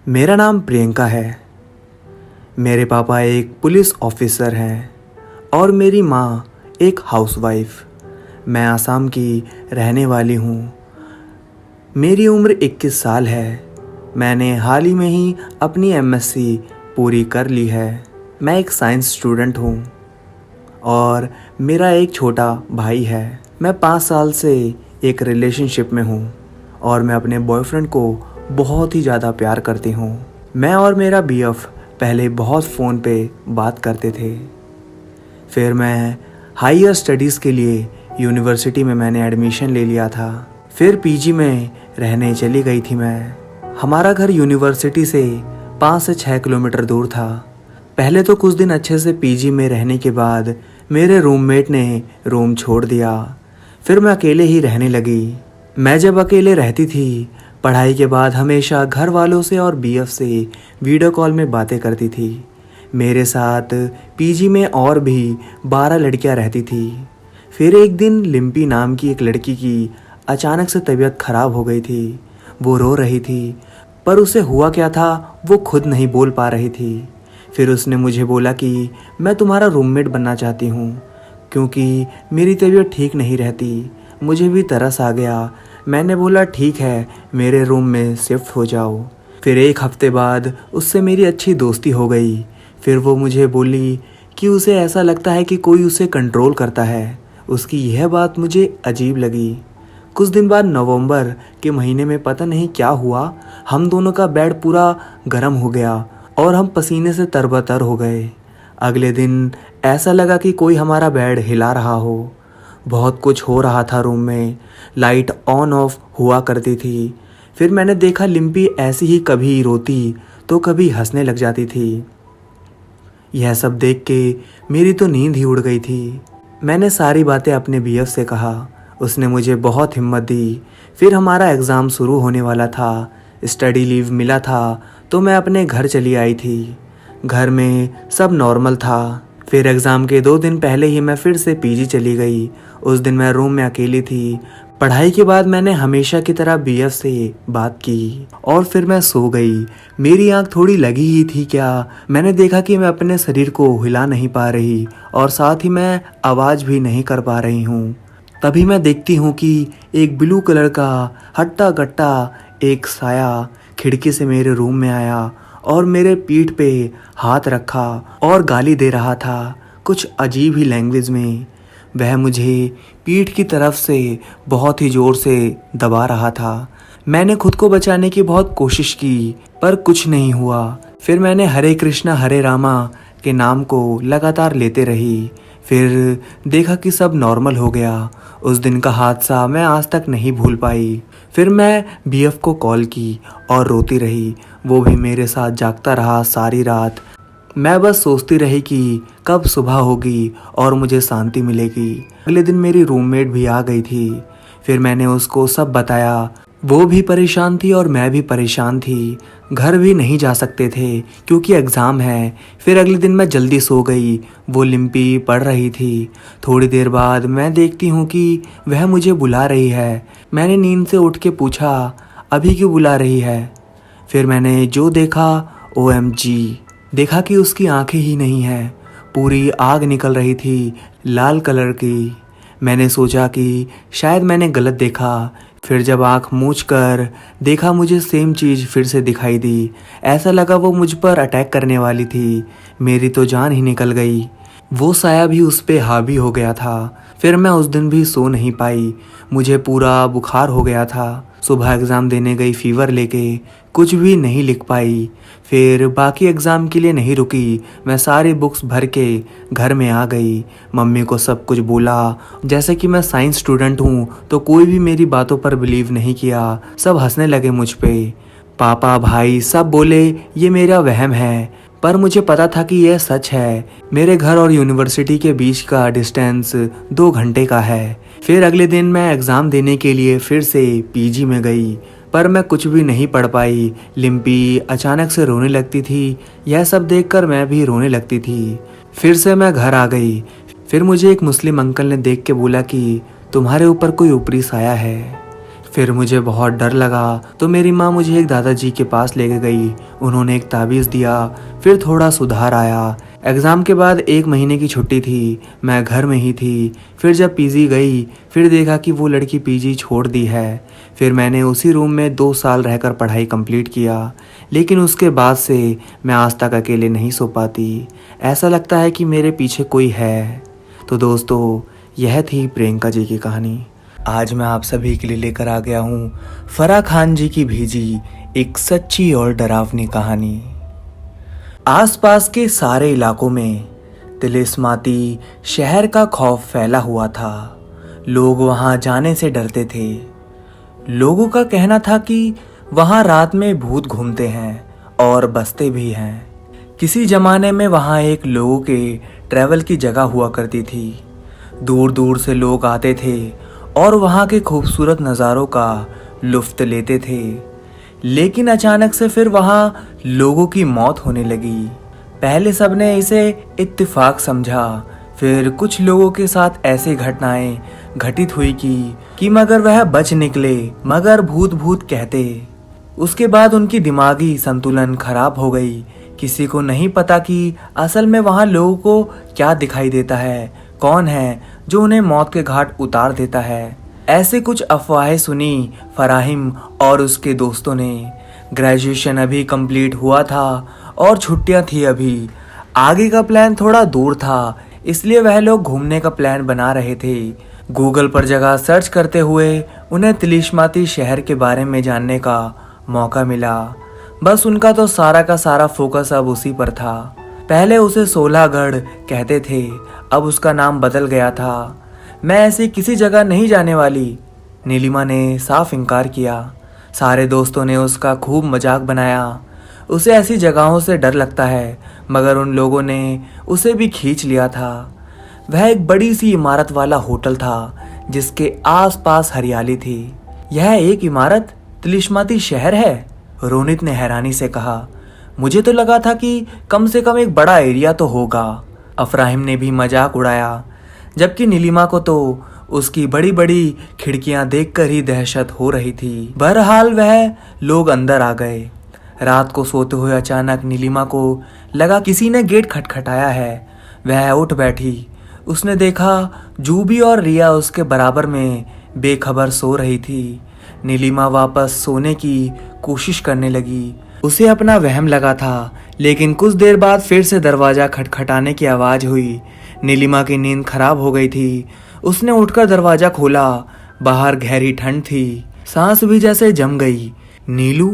मेरा नाम प्रियंका है। मेरे पापा एक पुलिस ऑफिसर हैं और मेरी माँ एक हाउसवाइफ। मैं आसाम की रहने वाली हूँ। मेरी उम्र 21 साल है। मैंने हाल ही में ही अपनी एमएससी पूरी कर ली है। मैं एक साइंस स्टूडेंट हूँ और मेरा एक छोटा भाई है। मैं 5 साल से एक रिलेशनशिप में हूँ और मैं अपने बॉयफ्रेंड को बहुत ही ज़्यादा प्यार करती हूँ। मैं और मेरा बीएफ पहले बहुत फ़ोन पे बात करते थे। फिर मैं हायर स्टडीज़ के लिए यूनिवर्सिटी में मैंने एडमिशन ले लिया था। फिर पीजी में रहने चली गई थी मैं। हमारा घर यूनिवर्सिटी से 5 से 6 किलोमीटर दूर था। पहले तो कुछ दिन अच्छे से पीजी में रहने के बाद मेरे रूममेट ने रूम छोड़ दिया। फिर मैं अकेले ही रहने लगी। मैं जब अकेले रहती थी, पढ़ाई के बाद हमेशा घर वालों से और बीएफ से वीडियो कॉल में बातें करती थी। मेरे साथ पीजी में और भी 12 लड़कियां रहती थी। फिर एक दिन लिम्पी नाम की एक लड़की की अचानक से तबीयत खराब हो गई थी। वो रो रही थी, पर उसे हुआ क्या था वो खुद नहीं बोल पा रही थी। फिर उसने मुझे बोला कि मैं तुम्हारा रूममेट बनना चाहती हूँ क्योंकि मेरी तबीयत ठीक नहीं रहती। मुझे भी तरस आ गया। मैंने बोला ठीक है, मेरे रूम में शिफ्ट हो जाओ। फिर एक हफ्ते बाद उससे मेरी अच्छी दोस्ती हो गई। फिर वो मुझे बोली कि उसे ऐसा लगता है कि कोई उसे कंट्रोल करता है। उसकी यह बात मुझे अजीब लगी। कुछ दिन बाद नवंबर के महीने में पता नहीं क्या हुआ, हम दोनों का बेड पूरा गर्म हो गया और हम पसीने से तरबतर हो गए। अगले दिन ऐसा लगा कि कोई हमारा बेड हिला रहा हो। बहुत कुछ हो रहा था रूम में। लाइट ऑन ऑफ हुआ करती थी। फिर मैंने देखा लिम्पी ऐसी ही कभी रोती तो कभी हंसने लग जाती थी। यह सब देख के मेरी तो नींद ही उड़ गई थी। मैंने सारी बातें अपने बीएफ से कहा। उसने मुझे बहुत हिम्मत दी। फिर हमारा एग्ज़ाम शुरू होने वाला था। स्टडी लीव मिला था तो मैं अपने घर चली आई थी। घर में सब नॉर्मल था। फिर एग्ज़ाम के 2 दिन पहले ही मैं फिर से पीजी चली गई। उस दिन मैं रूम में अकेली थी। पढ़ाई के बाद मैंने हमेशा की तरह बीएफ से बात की और फिर मैं सो गई। मेरी आंख थोड़ी लगी ही थी क्या, मैंने देखा कि मैं अपने शरीर को हिला नहीं पा रही और साथ ही मैं आवाज़ भी नहीं कर पा रही हूँ। तभी मैं देखती हूँ कि एक ब्लू कलर का हट्टा कट्टा एक साया खिड़की से मेरे रूम में आया और मेरे पीठ पे हाथ रखा और गाली दे रहा था, कुछ अजीब ही लैंग्वेज में। वह मुझे पीठ की तरफ से बहुत ही ज़ोर से दबा रहा था। मैंने खुद को बचाने की बहुत कोशिश की पर कुछ नहीं हुआ। फिर मैंने हरे कृष्णा हरे रामा के नाम को लगातार लेते रही। फिर देखा कि सब नॉर्मल हो गया। उस दिन का हादसा मैं आज तक नहीं भूल पाई। फिर मैं बीएफ को कॉल की और रोती रही। वो भी मेरे साथ जागता रहा सारी रात। मैं बस सोचती रही कि कब सुबह होगी और मुझे शांति मिलेगी। अगले दिन मेरी रूममेट भी आ गई थी। फिर मैंने उसको सब बताया। वो भी परेशान थी और मैं भी परेशान थी। घर भी नहीं जा सकते थे क्योंकि एग्ज़ाम है। फिर अगले दिन मैं जल्दी सो गई। वो लिम्पी पढ़ रही थी। थोड़ी देर बाद मैं देखती हूँ कि वह मुझे बुला रही है। मैंने नींद से उठ के पूछा, अभी क्यों बुला रही है? फिर मैंने जो देखा OMG, देखा कि उसकी आंखें ही नहीं हैं, पूरी आग निकल रही थी लाल कलर की। मैंने सोचा कि शायद मैंने गलत देखा। फिर जब आंख मूंछ कर देखा मुझे सेम चीज़ फिर से दिखाई दी। ऐसा लगा वो मुझ पर अटैक करने वाली थी। मेरी तो जान ही निकल गई। वो साया भी उस पे हावी हो गया था। फिर मैं उस दिन भी सो नहीं पाई। मुझे पूरा बुखार हो गया था। सुबह एग्ज़ाम देने गई फीवर लेके, कुछ भी नहीं लिख पाई। फिर बाकी एग्ज़ाम के लिए नहीं रुकी। मैं सारी बुक्स भर के घर में आ गई। मम्मी को सब कुछ बोला। जैसे कि मैं साइंस स्टूडेंट हूँ तो कोई भी मेरी बातों पर बिलीव नहीं किया। सब हंसने लगे मुझ पे। पापा भाई सब बोले ये मेरा वहम है, पर मुझे पता था कि यह सच है। मेरे घर और यूनिवर्सिटी के बीच का डिस्टेंस 2 घंटे का है। फिर अगले दिन मैं एग्ज़ाम देने के लिए फिर से पीजी में गई, पर मैं कुछ भी नहीं पढ़ पाई। लिम्पी अचानक से रोने लगती थी। यह सब देखकर मैं भी रोने लगती थी। फिर से मैं घर आ गई। फिर मुझे एक मुस्लिम अंकल ने देख के बोला कि तुम्हारे ऊपर कोई ऊपरी साया है। फिर मुझे बहुत डर लगा तो मेरी माँ मुझे एक दादाजी के पास लेके गई। उन्होंने एक ताबीज़ दिया, फिर थोड़ा सुधार आया। एग्ज़ाम के बाद 1 महीने की छुट्टी थी, मैं घर में ही थी। फिर जब पीजी गई, फिर देखा कि वो लड़की पीजी छोड़ दी है। फिर मैंने उसी रूम में 2 साल रहकर पढ़ाई कंप्लीट किया, लेकिन उसके बाद से मैं आज तक अकेले नहीं सो पाती। ऐसा लगता है कि मेरे पीछे कोई है। तो दोस्तों, यह थी प्रियंका जी की कहानी। आज मैं आप सभी के लिए लेकर आ गया हूँ फराह खान जी की भेजी एक सच्ची और डरावनी कहानी। आसपास के सारे इलाकों में तिलिस्माती शहर का खौफ फैला हुआ था। लोग वहां जाने से डरते थे। लोगों का कहना था कि वहां रात में भूत घूमते हैं और बसते भी हैं। किसी जमाने में वहां एक लोगों के ट्रैवल की जगह हुआ करती थी। दूर दूर से लोग आते थे और वहां के खूबसूरत नज़ारों का लुत्फ़ लेते थे। लेकिन अचानक से फिर वहां लोगों की मौत होने लगी। पहले सबने इसे इत्तेफाक समझा, फिर कुछ लोगों के साथ ऐसी घटनाएं घटित हुई कि मगर वह बच निकले, मगर भूत भूत कहते। उसके बाद उनकी दिमागी संतुलन खराब हो गई। किसी को नहीं पता कि असल में वहां लोगों को क्या दिखाई देता है, कौन है जो उन्हें मौत के घाट उतार देता है। ऐसे कुछ अफवाहें सुनी फराहिम और उसके दोस्तों ने। ग्रेजुएशन अभी कंप्लीट हुआ था और छुट्टियां थी अभी। आगे का प्लान थोड़ा दूर था, इसलिए वह लोग घूमने का प्लान बना रहे थे। गूगल पर जगह सर्च करते हुए उन्हें तिलिस्माती शहर के बारे में जानने का मौका मिला। बस उनका तो सारा का सारा फोकस अब उसी पर था। पहले उसे 16गढ़ कहते थे, अब उसका नाम बदल गया था। मैं ऐसी किसी जगह नहीं जाने वाली, नीलिमा ने साफ इनकार किया। सारे दोस्तों ने उसका खूब मजाक बनाया। उसे ऐसी जगहों से डर लगता है, मगर उन लोगों ने उसे भी खींच लिया था। वह एक बड़ी सी इमारत वाला होटल था जिसके आसपास हरियाली थी। यह एक इमारत तिलिस्माती शहर है? रोनित ने हैरानी से कहा। मुझे तो लगा था कि कम से कम एक बड़ा एरिया तो होगा। अफराहिम ने भी मजाक उड़ाया, जबकि नीलिमा को तो उसकी बड़ी बड़ी खिड़कियां देखकर ही दहशत हो रही थी। बहरहाल वह लोग अंदर आ गए। रात को सोते हुए अचानक नीलिमा को लगा किसी ने गेट खटखटाया है। वह उठ बैठी। उसने देखा जूबी और रिया उसके बराबर में बेखबर सो रही थी। नीलिमा वापस सोने की कोशिश करने लगी। उसे अपना वहम लगा था, लेकिन कुछ देर बाद फिर से दरवाजा खटखटाने की आवाज़ हुई। नीलिमा की नींद खराब हो गई थी। उसने उठकर दरवाजा खोला। बाहर गहरी ठंड थी, सांस भी जैसे जम गई। नीलू,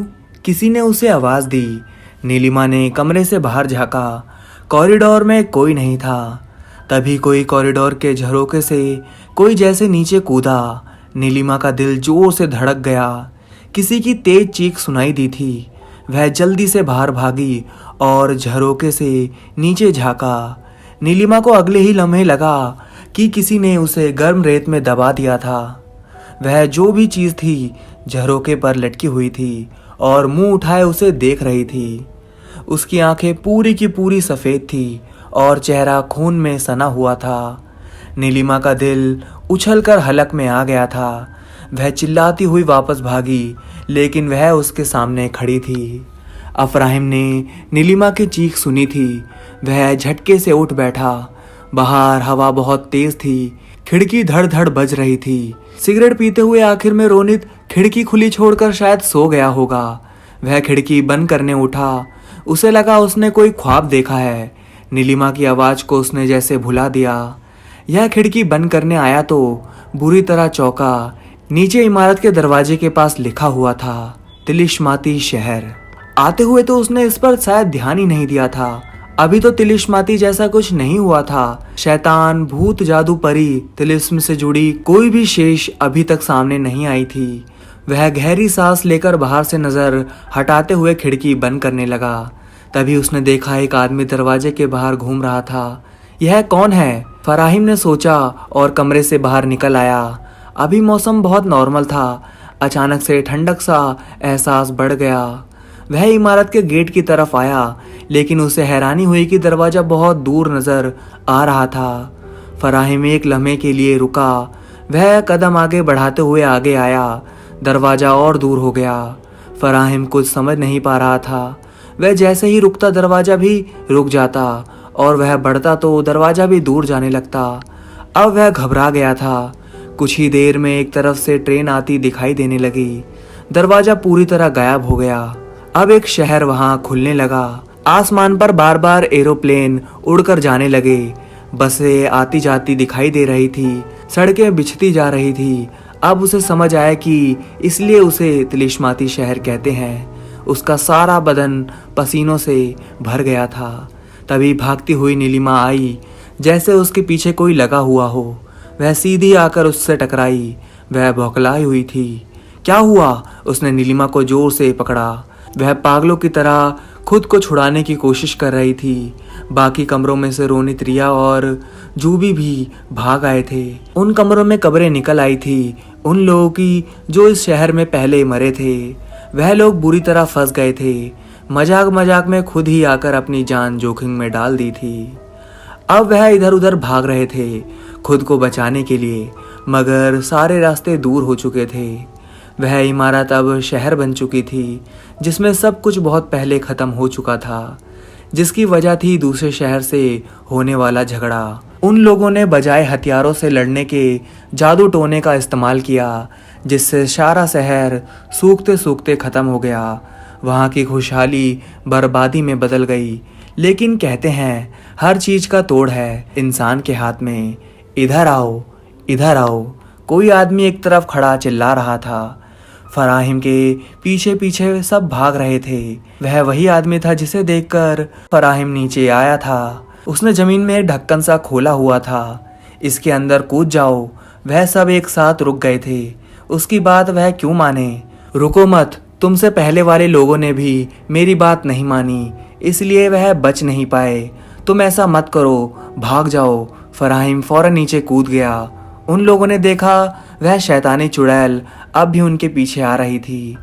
किसी ने उसे आवाज़ दी। नीलिमा ने कमरे से बाहर झांका। कॉरिडोर में कोई नहीं था। तभी कोई कॉरिडोर के झरोके से कोई जैसे नीचे कूदा। नीलिमा का दिल जोर से धड़क गया। किसी की तेज चीख सुनाई दी थी। वह जल्दी से बाहर भागी और झरोके से नीचे झांका। नीलिमा को अगले ही लम्हे लगा कि किसी ने उसे गर्म रेत में दबा दिया था। वह जो भी चीज़ थी झरोके पर लटकी हुई थी और मुंह उठाए उसे देख रही थी। उसकी आंखें पूरी की पूरी सफ़ेद थी और चेहरा खून में सना हुआ था। नीलिमा का दिल उछलकर हलक में आ गया था। वह चिल्लाती हुई वापस भागी, लेकिन वह उसके सामने खड़ी थी। अफराहिम ने नीलिमा की चीख सुनी थी। वह झटके से उठ बैठा। बाहर हवा बहुत तेज थी। खिड़की धड़ धड़ बज रही थी। सिगरेट पीते हुए आखिर में रोनित खिड़की खुली छोड़कर शायद सो गया होगा। वह खिड़की बंद करने उठा। उसे लगा उसने कोई ख्वाब देखा है। नीलिमा की आवाज़ को उसने जैसे भुला दिया। यह खिड़की बंद करने आया तो बुरी तरह चौंका। नीचे इमारत के दरवाजे के पास लिखा हुआ था, तिलिस्माती शहर। आते हुए तो उसने इस पर शायद ध्यान ही नहीं दिया था। अभी तो तिलिस्माती जैसा कुछ नहीं हुआ था। शैतान, भूत, जादू, परी, तिलिस्म से जुड़ी कोई भी शेष अभी तक सामने नहीं आई थी। वह गहरी सांस लेकर बाहर से नजर हटाते हुए खिड़की बंद करने लगा। तभी उसने देखा एक आदमी दरवाजे के बाहर घूम रहा था। यह कौन है? फराहिम ने सोचा और कमरे से बाहर निकल आया। अभी मौसम बहुत नॉर्मल था। अचानक से ठंडक सा एहसास बढ़ गया। वह इमारत के गेट की तरफ आया, लेकिन उसे हैरानी हुई कि दरवाज़ा बहुत दूर नज़र आ रहा था। फराहिम एक लम्हे के लिए रुका। वह कदम आगे बढ़ाते हुए आगे आया। दरवाज़ा और दूर हो गया। फराहिम कुछ समझ नहीं पा रहा था। वह जैसे ही रुकता दरवाज़ा भी रुक जाता और वह बढ़ता तो दरवाज़ा भी दूर जाने लगता। अब वह घबरा गया था। कुछ ही देर में एक तरफ से ट्रेन आती दिखाई देने लगी। दरवाज़ा पूरी तरह गायब हो गया। अब एक शहर वहां खुलने लगा। आसमान पर बार बार एरोप्लेन उड़कर जाने लगे। बसें आती जाती दिखाई दे रही थी। सड़कें बिछती जा रही थी। अब उसे समझ आया कि इसलिए उसे तिलिस्माती शहर कहते हैं। उसका सारा बदन पसीनों से भर गया था। तभी भागती हुई नीलिमा आई, जैसे उसके पीछे कोई लगा हुआ हो। वह सीधी आकर उससे टकराई। वह बौखलाई हुई थी। क्या हुआ? उसने नीलिमा को जोर से पकड़ा। वह पागलों की तरह खुद को छुड़ाने की कोशिश कर रही थी। बाकी कमरों में से रोनित, रिया और जूबी भी भाग आए थे। उन कमरों में कब्रें निकल आई थी उन लोगों की जो इस शहर में पहले मरे थे। वह लोग बुरी तरह फंस गए थे। मजाक मजाक में खुद ही आकर अपनी जान जोखिम में डाल दी थी। अब वह इधर उधर भाग रहे थे खुद को बचाने के लिए, मगर सारे रास्ते दूर हो चुके थे। वह इमारत अब शहर बन चुकी थी जिसमें सब कुछ बहुत पहले ख़त्म हो चुका था, जिसकी वजह थी दूसरे शहर से होने वाला झगड़ा। उन लोगों ने बजाय हथियारों से लड़ने के जादू टोने का इस्तेमाल किया, जिससे सारा शहर सूखते सूखते ख़त्म हो गया। वहाँ की खुशहाली बर्बादी में बदल गई। लेकिन कहते हैं हर चीज़ का तोड़ है इंसान के हाथ में। इधर आओ, इधर आओ। कोई आदमी एक तरफ खड़ा चिल्ला रहा था। फराहिम के पीछे पीछे सब भाग रहे थे। वह वही आदमी था जिसे देखकर फराहिम नीचे आया था। उसने जमीन में ढक्कन सा खोला हुआ था। इसके अंदर कूद जाओ। वह सब एक साथ रुक गए थे। उसकी बात वह क्यों माने? रुको मत, तुमसे पहले वाले लोगों ने भी मेरी बात नहीं मानी, इसलिए वह बच नहीं पाए। तुम ऐसा मत करो, भाग जाओ। फराहिम फौरन नीचे कूद गया। उन लोगों ने देखा वह शैतानी चुड़ैल अब भी उनके पीछे आ रही थी।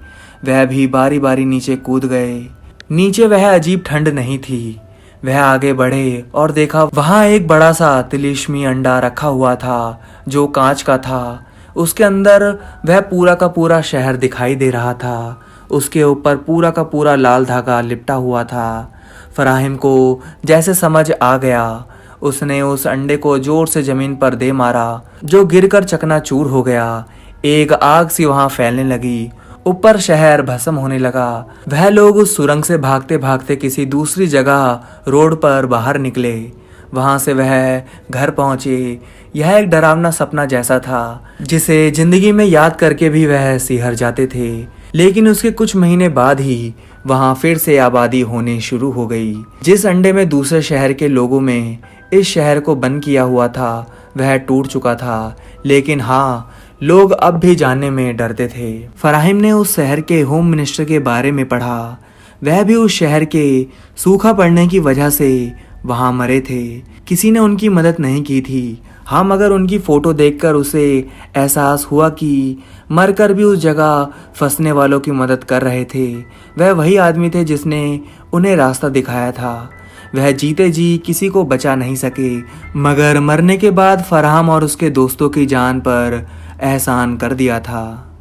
वह भी बारी बारी नीचे कूद गए। नीचे वह अजीब ठंड नहीं थी। वह आगे बढ़े और देखा वहां एक बड़ा सा तिलिस्मी अंडा रखा हुआ था जो कांच का था। उसके अंदर वह पूरा का पूरा शहर दिखाई दे रहा था। उसके ऊपर पूरा का पूरा लाल धागा लिपटा हुआ था। फराहिम को जैसे समझ आ गया। उसने उस अंडे को जोर से जमीन पर दे मारा, जो गिरकर चकनाचूर हो गया। एक आग सी वहां फैलने लगी। ऊपर शहर भस्म होने लगा। वह लोग उस सुरंग से भागते भागते किसी दूसरी जगह रोड पर बाहर निकले। वहां से वह घर पहुंचे। यह एक डरावना सपना जैसा था जिसे जिंदगी में याद करके भी वह सिहर जाते थे। लेकिन उसके कुछ महीने बाद ही वहां फिर से आबादी होने शुरू हो गई। जिस अंडे में दूसरे शहर के लोगों में इस शहर को बंद किया हुआ था वह टूट चुका था। लेकिन हाँ, लोग अब भी जानने में डरते थे। फराहिम ने उस शहर के होम मिनिस्टर के बारे में पढ़ा। वह भी उस शहर के सूखा पड़ने की वजह से वहां मरे थे। किसी ने उनकी मदद नहीं की थी। हाँ, मगर उनकी फ़ोटो देखकर उसे एहसास हुआ कि मरकर भी उस जगह फंसने वालों की मदद कर रहे थे। वह वही आदमी थे जिसने उन्हें रास्ता दिखाया था। वह जीते जी किसी को बचा नहीं सके, मगर मरने के बाद फरहाम और उसके दोस्तों की जान पर एहसान कर दिया था।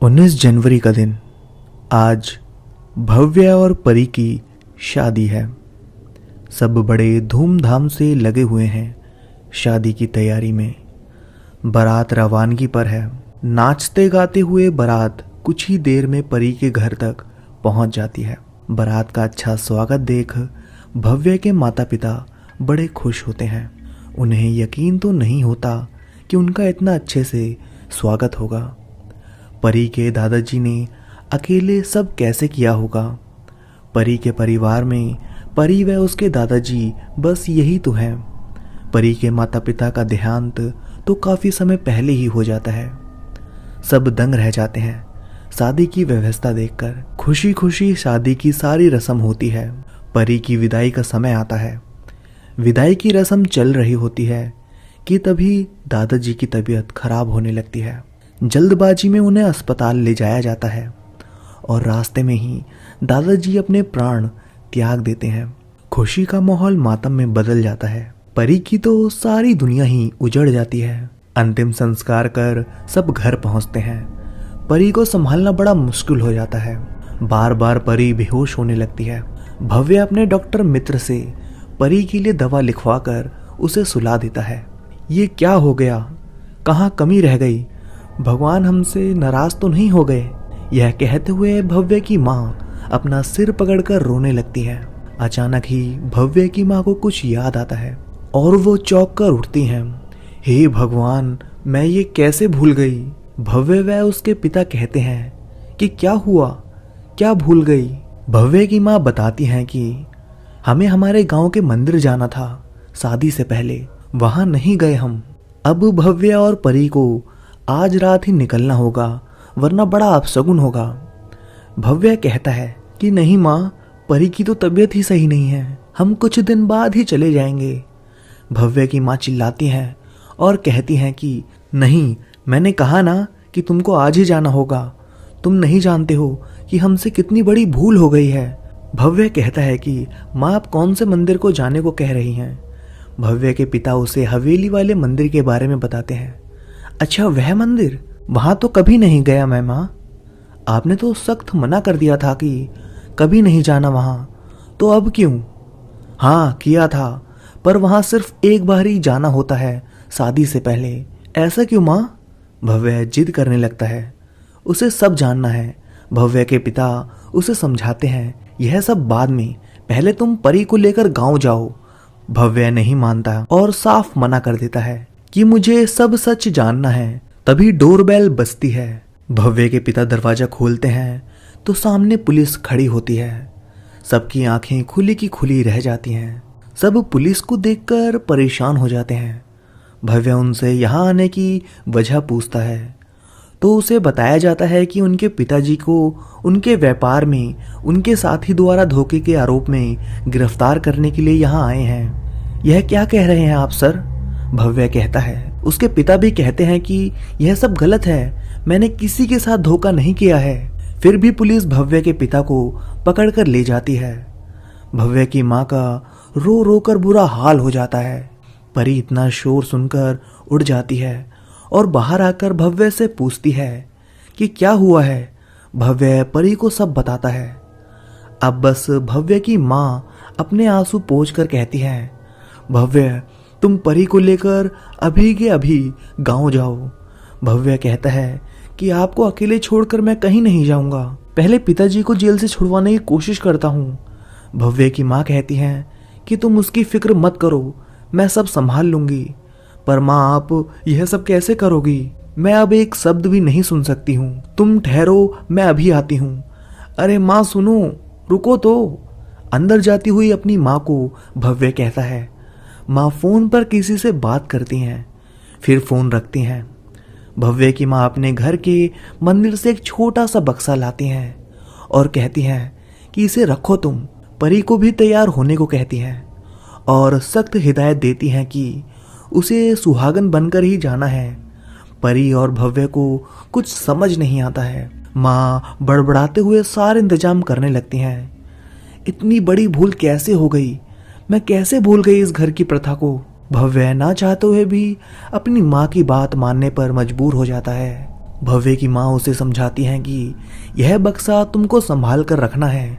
19 जनवरी का दिन। आज भव्य और परी की शादी है। सब बड़े धूमधाम से लगे हुए हैं शादी की तैयारी में। बारात रवानगी पर है। नाचते गाते हुए बारात कुछ ही देर में परी के घर तक पहुंच जाती है। बारात का अच्छा स्वागत देख भव्य के माता पिता बड़े खुश होते हैं। उन्हें यकीन तो नहीं होता कि उनका इतना अच्छे से स्वागत होगा। परी के दादाजी ने अकेले सब कैसे किया होगा। परी के परिवार में परी व उसके दादाजी बस यही तो है। परी के माता पिता का देहांत तो काफ़ी समय पहले ही हो जाता है। सब दंग रह जाते हैं शादी की व्यवस्था देखकर। खुशी खुशी शादी की सारी रस्म होती है। परी की विदाई का समय आता है। विदाई की रस्म चल रही होती है कि तभी दादाजी की तबीयत खराब होने लगती है। जल्दबाजी में उन्हें अस्पताल ले जाया जाता है और रास्ते में ही दादाजी अपने प्राण त्याग देते हैं। खुशी का माहौल मातम में बदल जाता है। परी की तो सारी दुनिया ही उजड़ जाती है। अंतिम संस्कार कर सब घर पहुंचते हैं। परी को संभालना बड़ा मुश्किल हो जाता है। बार बार परी बेहोश होने लगती है। भव्य अपने डॉक्टर मित्र से परी के लिए दवा लिखवाकर उसे सुला देता है। ये क्या हो गया, कहाँ कमी रह गई, भगवान हमसे नाराज तो नहीं हो गए। यह कहते हुए भव्य की माँ अपना सिर पकड़कर रोने लगती है। अचानक ही भव्य की माँ को कुछ याद आता है और वो चौंक कर उठती हैं। हे भगवान, मैं ये कैसे भूल गई। भव्य व उसके पिता कहते हैं कि क्या हुआ, क्या भूल गई। भव्य की माँ बताती हैं कि हमें हमारे गांव के मंदिर जाना था शादी से पहले, वहां नहीं गए हम। अब भव्य और परी को आज रात ही निकलना होगा, वरना बड़ा अपशगुन होगा। भव्य कहता है कि नहीं माँ, परी की तो तबीयत ही सही नहीं है, हम कुछ दिन बाद ही चले जाएंगे। भव्य की माँ चिल्लाती हैं और कहती हैं कि नहीं, मैंने कहा ना कि तुमको आज ही जाना होगा, तुम नहीं जानते हो कि हमसे कितनी बड़ी भूल हो गई है। भव्य कहता है कि माँ, आप कौन से मंदिर को जाने को कह रही हैं। भव्य के पिता उसे हवेली वाले मंदिर के बारे में बताते हैं। अच्छा, वह मंदिर, वहां तो कभी नहीं गया मैं माँ, आपने तो सख्त मना कर दिया था कि कभी नहीं जाना वहां, तो अब क्यों। हाँ किया था, पर वहां सिर्फ एक बार ही जाना होता है शादी से पहले। ऐसा क्यों माँ। भव्य जिद करने लगता है, उसे सब जानना है। भव्य के पिता उसे समझाते हैं, यह सब बाद में, पहले तुम परी को लेकर गांव जाओ। भव्य नहीं मानता और साफ मना कर देता है कि मुझे सब सच जानना है। तभी डोरबेल बजती है। भव्य के पिता दरवाजा खोलते हैं तो सामने पुलिस खड़ी होती है। सबकी आंखें खुली की खुली रह जाती हैं। सब पुलिस को देखकर परेशान हो जाते हैं। भव्य उनसे यहाँ आने की वजह पूछता है तो उसे बताया जाता है कि उनके पिताजी को उनके व्यापार में उनके साथी द्वारा धोखे के आरोप में गिरफ्तार करने के लिए यहाँ आए हैं। यह क्या कह रहे हैं आप सर। भव्य कहता है। उसके पिता भी कहते हैं कि यह सब गलत है, मैंने किसी के साथ धोखा नहीं किया है। फिर भी पुलिस भव्य के पिता को पकड़कर ले जाती है। भव्य की माँ का रो रो कर बुरा हाल हो जाता है। परी इतना शोर सुनकर उठ जाती है और बाहर आकर भव्य से पूछती है कि क्या हुआ है। भव्य परी को सब बताता है। अब बस भव्य की माँ अपने आंसू पोंछकर कहती है, भव्य तुम परी को लेकर अभी के अभी गांव जाओ। भव्य कहता है कि आपको अकेले छोड़कर मैं कहीं नहीं जाऊंगा, पहले पिताजी को जेल से छुड़वाने की कोशिश करता हूँ। भव्य की माँ कहती हैं कि तुम उसकी फिक्र मत करो, मैं सब संभाल लूंगी। पर माँ, आप यह सब कैसे करोगी, मैं अब एक शब्द भी नहीं सुन सकती हूँ। तुम ठहरो, मैं अभी आती हूँ। अरे माँ सुनो, रुको तो। अंदर जाती हुई अपनी माँ को भव्य कहता है। माँ फोन पर किसी से बात करती हैं, फिर फोन रखती हैं। भव्य की माँ अपने घर के मंदिर से एक छोटा सा बक्सा लाती हैं और कहती हैं कि इसे रखो तुम। परी को भी तैयार होने को कहती हैं और सख्त हिदायत देती हैं कि उसे सुहागन बनकर ही जाना है। परी और भव्य को कुछ समझ नहीं आता है। माँ बड़बड़ाते हुए सारे इंतजाम करने लगती हैं। इतनी बड़ी भूल कैसे हो गई, मैं कैसे भूल गई इस घर की प्रथा को। भव्य ना चाहते हुए भी अपनी माँ की बात मानने पर मजबूर हो जाता है। भव्य की माँ उसे समझाती हैं कि यह बक्सा तुमको संभाल कर रखना है,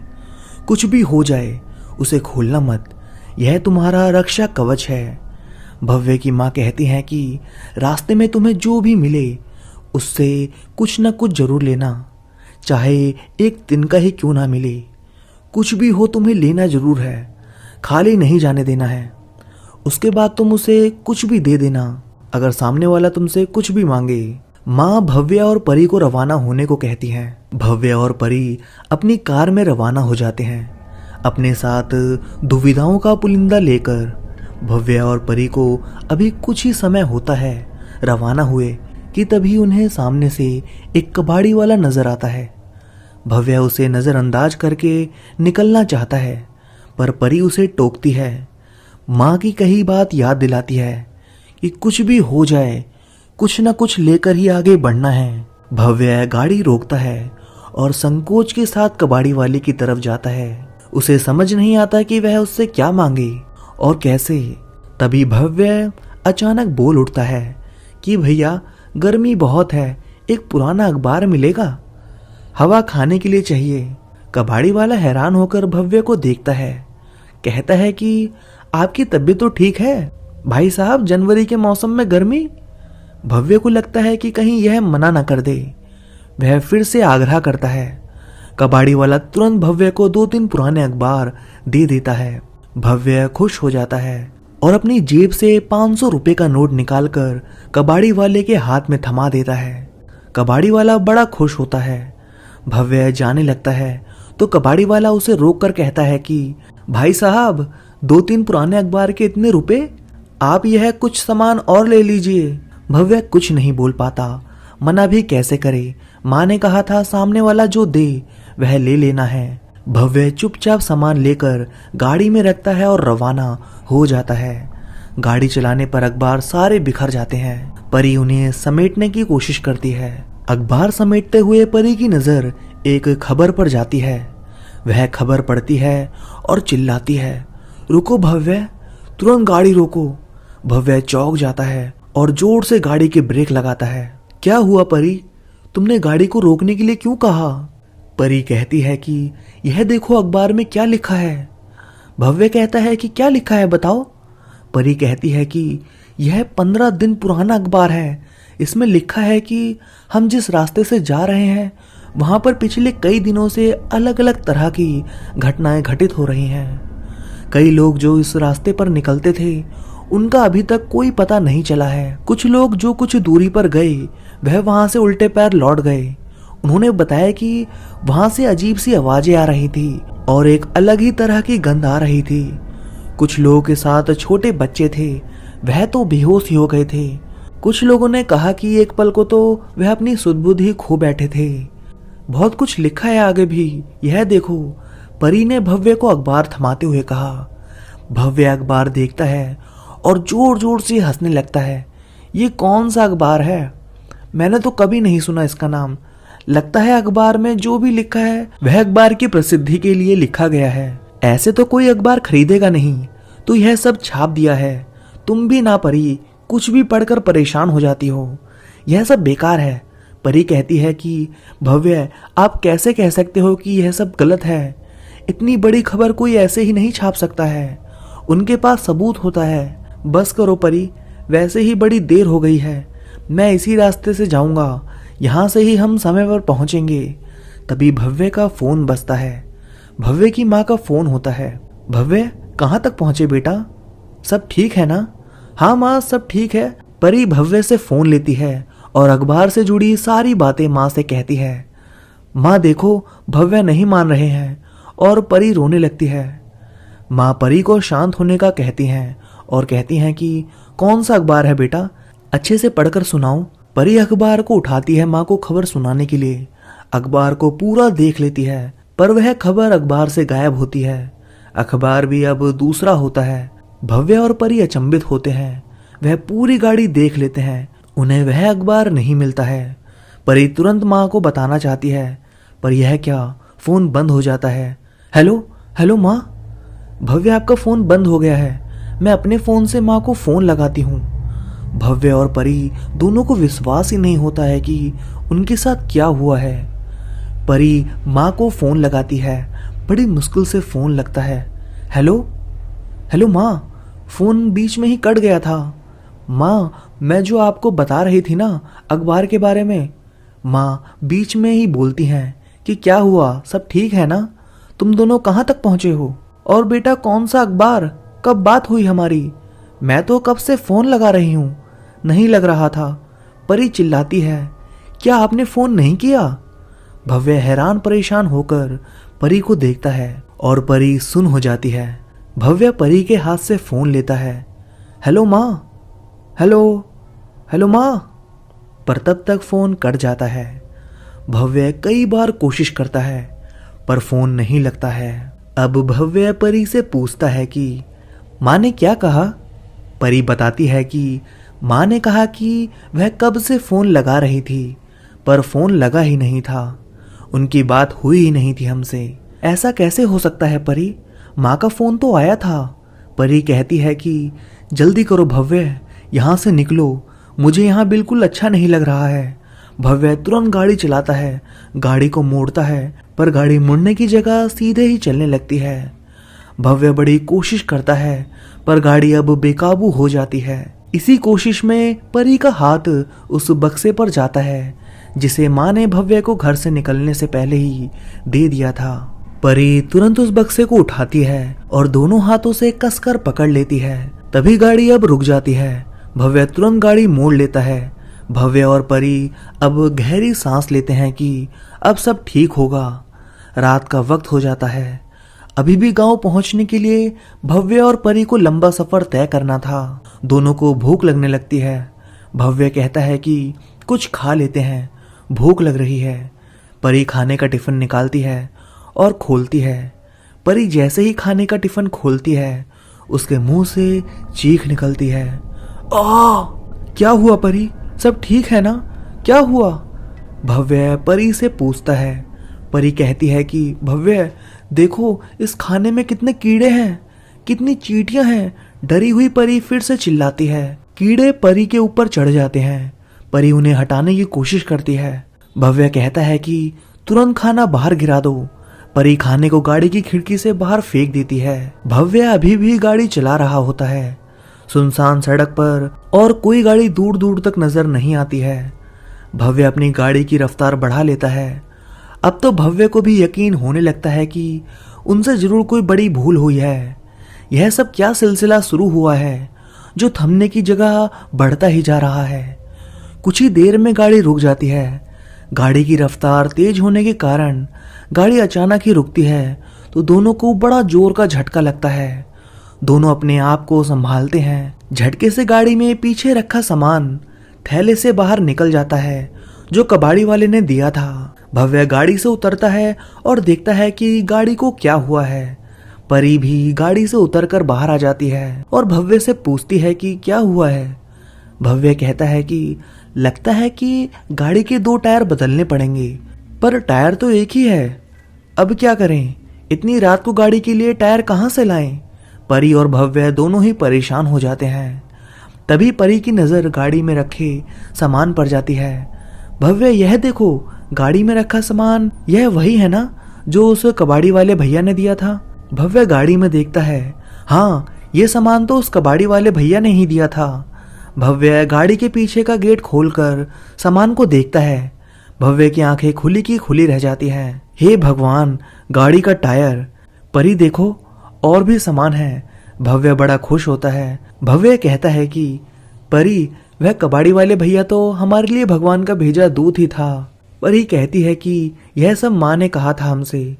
कुछ भी हो जाए उसे खोलना मत, यह तुम्हारा रक्षा कवच है। भव्य की माँ कहती हैं कि रास्ते में तुम्हें जो भी मिले उससे कुछ न कुछ जरूर लेना, चाहे एक दिन का ही क्यों ना मिले, कुछ भी हो तुम्हें लेना जरूर है, खाली नहीं जाने देना है। उसके बाद तुम उसे कुछ भी दे देना अगर सामने वाला तुमसे कुछ भी मांगे। माँ भव्य और परी को रवाना होने को कहती हैं। भव्य और परी अपनी कार में रवाना हो जाते हैं। अपने साथ दुविधाओं का पुलिंदा लेकर भव्य और परी को अभी कुछ ही समय होता है रवाना हुए कि तभी उन्हें सामने से एक कबाड़ी वाला नजर आता है। भव्य उसे नजरअंदाज करके निकलना चाहता है, पर परी उसे टोकती है। माँ की कही बात याद दिलाती है कि कुछ भी हो जाए कुछ न कुछ लेकर ही आगे बढ़ना है। भव्य गाड़ी रोकता है और संकोच के साथ कबाड़ी वाले की तरफ जाता है। उसे समझ नहीं आता कि वह उससे क्या मांगे और कैसे। तभी भव्य अचानक बोल उठता है कि भैया गर्मी बहुत है, एक पुराना अखबार मिलेगा? हवा खाने के लिए चाहिए। कबाड़ी वाला हैरान होकर भव्य को देखता है। कहता है कि आपकी तबीयत तो ठीक है भाई साहब, जनवरी के मौसम में गर्मी। भव्य को लगता है कि कहीं यह मना न कर दे। वह फिर से आग्रह करता है। कबाड़ी वाला तुरंत भव्य को 2-3 पुराने अखबार दे देता है। भव्य खुश हो जाता है और अपनी जेब से 500 रुपए का नोट निकालकर कबाड़ी वाले के हाथ में थमा देता है। कबाड़ी वाला बड़ा खुश होता है। भव्य जाने लगता है तो कबाड़ी वाला उसे रोक कर कहता है कि भाई साहब, 2-3 पुराने अखबार के इतने रुपए, आप यह कुछ सामान और ले लीजिए। भव्य कुछ नहीं बोल पाता, मना भी कैसे करे। माँ ने कहा था सामने वाला जो दे वह ले लेना है। भव्य चुपचाप सामान लेकर गाड़ी में रखता है और रवाना हो जाता है। गाड़ी चलाने पर अखबार सारे बिखर जाते हैं। परी उन्हें समेटने की कोशिश करती है। अखबार समेटते हुए परी की नजर एक खबर पर जाती है। वह खबर पढ़ती है और चिल्लाती है, रुको भव्य, तुरंत गाड़ी रोको। भव्य चौंक जाता है और जोर से गाड़ी के ब्रेक लगाता है। क्या हुआ परी, तुमने गाड़ी को रोकने के लिए क्यों कहा? परी कहती है कि यह देखो अखबार में क्या लिखा है। भव्य कहता है कि क्या लिखा है बताओ। परी कहती है कि यह 15 दिन पुराना अखबार है। इसमें लिखा है कि हम जिस रास्ते से जा रहे हैं वहां पर पिछले कई दिनों से अलग अलग तरह की घटनाएं घटित हो रही हैं। कई लोग जो इस रास्ते पर निकलते थे उनका अभी तक कोई पता नहीं चला है। कुछ लोग जो कुछ दूरी पर गए वह वहां से उल्टे पैर लौट गए। उन्होंने बताया कि वहां से अजीब सी आवाजें आ रही थी और एक अलग ही तरह की गंध आ रही थी। कुछ लोगों के साथ छोटे बच्चे थे, वह तो बेहोश ही हो गए थे। कुछ लोगों ने कहा कि एक पल को तो वह अपनी सुध-बुध ही खो बैठे थे। बहुत कुछ लिखा है आगे भी, यह देखो। परी ने भव्य को अखबार थमाते हुए कहा। भव्य अखबार देखता है और जोर जोर से हंसने लगता है। ये कौन सा अखबार है? मैंने तो कभी नहीं सुना इसका नाम। लगता है अखबार में जो भी लिखा है वह अखबार की प्रसिद्धि के लिए लिखा गया है। ऐसे तो कोई अखबार खरीदेगा नहीं, तो यह सब छाप दिया है। तुम भी ना परी कुछ भी पढ़कर परेशान हो जाती हो, यह सब बेकार है। परी कहती है कि भव्य, आप कैसे कह सकते हो कि यह सब गलत है? इतनी बड़ी खबर कोई ऐसे ही नहीं छाप सकता है, उनके पास सबूत होता है। बस करो परी, वैसे ही बड़ी देर हो गई है। मैं इसी रास्ते से जाऊंगा, यहाँ से ही हम समय पर पहुंचेंगे। तभी भव्य का फोन बजता है। भव्य की माँ का फोन होता है। भव्य, कहाँ तक पहुंचे बेटा? सब ठीक है ना? हाँ माँ, सब ठीक है। परी भव्य से फोन लेती है और अखबार से जुड़ी सारी बातें माँ से कहती है। माँ देखो, भव्य नहीं मान रहे हैं और परी रोने लगती है। माँ परी को शांत होने का कहती हैं और कहती हैं कि कौन सा अखबार है बेटा, अच्छे से पढ़कर सुनाओ। परी अखबार को उठाती है माँ को खबर सुनाने के लिए। अखबार को पूरा देख लेती है पर वह खबर अखबार से गायब होती है। अखबार भी अब दूसरा होता है। भव्य और परी अचंभित होते हैं। वह पूरी गाड़ी देख लेते हैं, उन्हें वह अखबार नहीं मिलता है। परी तुरंत माँ को बताना चाहती है पर यह क्या, फोन बंद हो जाता है। हेलो हेलो माँ, भव्य आपका फोन बंद हो गया है। मैं अपने फोन से माँ को फोन लगाती हूँ। भव्य और परी दोनों को विश्वास ही नहीं होता है कि उनके साथ क्या हुआ है। परी माँ को फोन लगाती है, बड़ी मुश्किल से फोन लगता है। हेलो हेलो माँ, फोन बीच में ही कट गया था। माँ, मैं जो आपको बता रही थी ना अखबार के बारे में। माँ बीच में ही बोलती हैं कि क्या हुआ, सब ठीक है ना? तुम दोनों कहाँ तक पहुँचे हो? और बेटा कौन सा अखबार, कब बात हुई हमारी? मैं तो कब से फोन लगा रही हूँ, नहीं लग रहा था। परी चिल्लाती है, क्या आपने फोन नहीं किया? भव्य हैरान परेशान होकर परी को देखता है और परी सुन हो जाती है। भव्य परी के हाथ से फोन लेता है। हेलो माँ, हेलो हेलो माँ, पर तब तक फोन कट जाता है। भव्य कई बार कोशिश करता है पर फोन नहीं लगता है। अब भव्य परी से पूछता है कि माँ ने क्या कहा? परी बताती है कि माँ ने कहा कि वह कब से फोन लगा रही थी पर फोन लगा ही नहीं था, उनकी बात हुई ही नहीं थी हमसे। ऐसा कैसे हो सकता है परी, माँ का फोन तो आया था। परी कहती है कि जल्दी करो भव्य, यहाँ से निकलो, मुझे यहाँ बिल्कुल अच्छा नहीं लग रहा है। भव्य तुरंत गाड़ी चलाता है, गाड़ी को मोड़ता है, पर गाड़ी मुड़ने की जगह सीधे ही चलने लगती है। भव्य बड़ी कोशिश करता है, पर गाड़ी अब बेकाबू हो जाती है। इसी कोशिश में परी का हाथ उस बक्से पर जाता है जिसे माँ ने भव्य को घर से निकलने से पहले ही दे दिया था। परी तुरंत उस बक्से को उठाती है और दोनों हाथों से कसकर पकड़ लेती है। तभी गाड़ी अब रुक जाती है। भव्य तुरंत गाड़ी मोड़ लेता है। भव्य और परी अब गहरी सांस लेते हैं कि अब सब ठीक होगा। रात का वक्त हो जाता है। अभी भी गांव पहुंचने के लिए भव्य और परी को लंबा सफर तय करना था। दोनों को भूख लगने लगती है। भव्य कहता है कि कुछ खा लेते हैं, भूख लग रही है। परी खाने का टिफिन निकालती है और खोलती है। परी जैसे ही खाने का टिफिन खोलती है, उसके मुंह से चीख निकलती है। क्या हुआ परी? सब ठीक है ना? क्या हुआ? भव्य परी से पूछता है। परी कहती है कि भव्य देखो, इस खाने में कितने कीड़े हैं, कितनी चींटियां हैं। डरी हुई परी फिर से चिल्लाती है। कीड़े परी के ऊपर चढ़ जाते हैं। परी उन्हें हटाने की कोशिश करती है। भव्य कहता है कि तुरंत खाना बाहर गिरा दो। परी खाने को गाड़ी की खिड़की से बाहर फेंक देती है। भव्य अभी भी गाड़ी चला रहा होता है। सुनसान सड़क पर और कोई गाड़ी दूर दूर तक नजर नहीं आती है। भव्य अपनी गाड़ी की रफ्तार बढ़ा लेता है। अब तो भव्य को भी यकीन होने लगता है कि उनसे जरूर कोई बड़ी भूल हुई है। यह सब क्या सिलसिला शुरू हुआ है जो थमने की जगह बढ़ता ही जा रहा है। कुछ ही देर में गाड़ी रुक जाती है। गाड़ी की रफ्तार तेज होने के कारण गाड़ी अचानक ही रुकती है तो दोनों को बड़ा जोर का झटका लगता है। दोनों अपने आप को संभालते हैं। झटके से गाड़ी में पीछे रखा सामान थैले से बाहर निकल जाता है जो कबाड़ी वाले ने दिया था। भव्य गाड़ी से उतरता है और देखता है कि गाड़ी को क्या हुआ है। परी भी गाड़ी से उतरकर बाहर आ जाती है और भव्य से पूछती है कि क्या हुआ है। भव्य कहता है कि लगता है कि गाड़ी के 2 टायर बदलने पड़ेंगे, पर टायर तो एक ही है। अब क्या करें? इतनी रात को गाड़ी के लिए टायर कहाँ से लाएं? परी और भव्य दोनों ही परेशान हो जाते हैं। तभी परी की नजर गाड़ी में रखे सामान पर जाती है। भव्य यह देखो, गाड़ी में रखा सामान यह वही है ना जो उस कबाड़ी वाले भैया ने दिया था? भव्य गाड़ी में देखता है। हाँ, ये सामान तो उस कबाड़ी वाले भैया ने ही दिया था। भव्य गाड़ी के पीछे का गेट खोलकर सामान को देखता है। भव्य की आंखें खुली की खुली रह जाती हैं। हे भगवान, गाड़ी का टायर! परी देखो, और भी सामान है। भव्य बड़ा खुश होता है। भव्य कहता है कि परी, वह कबाड़ी वाले भैया तो हमारे लिए भगवान का भेजा दूत ही था। परी कहती है कि यह सब माँ ने कहा था हमसे।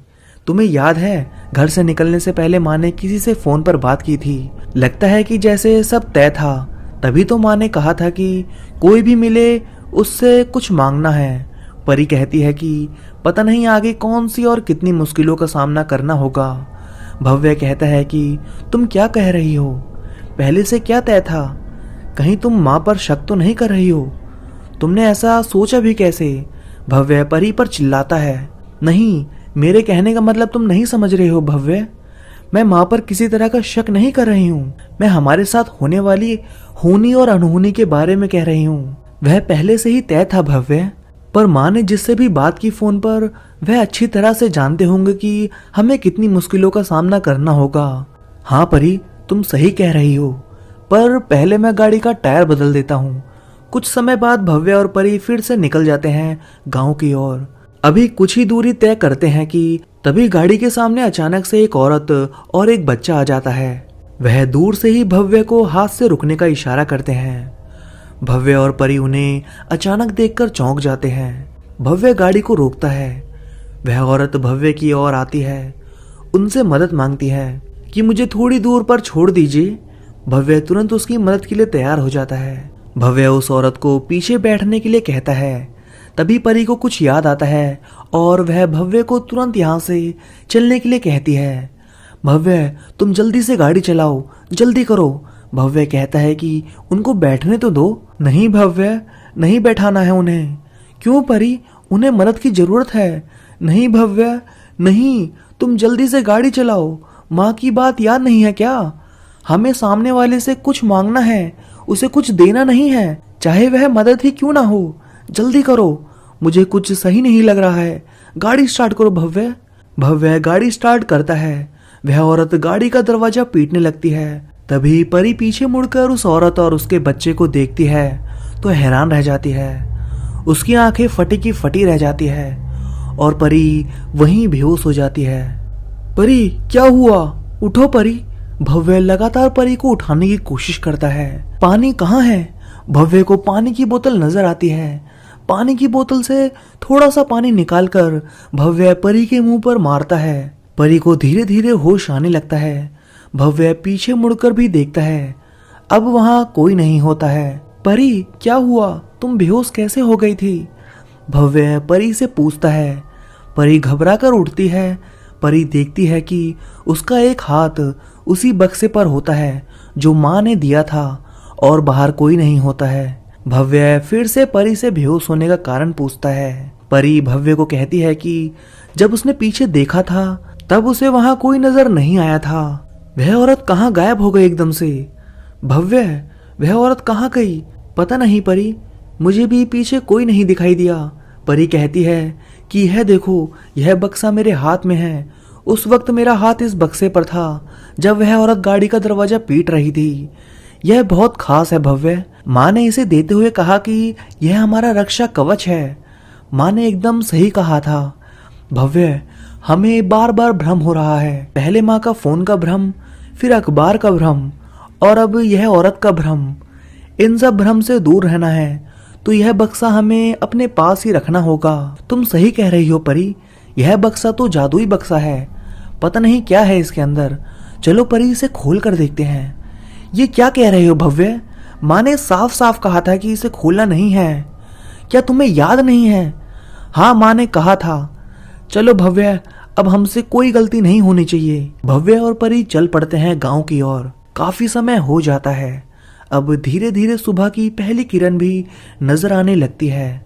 तुम्हें याद है, घर से निकलने से पहले माँ ने किसी से फोन पर बात की थी। लगता है कि जैसे सब तय था। तभी तो माँ ने कहा था कि कोई भी मिले उससे कुछ मांगना है। परी कहती है कि पता नहीं आगे कौन सी और कितनी मुश्किलों का सामना करना होगा। भव्य कहता है कि तुम क्या कह रही हो? पहले से क्या तय था? कहीं तुम माँ पर शक तो नहीं कर रही हो? तुमने ऐसा सोचा भी कैसे? भव्य परी पर चिल्लाता है। नहीं, मेरे कहने का मतलब तुम नहीं समझ रहे हो भव्य। मैं माँ पर किसी तरह का शक नहीं कर रही हूँ। मैं हमारे साथ होने वाली होनी और अनहोनी के बारे में कह रही हूँ। वह पहले से ही तय था भव्य। पर माँ ने जिससे भी बात की फोन पर, वह अच्छी तरह से जानते होंगे कि हमें कितनी मुश्किलों का सामना करना होगा। हाँ परी, तुम सही कह रही हो, पर पहले मैं गाड़ी का टायर बदल देता हूँ। कुछ समय बाद भव्य और परी फिर से निकल जाते हैं गांव की ओर। अभी कुछ ही दूरी तय करते हैं कि तभी गाड़ी के सामने अचानक से एक औरत और एक बच्चा आ जाता है। वह दूर से ही भव्य को हाथ से रुकने का इशारा करते हैं। भव्य और परी उन्हें अचानक देखकर चौंक जाते हैं। भव्य गाड़ी को रोकता है। वह औरत भव्य की ओर आती है, उनसे मदद मांगती है कि मुझे थोड़ी दूर पर छोड़ दीजिए। भव्य तुरंत उसकी मदद के लिए तैयार हो जाता है। भव्य उस औरत को पीछे बैठने के लिए कहता है। तभी परी को कुछ याद आता है और वह भव्य को तुरंत यहाँ से चलने के लिए कहती है। भव्य, तुम जल्दी से गाड़ी चलाओ, जल्दी करो। भव्य कहता है कि उनको बैठने तो दो। नहीं भव्य, नहीं बैठाना है उन्हें। क्यों परी, उन्हें मदद की जरूरत है। नहीं भव्य, नहीं, तुम जल्दी से गाड़ी चलाओ। माँ की बात याद नहीं है क्या? हमें सामने वाले से कुछ मांगना है, उसे कुछ देना नहीं है, चाहे वह मदद ही क्यों ना हो। जल्दी करो, मुझे कुछ सही नहीं लग रहा है। गाड़ी स्टार्ट करो भव्य। भव्य गाड़ी स्टार्ट करता है। वह औरत गाड़ी का दरवाजा पीटने लगती है। तभी परी पीछे मुड़कर उस औरत और उसके बच्चे को देखती है तो हैरान रह जाती है। उसकी आंखें फटी की फटी रह जाती है और परी वहीं बेहोश हो जाती है। परी क्या हुआ? उठो परी। भव्य लगातार परी को उठाने की कोशिश करता है। पानी कहाँ है? भव्य को पानी की बोतल नजर आती है। पानी की बोतल से थोड़ा सा पानी निकालकर भव्य परी के मुंह पर मारता है। परी को धीरे धीरे होश आने लगता है। भव्य पीछे मुड़कर भी देखता है। अब वहां कोई नहीं होता है। परी क्या हुआ? तुम बेहोश कैसे हो गई थी? भव्य परी से पूछता है। परी घबरा कर उठती है। परी देखती है कि उसका एक हाथ उसी बक्से पर होता है जो माँ ने दिया था और बाहर कोई नहीं होता है। भव्य फिर से परी से बेहोश होने का कारण पूछता है। परी भव्य को कहती है कि जब उसने पीछे देखा था तब उसे वहां कोई नजर नहीं आया था। वह औरत कहाँ गायब हो गई एकदम से? भव्य वह औरत कहाँ गई? पता नहीं परी, मुझे भी पीछे कोई नहीं दिखाई दिया। परी कहती है कि यह देखो, यह बक्सा मेरे हाथ में है। उस वक्त मेरा हाथ इस बक्से पर था जब वह औरत गाड़ी का दरवाजा पीट रही थी। यह बहुत खास है भव्य। माँ ने इसे देते हुए कहा कि यह हमारा रक्षा कवच है। माँ ने एकदम सही कहा था। भव्य हमें बार बार भ्रम हो रहा है। पहले माँ का फोन का भ्रम, फिर अखबार का भ्रम और अब यह औरत का भ्रम। इन सब भ्रम से दूर रहना है तो यह बक्सा हमें अपने पास ही रखना होगा। तुम सही कह रही हो परी, यह बक्सा तो जादुई बक्सा है। पता नहीं क्या है इसके अंदर। चलो परी इसे खोल कर देखते हैं। ये क्या कह रहे हो भव्य? माँ ने साफ साफ कहा था कि इसे खोलना नहीं है। क्या तुम्हें याद नहीं है? हाँ, माँ ने कहा था। चलो भव्य, अब हमसे कोई गलती नहीं होनी चाहिए। भव्य और परी चल पड़ते हैं गांव की ओर। काफी समय हो जाता है। अब धीरे धीरे सुबह की पहली किरण भी नजर आने लगती है।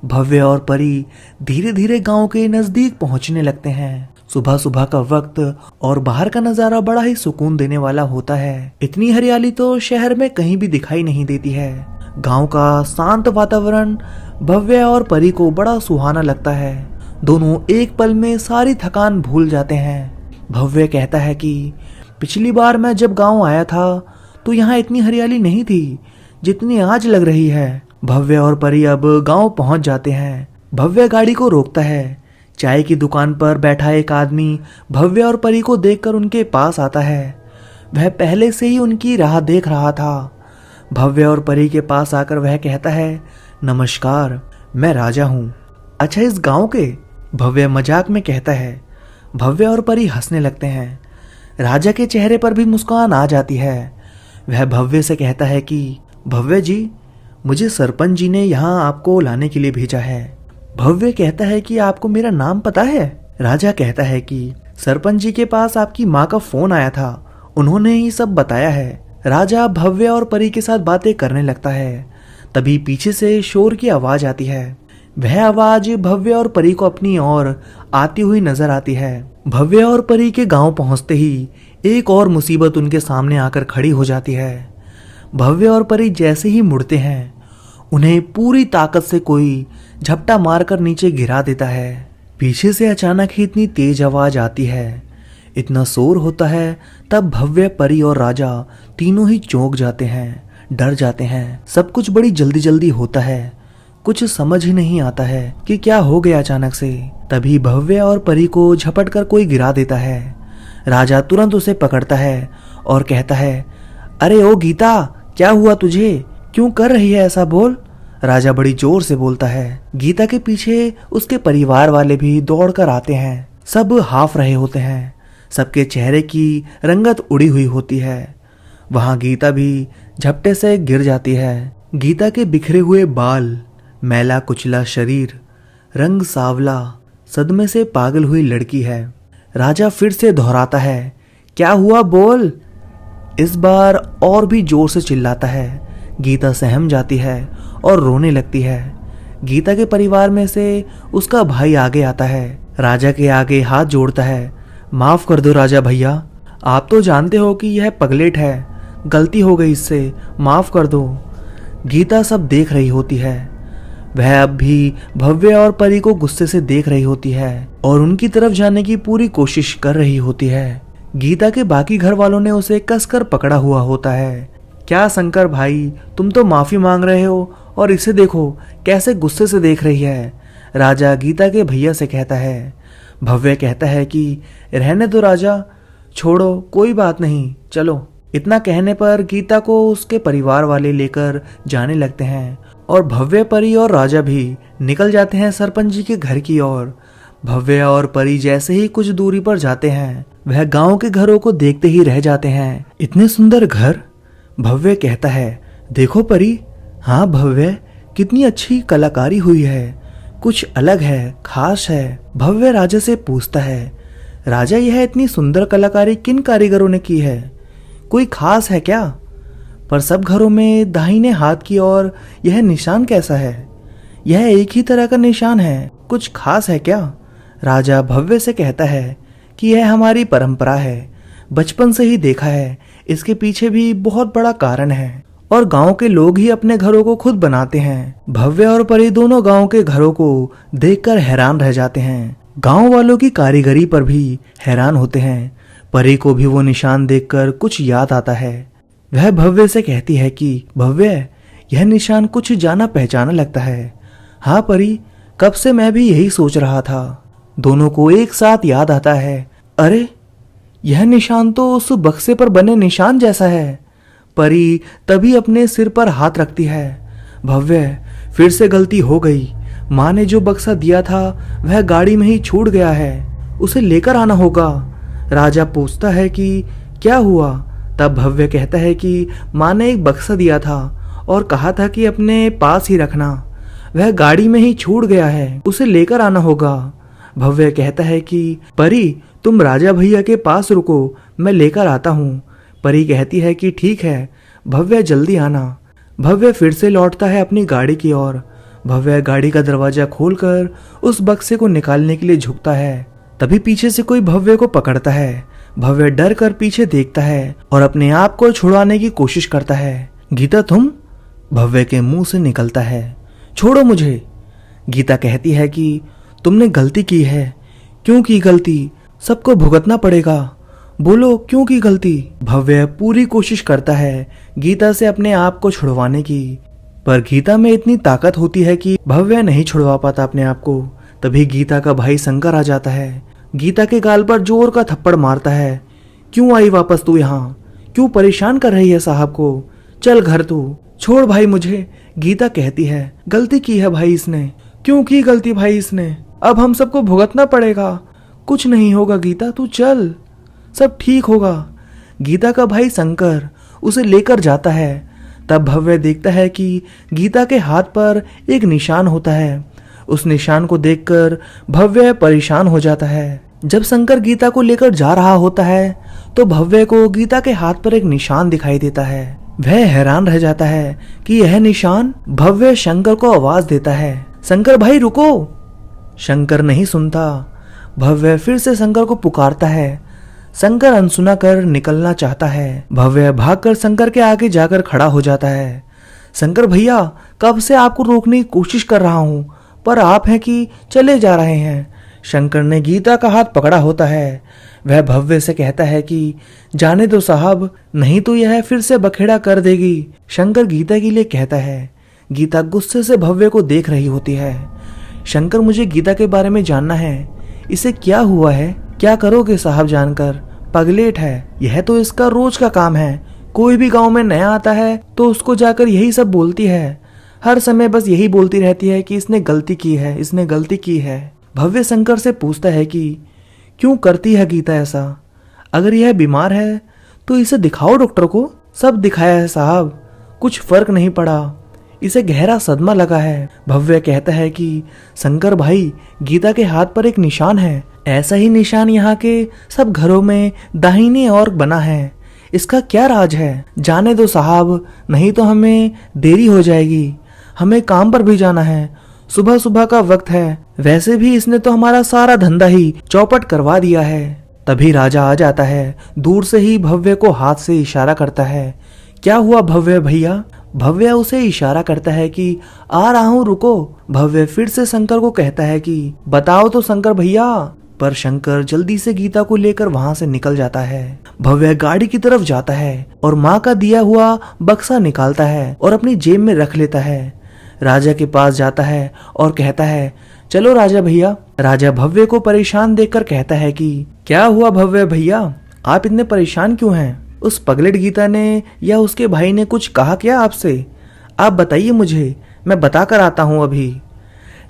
भव्य और परी धीरे धीरे गांव के नजदीक पहुंचने लगते हैं। सुबह सुबह का वक्त और बाहर का नजारा बड़ा ही सुकून देने वाला होता है। इतनी हरियाली तो शहर में कहीं भी दिखाई नहीं देती है। गांव का शांत वातावरण भव्य और परी को बड़ा सुहाना लगता है। दोनों एक पल में सारी थकान भूल जाते हैं। भव्य कहता है कि पिछली बार मैं जब गांव आया था तो यहाँ इतनी हरियाली नहीं थी जितनी आज लग रही है। भव्य और परी अब गांव पहुंच जाते हैं। भव्य गाड़ी को रोकता है। चाय की दुकान पर बैठा एक आदमी भव्य और परी को देखकर उनके पास आता है। वह पहले से ही उनकी राह देख रहा था। भव्य और परी के पास आकर वह कहता है, नमस्कार, मैं राजा हूँ। अच्छा, इस गांव के? भव्य मजाक में कहता है। भव्य और परी हंसने लगते हैं। राजा के चेहरे पर भी मुस्कान आ जाती है। वह भव्य से कहता है कि भव्य जी, मुझे सरपंच जी ने यहाँ आपको लाने के लिए भेजा है। भव्य कहता है कि आपको मेरा नाम पता है? राजा कहता है कि सरपंच जी के पास आपकी माँ का फोन आया था, उन्होंने ही सब बताया है। राजा भव्य और परी के साथ बातें करने लगता है। तभी पीछे से शोर की आवाज आती है। वह आवाज भव्य और परी को अपनी ओर आती हुई नजर आती है। भव्य और परी के गांव पहुंचते ही एक और मुसीबत उनके सामने आकर खड़ी हो जाती है। भव्य और परी जैसे ही मुड़ते हैं, उन्हें पूरी ताकत से कोई झपटा मारकर नीचे गिरा देता है। पीछे से अचानक ही इतनी तेज आवाज आती है, इतना शोर होता है। तब भव्य, परी और राजा तीनों ही चौंक जाते हैं, डर जाते हैं। सब कुछ बड़ी जल्दी जल्दी होता है। कुछ समझ ही नहीं आता है कि क्या हो गया अचानक से। तभी भव्य और परी को झपट कर कोई गिरा देता है। राजा तुरंत उसे पकड़ता है और कहता है, अरे ओ गीता, क्या हुआ तुझे? क्यों कर रही है ऐसा, बोल। राजा बड़ी जोर से बोलता है। गीता के पीछे उसके परिवार वाले भी दौड़ कर आते हैं। सब हाफ रहे होते हैं। सबके चेहरे की रंगत उड़ी हुई होती है। वहां गीता भी झपटे से गिर जाती है। गीता के बिखरे हुए बाल, मैला कुचला शरीर, रंग सावला, सदमे से पागल हुई लड़की है। राजा फिर से दोहराता है, क्या हुआ, बोल। इस बार और भी जोर से चिल्लाता है। गीता सहम जाती है और रोने लगती है। गीता के परिवार में से उसका भाई आगे आता है। राजा के आगे हाथ जोड़ता है। माफ कर दो राजा भैया, आप तो जानते हो कि यह पगलेट है, गलती हो गई इससे, माफ कर दो। गीता सब देख रही होती है। वह अब भी भव्य और परी को गुस्से से देख रही होती है और उनकी तरफ जाने की पूरी कोशिश कर रही होती है। गीता के बाकी घर वालों ने उसे कसकर पकड़ा हुआ होता है। क्या शंकर भाई, तुम तो माफी मांग रहे हो और इसे देखो कैसे गुस्से से देख रही है, राजा गीता के भैया से कहता है। भव्य कहता है कि रहने दो राजा, छोड़ो कोई बात नहीं, चलो। इतना कहने पर गीता को उसके परिवार वाले लेकर जाने लगते हैं और भव्य, परी और राजा भी निकल जाते हैं सरपंच जी के घर की ओर। भव्य और परी जैसे ही कुछ दूरी पर जाते हैं वह गांव के घरों को देखते ही रह जाते हैं। इतने सुंदर घर। भव्य कहता है, देखो परी, हाँ भव्य, कितनी अच्छी कलाकारी हुई है, कुछ अलग है, खास है। भव्य राजा से पूछता है, राजा यह इतनी सुंदर कलाकारी किन कारीगरों ने की है, कोई खास है क्या? पर सब घरों में दाहिने हाथ की ओर यह निशान कैसा है? यह एक ही तरह का निशान है, कुछ खास है क्या? राजा भव्य से कहता है कि यह हमारी परंपरा है, बचपन से ही देखा है, इसके पीछे भी बहुत बड़ा कारण है और गांव के लोग ही अपने घरों को खुद बनाते हैं। भव्य और परी दोनों गांव के घरों को देखकर हैरान रह जाते हैं। गांव वालों की कारीगरी पर भी हैरान होते हैं। परी को भी वो निशान देखकर कुछ याद आता है। वह भव्य से कहती है कि भव्य, यह निशान कुछ जाना पहचाना लगता है। हाँ परी, कब से मैं भी यही सोच रहा था। दोनों को एक साथ याद आता है, अरे यह निशान तो उस बक्से पर बने निशान जैसा है। परी तभी अपने सिर पर हाथ रखती है। भव्य, फिर से गलती हो गई, माँ ने जो बक्सा दिया था वह गाड़ी में ही छूट गया है, उसे लेकर आना होगा। राजा पूछता है कि क्या हुआ? तब भव्य कहता है कि माँ ने एक बक्सा दिया था और कहा था कि अपने पास ही रखना, वह गाड़ी में ही छूट गया है, उसे लेकर आना होगा। भव्य कहता है कि परी, तुम राजा भैया के पास रुको, मैं लेकर आता हूँ। परी कहती है कि ठीक है भव्य, जल्दी आना। भव्य फिर से लौटता है अपनी गाड़ी की ओर। भव्य गाड़ी का दरवाजा खोलकर उस बक्से को निकालने के लिए झुकता है। तभी पीछे से कोई भव्य को पकड़ता है। भव्य डर कर पीछे देखता है और अपने आप को छुड़ाने की कोशिश करता है। गीता तुम? भव्य के मुंह से निकलता है, छोड़ो मुझे। गीता कहती है कि तुमने गलती की है। क्यों की गलती? सबको भुगतना पड़ेगा, बोलो क्यों की गलती? भव्य पूरी कोशिश करता है गीता से अपने आप को छुड़वाने की, पर गीता में इतनी ताकत होती है कि भव्य नहीं छुड़वा पाता अपने आप को। तभी गीता का भाई शंकर आ जाता है, गीता के गाल पर जोर का थप्पड़ मारता है। क्यों आई वापस तू यहाँ? क्यों परेशान कर रही है साहब को? चल घर तू, छोड़ भाई मुझे। गीता कहती है, गलती की है भाई इसने। क्यों की गलती भाई इसने? अब हम सबको भुगतना पड़ेगा। कुछ नहीं होगा गीता, तू चल, सब ठीक होगा। गीता का भाई शंकर उसे लेकर जाता है। तब भव्य देखता है कि गीता के हाथ पर एक निशान होता है। उस निशान को देखकर भव्य परेशान हो जाता है। जब शंकर गीता को लेकर जा रहा होता है तो भव्य को गीता के हाथ पर एक निशान दिखाई देता है। वह हैरान रह जाता है कि यह निशान। भव्य शंकर को आवाज देता है, शंकर भाई रुको। शंकर नहीं सुनता। भव्य फिर से शंकर को पुकारता है। शंकर अनसुना कर निकलना चाहता है। भव्य भागकर शंकर के आगे जाकर खड़ा हो जाता है। शंकर भैया, कब से आपको रोकने की कोशिश कर रहा हूँ, पर आप हैं कि चले जा रहे हैं। शंकर ने गीता का हाथ पकड़ा होता है। वह भव्य से कहता है कि जाने दो साहब, नहीं तो यह फिर से बखेड़ा कर देगी। शंकर गीता के लिए कहता है। गीता गुस्से से भव्य को देख रही होती है। शंकर, मुझे गीता के बारे में जानना है, इसे क्या हुआ है? क्या करोगे साहब जानकर? पगलेट है, यह तो इसका रोज का काम है। कोई भी गांव में नया आता है तो उसको जाकर यही सब बोलती है। हर समय बस यही बोलती रहती है कि इसने गलती की है, इसने गलती की है। भव्य शंकर से पूछता है कि क्यों करती है गीता ऐसा? अगर यह बीमार है तो इसे दिखाओ डॉक्टर को। सब दिखाया है साहब, कुछ फर्क नहीं पड़ा, इसे गहरा सदमा लगा है। भव्य कहता है कि शंकर भाई, गीता के हाथ पर एक निशान है, ऐसा ही निशान यहाँ के सब घरों में दाहिनी ओर बना है। इसका क्या राज है? जाने दो साहब, नहीं तो हमें देरी हो जाएगी, हमें काम पर भी जाना है, सुबह सुबह का वक्त है। वैसे भी इसने तो हमारा सारा धंधा ही चौपट करवा दिया है। तभी राजा आ जाता है, दूर से ही भव्य को हाथ से इशारा करता है। क्या हुआ भव्य भैया? भव्य उसे इशारा करता है कि आ रहा हूं, रुको। भव्य फिर से शंकर को कहता है कि बताओ तो शंकर भैया। पर शंकर जल्दी से गीता को लेकर वहां से निकल जाता है। भव्य गाड़ी की तरफ जाता है और माँ का दिया हुआ बक्सा निकालता है और अपनी जेब में रख लेता है। राजा के पास जाता है और कहता है चलो राजा भैया। राजा भव्य को परेशान देखकर कहता है कि क्या हुआ भव्य भैया, आप इतने परेशान क्यों हैं? उस पगलेट गीता ने या उसके भाई ने कुछ कहा क्या आपसे? आप बताइए मुझे, मैं बता कर आता हूँ अभी।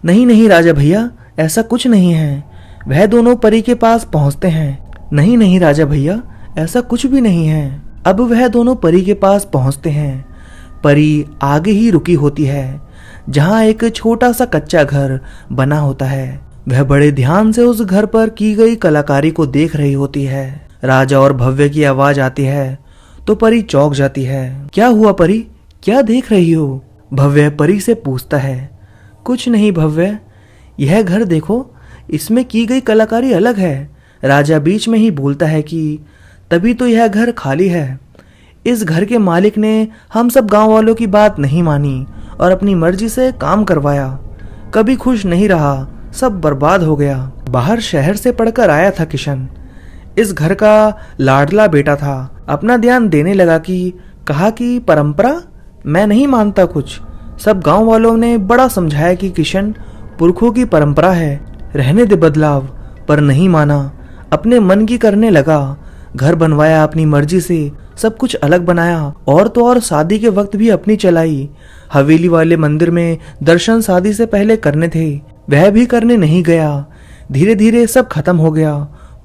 नहीं नहीं राजा भैया, ऐसा कुछ नहीं है। वह दोनों परी के पास पहुंचते हैं। नहीं नहीं राजा भैया, ऐसा कुछ भी नहीं है। अब वह दोनों परी के पास पहुंचते हैं। परी आगे ही रुकी होती है जहां एक छोटा सा कच्चा घर बना होता है। वह बड़े ध्यान से उस घर पर की गई कलाकारी को देख रही होती है। राजा और भव्य की आवाज आती है तो परी चौंक जाती है। क्या हुआ परी, क्या देख रही हो? भव्य परी से पूछता है। कुछ नहीं भव्य, यह घर देखो, इसमें की गई कलाकारी अलग है। राजा बीच में ही बोलता है कि तभी तो यह घर खाली है। इस घर के मालिक ने हम सब गांव वालों की बात नहीं मानी और अपनी मर्जी से काम करवाया। कभी खुश नहीं रहा, सब बर्बाद हो गया। बाहर शहर से पढ़कर आया था किशन, इस घर का लाडला बेटा था। अपना ध्यान देने लगा कि कहा कि परंपरा, मैं नहीं मानता कुछ। सब गांव वालों ने बड़ा समझाया कि किशन पुरखों की परंपरा है, रहने दे बदलाव, पर नहीं माना। अपने मन की करने लगा। घर बनवाया अपनी मर्जी से, सब कुछ अलग बनाया। और तो और शादी के वक्त भी अपनी चलाई। हवेली वाले मंदिर में दर्शन शादी से पहले करने थे, वह भी करने नहीं गया। धीरे धीरे सब खत्म हो गया,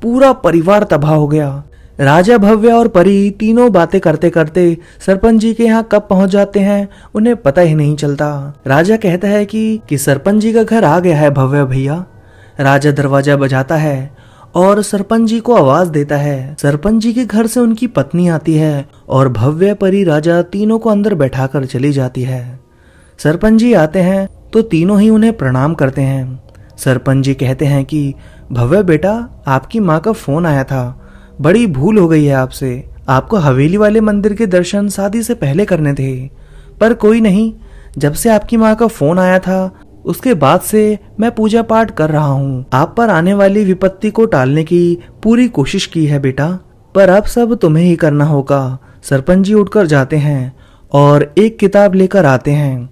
पूरा परिवार तबाह हो गया। राजा भव्य और परी तीनों बातें करते करते सरपंच जी के यहाँ कब पहुंच जाते हैं उन्हें पता ही नहीं चलता। राजा कहता है कि सरपंच जी का घर आ गया है भव्य भैया। राजा दरवाजा बजाता है और सरपंच जी को आवाज देता है। सरपंच जी के घर से उनकी पत्नी आती है और भव्य परी राजा तीनों को अंदर बैठाकर चली जाती है। सरपंच जी आते हैं तो तीनों ही उन्हें प्रणाम करते हैं। सरपंच जी कहते हैं कि भव्य बेटा, आपकी माँ का फोन आया था, बड़ी भूल हो गई है आपसे। आपको हवेली वाले मंदिर के दर्शन शादी से पहले करने थे, पर कोई नहीं, जब से आपकी माँ का फोन आया था उसके बाद से मैं पूजा पाठ कर रहा हूँ। आप पर आने वाली विपत्ति को टालने की पूरी कोशिश की है बेटा, पर अब सब तुम्हें ही करना होगा। सरपंच जी उठकर जाते हैं और एक किताब लेकर आते हैं।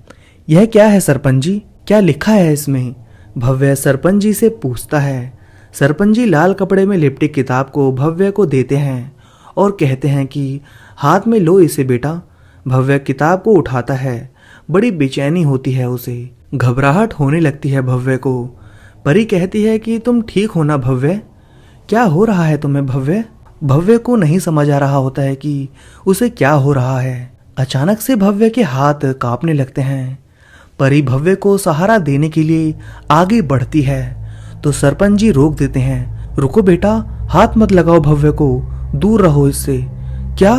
यह क्या है सरपंच जी, क्या लिखा है इसमें? भव्य सरपंच जी से पूछता है। सरपंच जी लाल कपड़े में लिपटी किताब को भव्य को देते हैं और कहते हैं कि हाथ में लो इसे बेटा। भव्य किताब को उठाता है। बड़ी बेचैनी होती है उसे, घबराहट होने लगती है भव्य को। परी कहती है कि तुम ठीक हो ना भव्य, क्या हो रहा है तुम्हें भव्य? भव्य को नहीं समझ आ रहा होता है कि उसे क्या हो रहा है। अचानक से भव्य के हाथ कांपने लगते हैं। परी भव्य को सहारा देने के लिए आगे बढ़ती है तो सरपंच जी रोक देते हैं। रुको बेटा, हाथ मत लगाओ भव्य को, दूर रहो इससे। क्या,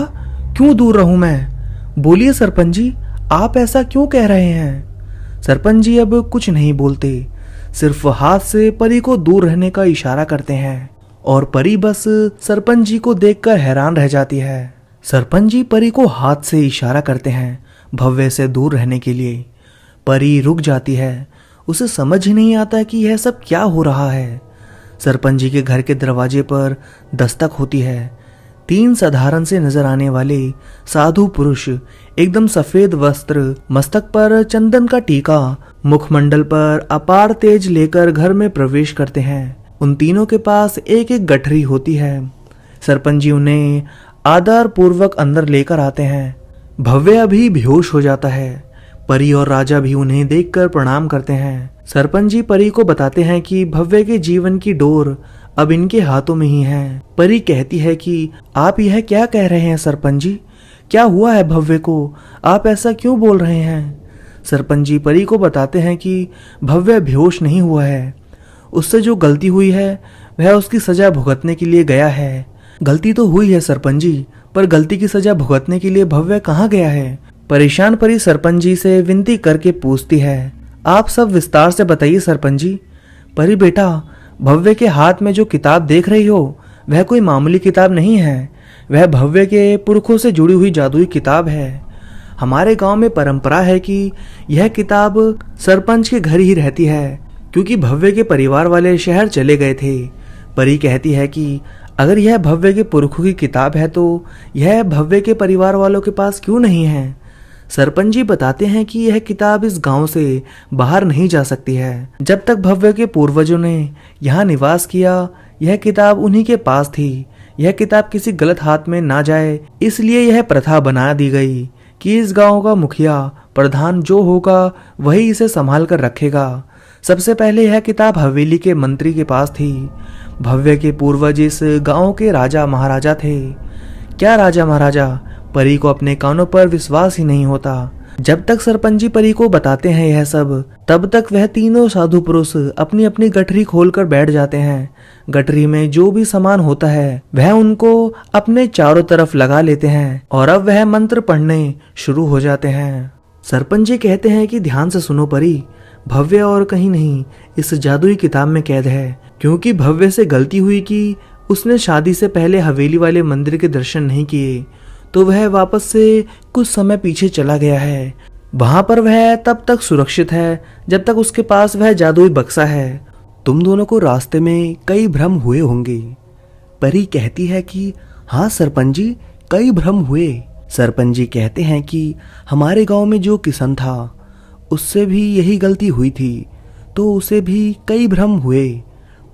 क्यों दूर रहूं मैं? बोलिए सरपंच जी, आप ऐसा क्यों कह रहे हैं? सरपंच जी अब कुछ नहीं बोलते, सिर्फ हाथ से परी को दूर रहने का इशारा करते हैं और परी बस सरपंच जी को देखकर हैरान रह जाती है। सरपंच जी परी को हाथ से इशारा करते हैं भव्य से दूर रहने के लिए। परी रुक जाती है, उसे समझ ही नहीं आता कि यह सब क्या हो रहा है। सरपंच जी के घर के दरवाजे पर दस्तक होती है। 3 साधारण से नजर आने वाले साधु पुरुष, एकदम सफेद वस्त्र, मस्तक पर चंदन का टीका, मुखमंडल पर अपार तेज लेकर घर में प्रवेश करते हैं। उन तीनों के पास एक एक गठरी होती है। सरपंच जी उन्हें आदर पूर्वक अंदर लेकर आते हैं। भव्य अभी बेहोश हो जाता है। परी और राजा भी उन्हें देखकर प्रणाम करते हैं। सरपंच जी परी को बताते हैं कि भव्य के जीवन की डोर अब इनके हाथों में ही है। परी कहती है कि आप यह क्या कह रहे हैं सरपंच जी, क्या हुआ है भव्य को, आप ऐसा क्यों बोल रहे हैं? सरपंच जी परी को बताते हैं कि भव्य बेहोश नहीं हुआ है, उससे जो गलती हुई है वह उसकी सजा भुगतने के लिए गया है। गलती तो हुई है सरपंच जी, पर गलती की सजा भुगतने के लिए भव्य कहाँ गया है? परेशान परी सरपंच जी से विनती करके पूछती है। आप सब विस्तार से बताइए सरपंच जी। परी बेटा, भव्य के हाथ में जो किताब देख रही हो वह कोई मामूली किताब नहीं है, वह भव्य के पुरखों से जुड़ी हुई जादुई किताब है। हमारे गांव में परंपरा है कि यह किताब सरपंच के घर ही रहती है, क्योंकि भव्य के परिवार वाले शहर चले गए थे। परी कहती है कि अगर यह भव्य के पुरखों की किताब है तो यह भव्य के परिवार वालों के पास क्यों नहीं है। सरपंच जी बताते हैं कि यह किताब इस गांव से बाहर नहीं जा सकती है। जब तक भव्य के पूर्वजों ने यहाँ निवास किया, यह किताब उन्हीं के पास थी। यह किताब किसी गलत हाथ में ना जाए, इसलिए यह प्रथा बना दी गई कि इस गांव का मुखिया प्रधान जो होगा वही इसे संभाल कर रखेगा। सबसे पहले यह किताब हवेली के मंत्री के पास थी। भव्य के पूर्वज इस गांव के राजा महाराजा थे। क्या राजा महाराजा? परी को अपने कानों पर विश्वास ही नहीं होता। जब तक सरपंच जी परी को बताते हैं यह सब, तब तक वह तीनों साधु पुरुष अपनी अपनी गठरी खोलकर बैठ जाते हैं। गठरी में जो भी सामान होता है वह उनको अपने चारों तरफ लगा लेते हैं और अब वह मंत्र पढ़ने शुरू हो जाते हैं। सरपंच जी कहते हैं कि ध्यान से सुनो परी, भव्य और कहीं नहीं इस जादुई किताब में कैद है, क्योंकि भव्य से गलती हुई कि उसने शादी से पहले हवेली वाले मंदिर के दर्शन नहीं किए, तो वह वापस से कुछ समय पीछे चला गया है। वहां पर वह तब तक सुरक्षित है जब तक उसके पास वह जादुई बक्सा है। तुम दोनों को रास्ते में कई भ्रम हुए होंगे। परी कहती है कि हाँ सरपंच जी, कई भ्रम हुए। सरपंच जी कहते हैं कि हमारे गांव में जो किशन था उससे भी यही गलती हुई थी, तो उसे भी कई भ्रम हुए,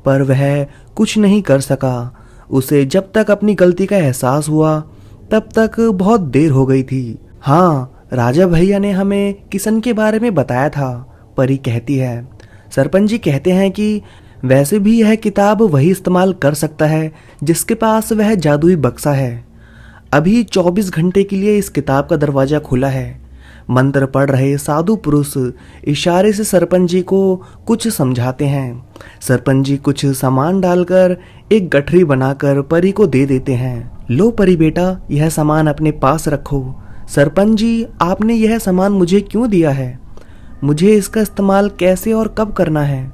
पर वह कुछ नहीं कर सका। उसे जब तक अपनी गलती का एहसास हुआ तब तक बहुत देर हो गई थी। हाँ, राजा भैया ने हमें किशन के बारे में बताया था, परी कहती है। सरपंच जी कहते हैं कि वैसे भी यह किताब वही इस्तेमाल कर सकता है जिसके पास वह जादुई बक्सा है। अभी 24 घंटे के लिए इस किताब का दरवाजा खुला है। मंत्र पढ़ रहे साधु पुरुष इशारे से सरपंच जी को कुछ समझाते हैं। सरपंच जी कुछ सामान डालकर एक गठरी बनाकर परी को दे देते हैं। लो परी बेटा, यह सामान अपने पास रखो। सरपंच जी, आपने यह सामान मुझे क्यों दिया है? मुझे इसका इस्तेमाल कैसे और कब करना है?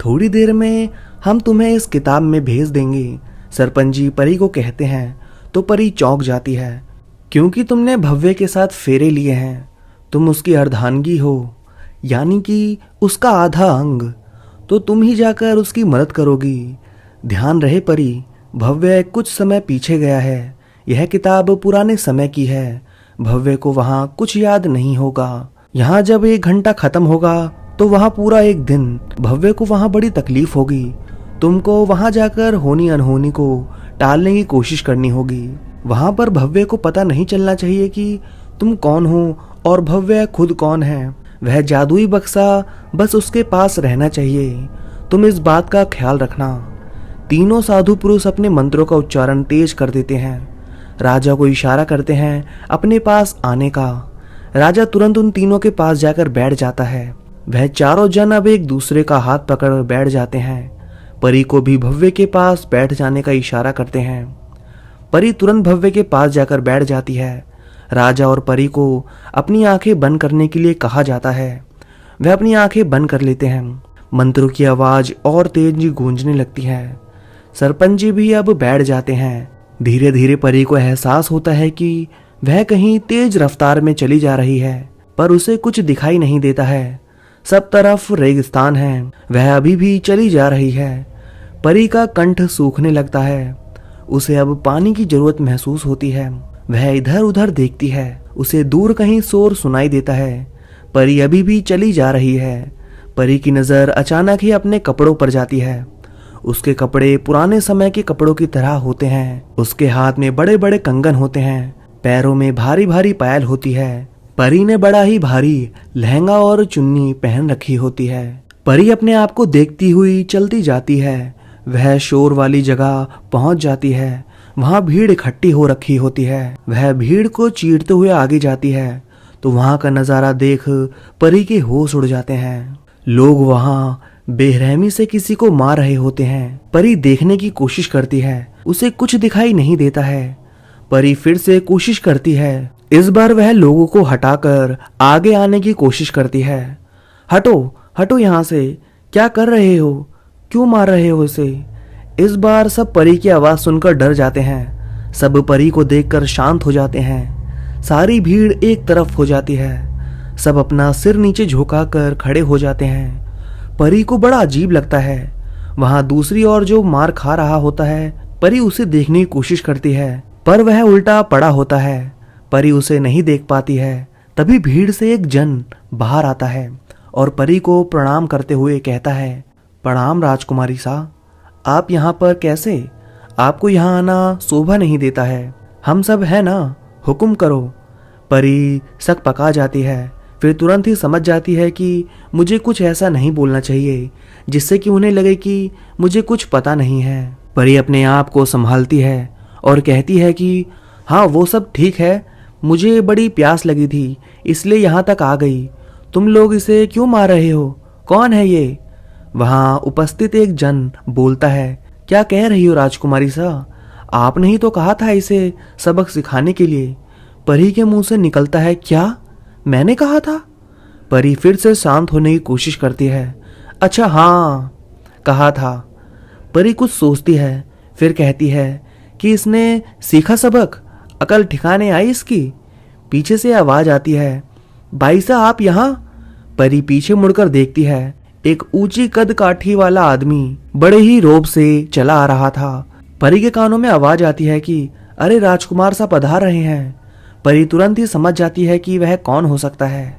थोड़ी देर में हम तुम्हें इस किताब में भेज देंगे, सरपंच जी परी को कहते हैं। तो परी चौंक जाती है, क्योंकि तुमने भव्य के साथ फेरे लिए हैं। तुम उसकी अर्धांगी हो, यानी कि उसका आधा अंग, तो तुम ही जाकर उसकी मदद करोगी। ध्यान रहे परी, भव्य कुछ समय पीछे गया है। यह किताब पुराने समय की है। भव्य को वहाँ कुछ याद नहीं होगा। यहाँ जब 1 घंटा खत्म होगा तो वहाँ पूरा 1 दिन। भव्य को वहाँ बड़ी तकलीफ होगी। तुमको वहाँ जाकर होनी अनहोनी को टालने की कोशिश करनी होगी। वहाँ पर भव्य को पता नहीं चलना चाहिए कि तुम कौन हो और भव्य खुद कौन है। वह जादुई बक्सा बस उसके पास रहना चाहिए। तुम इस बात का ख्याल रखना। तीनों साधु पुरुष अपने मंत्रों का उच्चारण तेज कर देते हैं। राजा को इशारा करते हैं अपने पास आने का। राजा तुरंत उन तीनों के पास जाकर बैठ जाता है। वह चारों जन अब एक दूसरे का हाथ पकड़ बैठ जाते हैं। परी को भी भव्य के पास बैठ जाने का इशारा करते हैं। परी तुरंत भव्य के पास जाकर बैठ जाती है। राजा और परी को अपनी आंखें बंद करने के लिए कहा जाता है। वह अपनी आंखें बंद कर लेते हैं। मंत्रों की आवाज और तेज गूंजने लगती है। सरपंच जी भी अब बैठ जाते हैं। धीरे धीरे परी को एहसास होता है कि वह कहीं तेज रफ्तार में चली जा रही है, पर उसे कुछ दिखाई नहीं देता है। सब तरफ रेगिस्तान है। वह अभी भी चली जा रही है। परी का कंठ सूखने लगता है। उसे अब पानी की जरूरत महसूस होती है। वह इधर उधर देखती है। उसे दूर कहीं शोर सुनाई देता है। परी अभी भी चली जा रही है। परी की नजर अचानक ही अपने कपड़ों पर जाती है। उसके कपड़े पुराने समय के कपड़ों की तरह होते हैं। उसके हाथ में बड़े बड़े कंगन होते हैं। पैरों में भारी भारी पायल होती है। परी ने बड़ा ही भारी लहंगा और चुन्नी पहन रखी होती है। परी अपने आप को देखती हुई चलती जाती है। वह शोर वाली जगह पहुंच जाती है। वहां भीड़ इकट्ठी हो रखी होती है। वह भीड़ को चीरते हुए आगे जाती है तो वहां का नजारा देख परी के होश उड़ जाते हैं। लोग वहां बेरहमी से किसी को मार रहे होते हैं। परी देखने की कोशिश करती है। उसे कुछ दिखाई नहीं देता है। परी फिर से कोशिश करती है। इस बार वह लोगों को हटाकर आगे आने की कोशिश करती है। हटो हटो यहाँ से, क्या कर रहे हो? क्यों मार रहे हो इसे? इस बार सब परी की आवाज सुनकर डर जाते हैं। सब परी को देखकर शांत हो जाते हैं। सारी भीड़ एक तरफ हो जाती है। सब अपना सिर नीचे झुकाकर खड़े हो जाते हैं। परी को बड़ा अजीब लगता है। वहां दूसरी ओर जो मार खा रहा होता है, परी उसे देखने की कोशिश करती है, पर वह उल्टा पड़ा होता है। परी उसे नहीं देख पाती है। तभी भीड़ से एक जन बाहर आता है और परी को प्रणाम करते हुए कहता है, प्रणाम राजकुमारी सा, आप यहाँ पर कैसे? आपको यहाँ आना शोभा नहीं देता है। हम सब है ना, हुक्म करो। परी शक पका जाती है, फिर तुरंत ही समझ जाती है कि मुझे कुछ ऐसा नहीं बोलना चाहिए जिससे कि उन्हें लगे कि मुझे कुछ पता नहीं है। परी अपने आप को संभालती है और कहती है कि हाँ वो सब ठीक है, मुझे बड़ी प्यास लगी थी इसलिए यहाँ तक आ गई। तुम लोग इसे क्यों मार रहे हो? कौन है ये? वहाँ उपस्थित एक जन बोलता है, क्या कह रही हो राजकुमारी सा? आपने ही तो कहा था इसे सबक सिखाने के लिए। परी के मुंह से निकलता है, क्या मैंने कहा था? परी फिर से शांत होने की कोशिश करती है। अच्छा हाँ, कहा था। परी कुछ सोचती है, फिर कहती है कि इसने सीखा सबक, अकल ठिकाने आई इसकी। पीछे से आवाज आती है, भाई साहब आप यहाँ? परी पीछे मुड़कर देखती है। एक ऊंची कद काठी वाला आदमी बड़े ही रोब से चला आ रहा था। परी के कानों में आवाज आती है कि अरे राजकुमार सा पधार रहे हैं। परी तुरंत ही समझ जाती है कि वह कौन हो सकता है।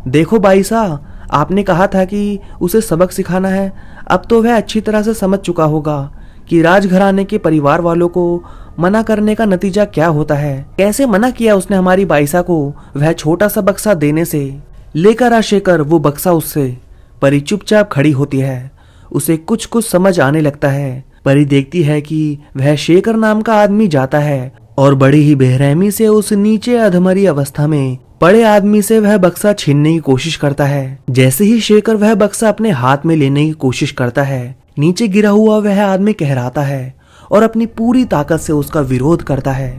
देखो भाई साहब, आपने कहा था कि उसे सबक सिखाना है। अब तो वह अच्छी तरह से समझ चुका होगा कि राजघराने के परिवार वालों को मना करने का नतीजा क्या होता है। कैसे मना किया उसने हमारी बाईसा को वह छोटा सा बक्सा देने से। लेकर आ शेखर वो बक्सा उससे। परी चुपचाप खड़ी होती है। उसे कुछ कुछ समझ आने लगता है। परी देखती है कि वह शेखर नाम का आदमी जाता है और बड़ी ही बेरहमी से उस नीचे अधमरी अवस्था में पड़े आदमी से वह बक्सा छीनने की कोशिश करता है। जैसे ही शेखर वह बक्सा अपने हाथ में लेने की कोशिश करता है, नीचे गिरा हुआ वह आदमी कहराता है और अपनी पूरी ताकत से उसका विरोध करता है,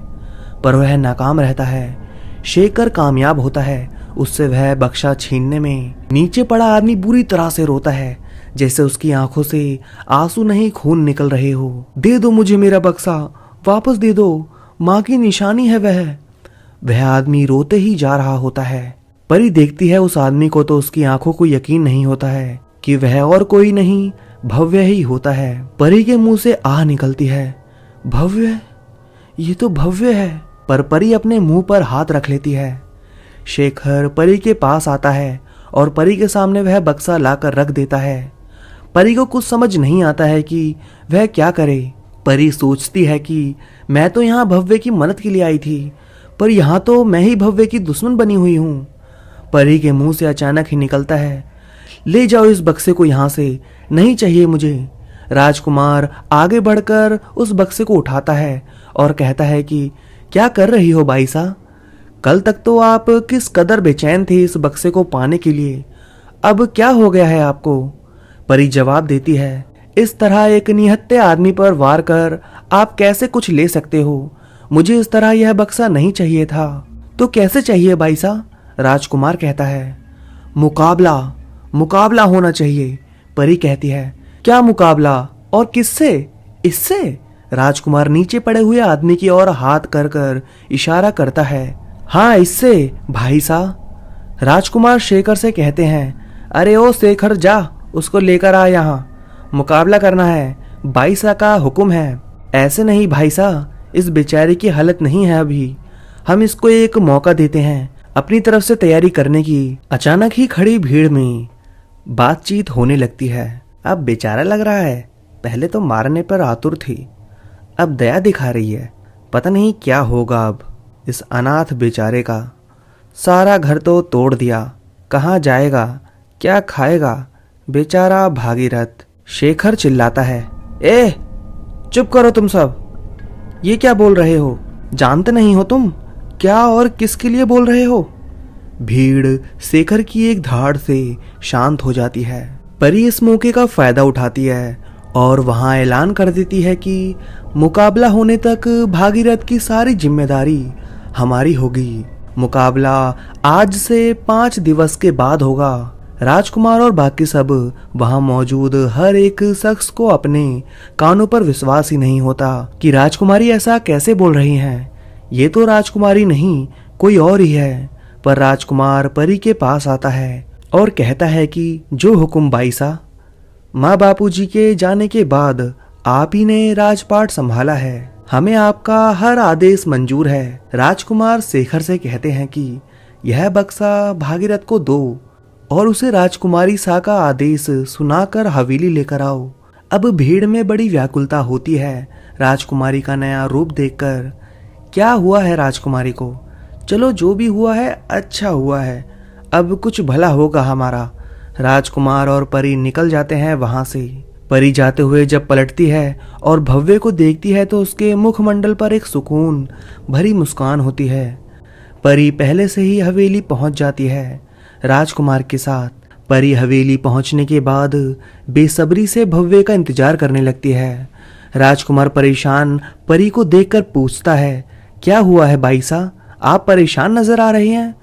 पर वह नाकाम रहता है। शेखर कामयाब होता है उससे वह बक्सा छीनने में। नीचे पड़ा आदमी बुरी तरह से रोता है, जैसे उसकी आंखों से आंसू नहीं खून निकल रहे हो। दे दो मुझे मेरा बक्सा, वापस दे दो, माँ की निशानी है वह आदमी रोते ही जा रहा होता है। परी देखती है उस आदमी को तो उसकी आंखों को यकीन नहीं होता है कि वह और कोई नहीं भव्य ही होता है। परी के मुंह से आह निकलती है, भव्य? ये तो भव्य है। पर परी अपने मुंह पर हाथ रख लेती है। शेखर परी के पास आता है और परी के सामने वह बक्सा लाकर रख देता है। परी को कुछ समझ नहीं आता है कि वह क्या करे। परी सोचती है कि मैं तो यहाँ भव्य की मदद के लिए आई थी, पर यहाँ तो मैं ही भव्य की दुश्मन बनी हुई हूँ। परी के मुंह से अचानक ही निकलता है, ले जाओ इस बक्से को यहाँ से, नहीं चाहिए मुझे। राजकुमार आगे बढ़कर उस बक्से को उठाता है और कहता है कि क्या कर रही हो बाईसा? कल तक तो आप किस कदर बेचैन थे इस बक्से को पाने के लिए, अब क्या हो गया है आपको? परी जवाब देती है, इस तरह एक निहत्थे आदमी पर वार कर आप कैसे कुछ ले सकते हो? मुझे इस तरह यह बक्सा नहीं चाहिए था। तो कैसे चाहिए बाईसा? राजकुमार कहता है, मुकाबला होना चाहिए। परी कहती है, क्या मुकाबला और किससे? इससे? राजकुमार नीचे पड़े हुए आदमी की ओर हाथ कर कर इशारा करता है, हाँ इससे भाई साहब। राजकुमार शेखर से कहते हैं, अरे ओ शेखर जा, उसको लेकर आ यहाँ, मुकाबला करना है, बाईसा का हुक्म है। ऐसे नहीं भाई साहब, इस बेचारे की हालत नहीं है अभी, हम इसको एक मौका देते हैं अपनी तरफ से तैयारी करने की। अचानक ही खड़ी भीड़ में बातचीत होने लगती है। अब बेचारा लग रहा है, पहले तो मारने पर आतुर थी, अब दया दिखा रही है। पता नहीं क्या होगा अब इस अनाथ बेचारे का। सारा घर तो तोड़ दिया, कहाँ जाएगा, क्या खाएगा बेचारा भागीरथ। शेखर चिल्लाता है, ए चुप करो तुम सब, ये क्या बोल रहे हो? जानते नहीं हो तुम क्या और किसके लिए बोल रहे हो? भीड़ शेखर की एक धाड़ से शांत हो जाती है। परी इस मौके का फायदा उठाती है और वहां ऐलान कर देती है कि मुकाबला होने तक भागीरथ की सारी जिम्मेदारी हमारी होगी। मुकाबला आज से 5 दिवस के बाद होगा। राजकुमार और बाकी सब वहां मौजूद हर एक शख्स को अपने कानों पर विश्वास ही नहीं होता कि राजकुमारी ऐसा कैसे बोल रही हैं। ये तो राजकुमारी नहीं, कोई और ही है। पर राजकुमार परी के पास आता है और कहता है कि जो हुक्म बाईसा। माँ बापूजी के जाने के बाद आप ही ने राजपाट संभाला है, हमें आपका हर आदेश मंजूर है। राजकुमार शेखर से कहते हैं कि यह बक्सा भागीरथ को दो और उसे राजकुमारी सा का आदेश सुनाकर हवेली लेकर आओ। अब भीड़ में बड़ी व्याकुलता होती है राजकुमारी का नया रूप देखकर। क्या हुआ है राजकुमारी को? चलो जो भी हुआ है अच्छा हुआ है, अब कुछ भला होगा हमारा। राजकुमार और परी निकल जाते हैं वहां से। परी जाते हुए जब पलटती है और भव्य को देखती है तो उसके मुखमंडल पर एक सुकून भरी मुस्कान होती है। परी पहले से ही हवेली पहुंच जाती है राजकुमार के साथ। परी हवेली पहुंचने के बाद बेसब्री से भव्य का इंतजार करने लगती है। राजकुमार परेशान परी को देखकर पूछता है, क्या हुआ है भाई साहब, आप परेशान नजर आ रहे हैं?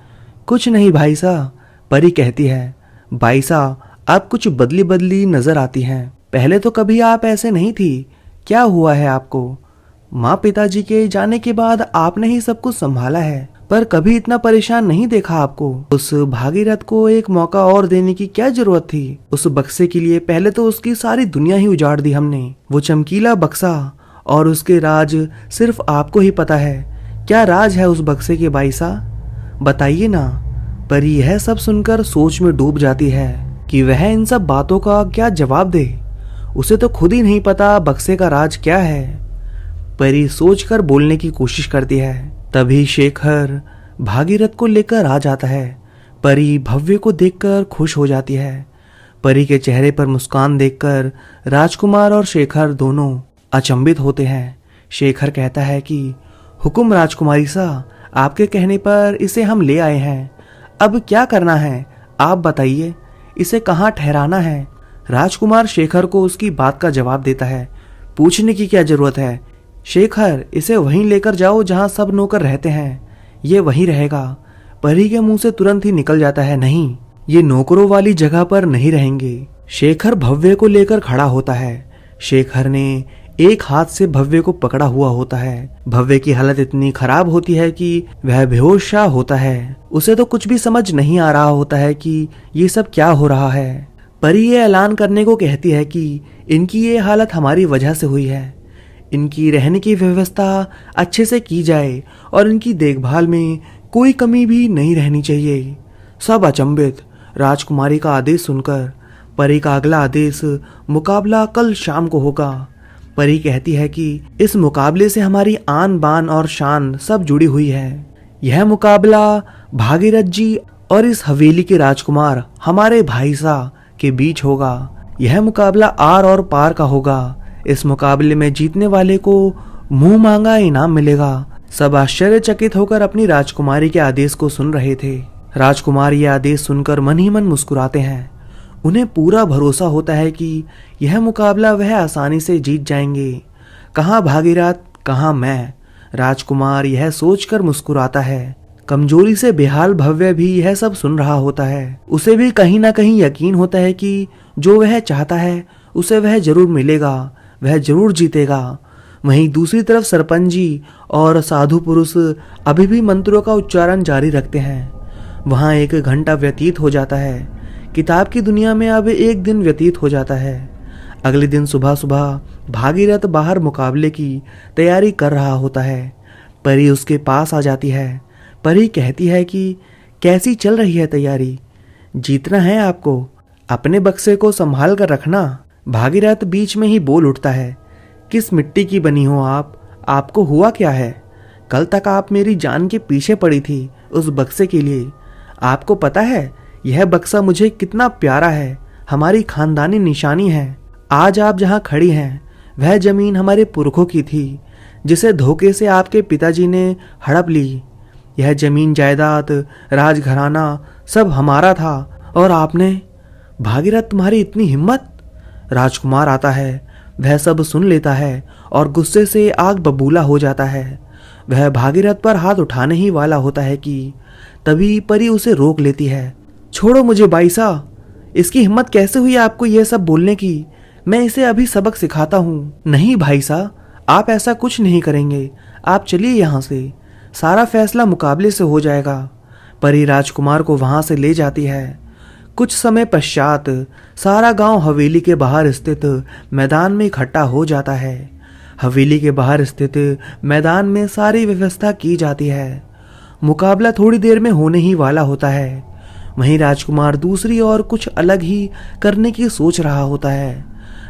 कुछ नहीं भाई साहब, परी कहती है। भाई साहब, आप कुछ बदली बदली नजर आती हैं, पहले तो कभी आप ऐसे नहीं थी, क्या हुआ है आपको? माँ पिताजी के जाने के बाद आपने ही सब कुछ संभाला है, पर कभी इतना परेशान नहीं देखा आपको। उस भागीरथ को एक मौका और देने की क्या जरूरत थी? उस बक्से के लिए पहले तो उसकी सारी दुनिया ही उजाड़ दी हमने। वो चमकीला बक्सा और उसके राज सिर्फ आपको ही पता है। क्या राज है उस बक्से के भाई साहब, बताइए ना। पर यह सब सुनकर सोच में डूब जाती है कि वह इन सब बातों का क्या जवाब दे। उसे तो खुद ही नहीं पता बक्से का राज क्या है। परी सोचकर बोलने की कोशिश करती है। तभी शेखर भागीरथ को लेकर आ जाता है। परी भव्य को देखकर खुश हो जाती है। परी के चेहरे पर मुस्कान देखकर राजकुमार और शेखर दोनों अचंभित होते हैं। शेखर कहता है कि हुकुम राजकुमारी सा, आपके कहने पर इसे हम ले आए हैं। अब क्या करना है आप बताइए, इसे कहाँ ठहराना है? राजकुमार शेखर को उसकी बात का जवाब देता है। पूछने की क्या जरूरत है शेखर, इसे वहीं लेकर जाओ जहां सब नौकर रहते हैं, ये वहीं रहेगा। परी के मुंह से तुरंत ही निकल जाता है, नहीं, ये नौकरों वाली जगह पर नहीं रहेंगे। शेखर भव्य को लेकर खड़ा होता है। शेखर ने एक हाथ से भव्य को पकड़ा हुआ होता है। भव्य की हालत इतनी खराब होती है कि वह बेहोश सा होता है। उसे तो कुछ भी समझ नहीं आ रहा होता है कि ये सब क्या हो रहा है। परी ये ऐलान करने को कहती है कि इनकी ये हालत हमारी वजह से हुई है। इनकी रहने की व्यवस्था अच्छे से की जाए और इनकी देखभाल में कोई कमी भी नहीं रहनी चाहिए। सब अचंभित। राजकुमारी का आदेश सुनकर परी का अगला आदेश, मुकाबला कल शाम को होगा। परी कहती है कि इस मुकाबले से हमारी आन बान और शान सब जुड़ी हुई है। यह मुकाबला भागीरथ जी और इस हवेली के राजकुमार हमारे भाई साहब के बीच होगा। यह मुकाबला आर और पार का होगा। इस मुकाबले में जीतने वाले को मुंह मांगा इनाम मिलेगा। सब आश्चर्यचकित होकर अपनी राजकुमारी के आदेश को सुन रहे थे। राजकुमार ये आदेश सुनकर मन ही मन मुस्कुराते हैं। उन्हें पूरा भरोसा होता है कि यह मुकाबला वह आसानी से जीत जाएंगे। कहाँ भागीरथ, कहाँ मैं। राजकुमार यह सोचकर मुस्कुराता है। कमजोरी से बेहाल भव्य भी यह सब सुन रहा होता है। उसे भी कहीं ना कहीं यकीन होता है कि जो वह चाहता है उसे वह जरूर मिलेगा, वह जरूर जीतेगा। वहीं दूसरी तरफ सरपंच जी और साधु पुरुष अभी भी मंत्रों का उच्चारण जारी रखते हैं। वहां 1 घंटा व्यतीत हो जाता है। किताब की दुनिया में अब 1 दिन व्यतीत हो जाता है। अगले दिन सुबह सुबह भागीरथ बाहर मुकाबले की तैयारी कर रहा होता है। परी उसके पास आ जाती है। परी कहती है कि कैसी चल रही है तैयारी? जीतना है आपको, अपने बक्से को संभाल कर रखना। भागीरथ बीच में ही बोल उठता है, किस मिट्टी की बनी हो आप? आपको हुआ क्या है? कल तक आप मेरी जान के पीछे पड़ी थी उस बक्से के लिए। आपको पता है यह बक्सा मुझे कितना प्यारा है, हमारी खानदानी निशानी है। आज आप जहाँ खड़ी हैं वह जमीन हमारे पुरखों की थी, जिसे धोखे से आपके पिताजी ने हड़प ली। यह जमीन जायदाद राजघराना सब हमारा था और आपने। भागीरथ, तुम्हारी इतनी हिम्मत? राजकुमार आता है। वह सब सुन लेता है और गुस्से से आग बबूला हो जाता है। वह भागीरथ पर हाथ उठाने ही वाला होता है कि तभी परी उसे रोक लेती है। छोड़ो मुझे भाई साहब, इसकी हिम्मत कैसे हुई आपको यह सब बोलने की? मैं इसे अभी सबक सिखाता हूँ। नहीं भाई साहब, आप ऐसा कुछ नहीं करेंगे, आप चलिए यहाँ से। सारा फैसला मुकाबले से हो जाएगा। परी राजकुमार को वहां से ले जाती है। कुछ समय पश्चात सारा गांव हवेली के बाहर स्थित मैदान में इकट्ठा हो जाता है। हवेली के बाहर स्थित मैदान में सारी व्यवस्था की जाती है। मुकाबला थोड़ी देर में होने ही वाला होता है। वहीं राजकुमार दूसरी ओर कुछ अलग ही करने की सोच रहा होता है।